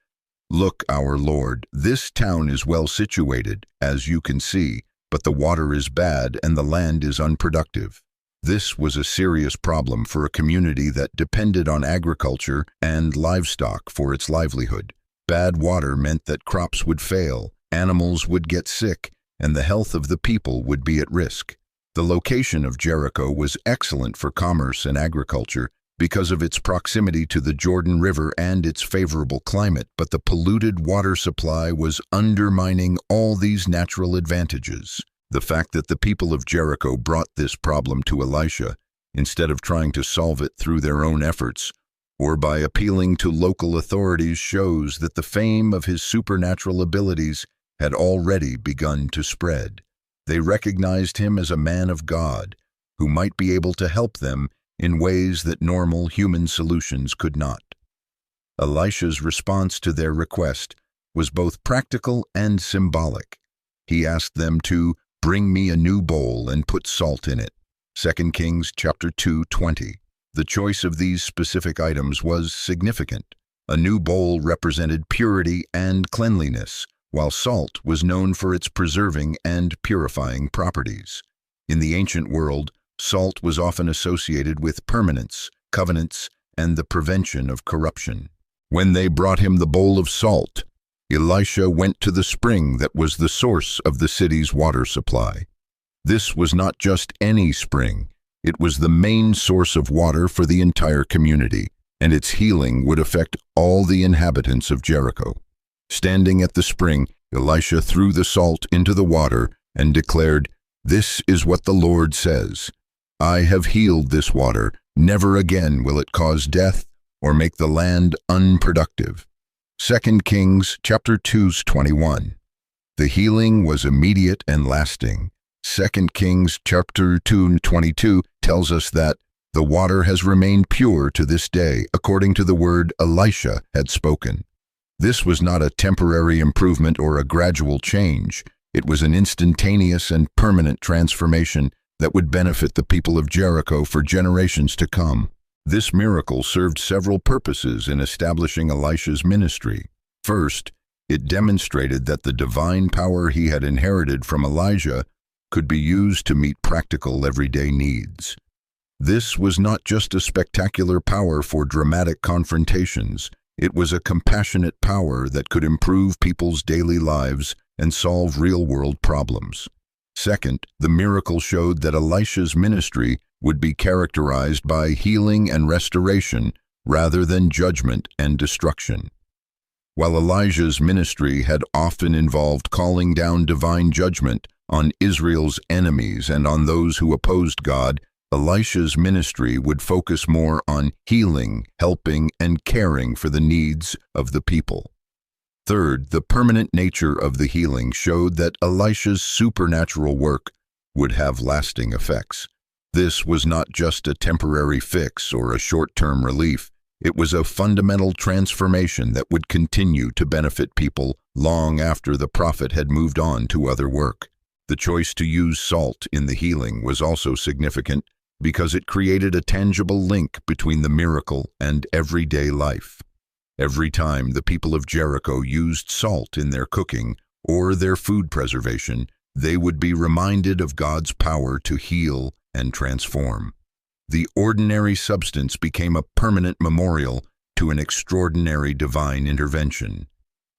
A: "Look, our Lord, this town is well situated, as you can see, but the water is bad and the land is unproductive." This was a serious problem for a community that depended on agriculture and livestock for its livelihood. Bad water meant that crops would fail, animals would get sick, and the health of the people would be at risk. The location of Jericho was excellent for commerce and agriculture because of its proximity to the Jordan River and its favorable climate, but the polluted water supply was undermining all these natural advantages. The fact that the people of Jericho brought this problem to Elisha, instead of trying to solve it through their own efforts, or by appealing to local authorities, shows that the fame of his supernatural abilities had already begun to spread. They recognized him as a man of God, who might be able to help them in ways that normal human solutions could not. Elisha's response to their request was both practical and symbolic. He asked them to bring me a new bowl and put salt in it. 2 Kings chapter 2:20. The choice of these specific items was significant. A new bowl represented purity and cleanliness, while salt was known for its preserving and purifying properties. In the ancient world, salt was often associated with permanence, covenants, and the prevention of corruption. When they brought him the bowl of salt, Elisha went to the spring that was the source of the city's water supply. This was not just any spring. It was the main source of water for the entire community, and its healing would affect all the inhabitants of Jericho. Standing at the spring, Elisha threw the salt into the water and declared, "This is what the Lord says. I have healed this water. Never again will it cause death or make the land unproductive." 2 Kings chapter 2:21. The healing was immediate and lasting. 2 Kings chapter 2:22 tells us that the water has remained pure to this day, according to the word Elisha had spoken. This was not a temporary improvement or a gradual change. It was an instantaneous and permanent transformation that would benefit the people of Jericho for generations to come. This miracle served several purposes in establishing Elisha's ministry. First, it demonstrated that the divine power he had inherited from Elijah could be used to meet practical everyday needs. This was not just a spectacular power for dramatic confrontations. It was a compassionate power that could improve people's daily lives and solve real-world problems. Second, the miracle showed that Elisha's ministry would be characterized by healing and restoration rather than judgment and destruction. While Elijah's ministry had often involved calling down divine judgment on Israel's enemies and on those who opposed God, Elisha's ministry would focus more on healing, helping, and caring for the needs of the people. Third, the permanent nature of the healing showed that Elisha's supernatural work would have lasting effects. This was not just a temporary fix or a short-term relief. It was a fundamental transformation that would continue to benefit people long after the prophet had moved on to other work. The choice to use salt in the healing was also significant because it created a tangible link between the miracle and everyday life. Every time the people of Jericho used salt in their cooking or their food preservation, they would be reminded of God's power to heal and transform. The ordinary substance became a permanent memorial to an extraordinary divine intervention.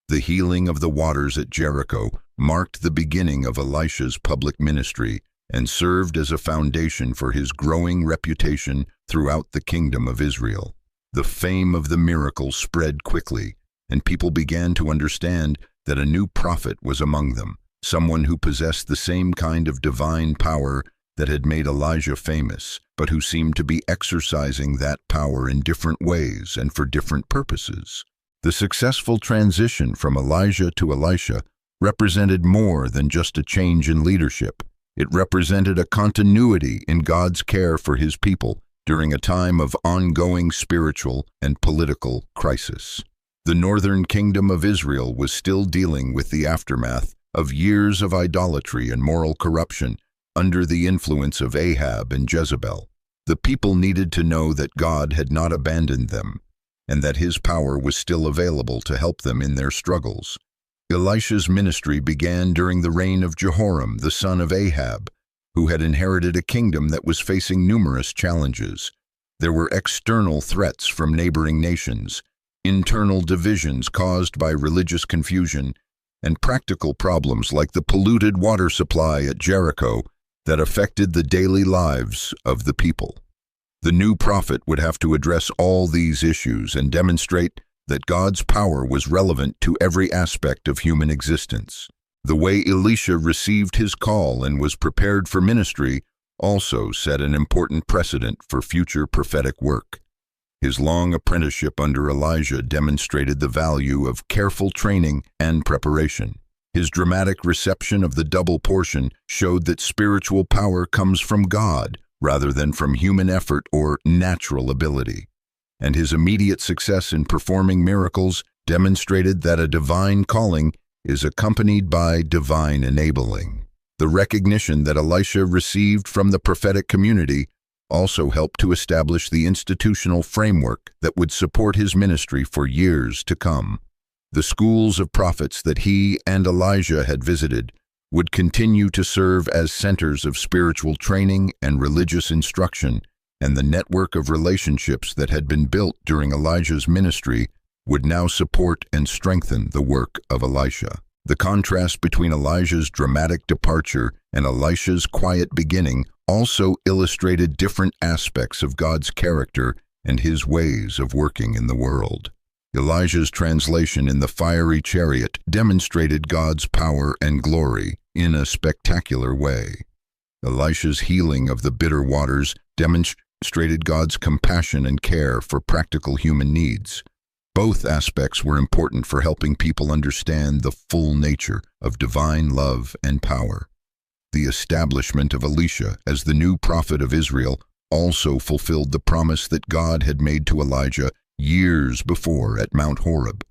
A: The healing of the waters at Jericho marked the beginning of Elisha's public ministry, and served as a foundation for his growing reputation throughout the kingdom of Israel. The fame of the miracle spread quickly, and people began to understand that a new prophet was among them, someone who possessed the same kind of divine power that had made Elijah famous, but who seemed to be exercising that power in different ways and for different purposes. The successful transition from Elijah to Elisha represented more than just a change in leadership. It represented a continuity in God's care for his people during a time of ongoing spiritual and political crisis. The northern kingdom of Israel was still dealing with the aftermath of years of idolatry and moral corruption under the influence of Ahab and Jezebel. The people needed to know that God had not abandoned them, and that his power was still available to help them in their struggles. Elisha's ministry began during the reign of Jehoram, the son of Ahab, who had inherited a kingdom that was facing numerous challenges. There were external threats from neighboring nations, internal divisions caused by religious confusion, and practical problems like the polluted water supply at Jericho that affected the daily lives of the people. The new prophet would have to address all these issues and demonstrate that God's power was relevant to every aspect of human existence. The way Elisha received his call and was prepared for ministry also set an important precedent for future prophetic work. His long apprenticeship under Elijah demonstrated the value of careful training and preparation. His dramatic reception of the double portion showed that spiritual power comes from God rather than from human effort or natural ability. And his immediate success in performing miracles demonstrated that a divine calling is accompanied by divine enabling. The recognition that Elisha received from the prophetic community also helped to establish the institutional framework that would support his ministry for years to come. The schools of prophets that he and Elijah had visited would continue to serve as centers of spiritual training and religious instruction, and the network of relationships that had been built during Elijah's ministry would now support and strengthen the work of Elisha. The contrast between Elijah's dramatic departure and Elisha's quiet beginning also illustrated different aspects of God's character and his ways of working in the world. Elijah's translation in the fiery chariot demonstrated God's power and glory in a spectacular way. Elisha's healing of the bitter waters demonstrated God's compassion and care for practical human needs. Both aspects were important for helping people understand the full nature of divine love and power. The establishment of Elisha as the new prophet of Israel also fulfilled the promise that God had made to Elijah years before at Mount Horeb.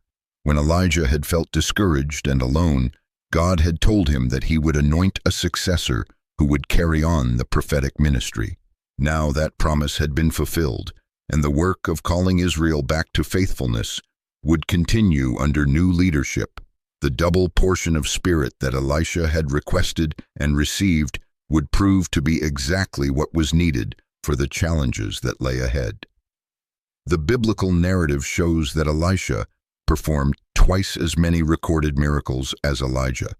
A: When Elijah had felt discouraged and alone, God had told him that he would anoint a successor who would carry on the prophetic ministry. Now that promise had been fulfilled, and the work of calling Israel back to faithfulness would continue under new leadership. The double portion of spirit that Elisha had requested and received would prove to be exactly what was needed for the challenges that lay ahead. The biblical narrative shows that Elisha performed twice as many recorded miracles as Elijah,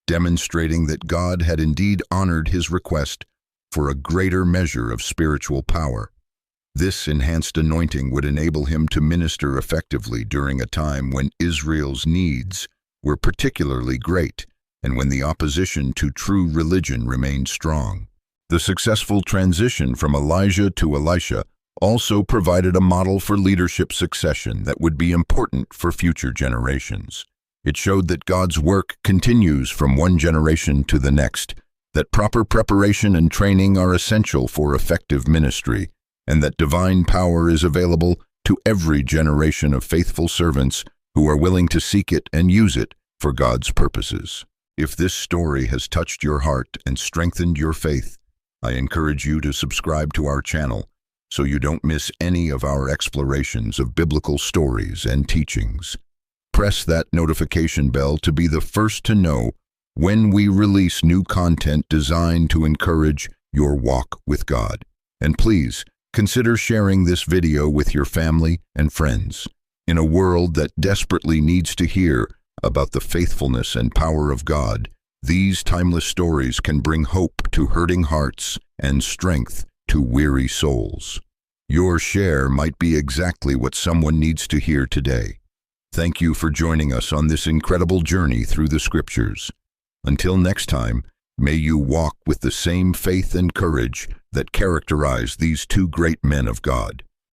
A: demonstrating that God had indeed honored his request for a greater measure of spiritual power. This enhanced anointing would enable him to minister effectively during a time when Israel's needs were particularly great and when the opposition to true religion remained strong. The successful transition from Elijah to Elisha also provided a model for leadership succession that would be important for future generations. It showed that God's work continues from one generation to the next, that proper preparation and training are essential for effective ministry, and that divine power is available to every generation of faithful servants who are willing to seek it and use it for God's purposes. If this story has touched your heart and strengthened your faith, I encourage you to subscribe to our channel so you don't miss any of our explorations of biblical stories and teachings. Press that notification bell to be the first to know when we release new content designed to encourage your walk with God. And please, consider sharing this video with your family and friends. In a world that desperately needs to hear about the faithfulness and power of God, These timeless stories can bring hope to hurting hearts and strength to weary souls. Your share might be exactly what someone needs to hear today. Thank you for joining us on this incredible journey through the Scriptures. Until next time, may you walk with the same faith and courage that characterize these two great men of God.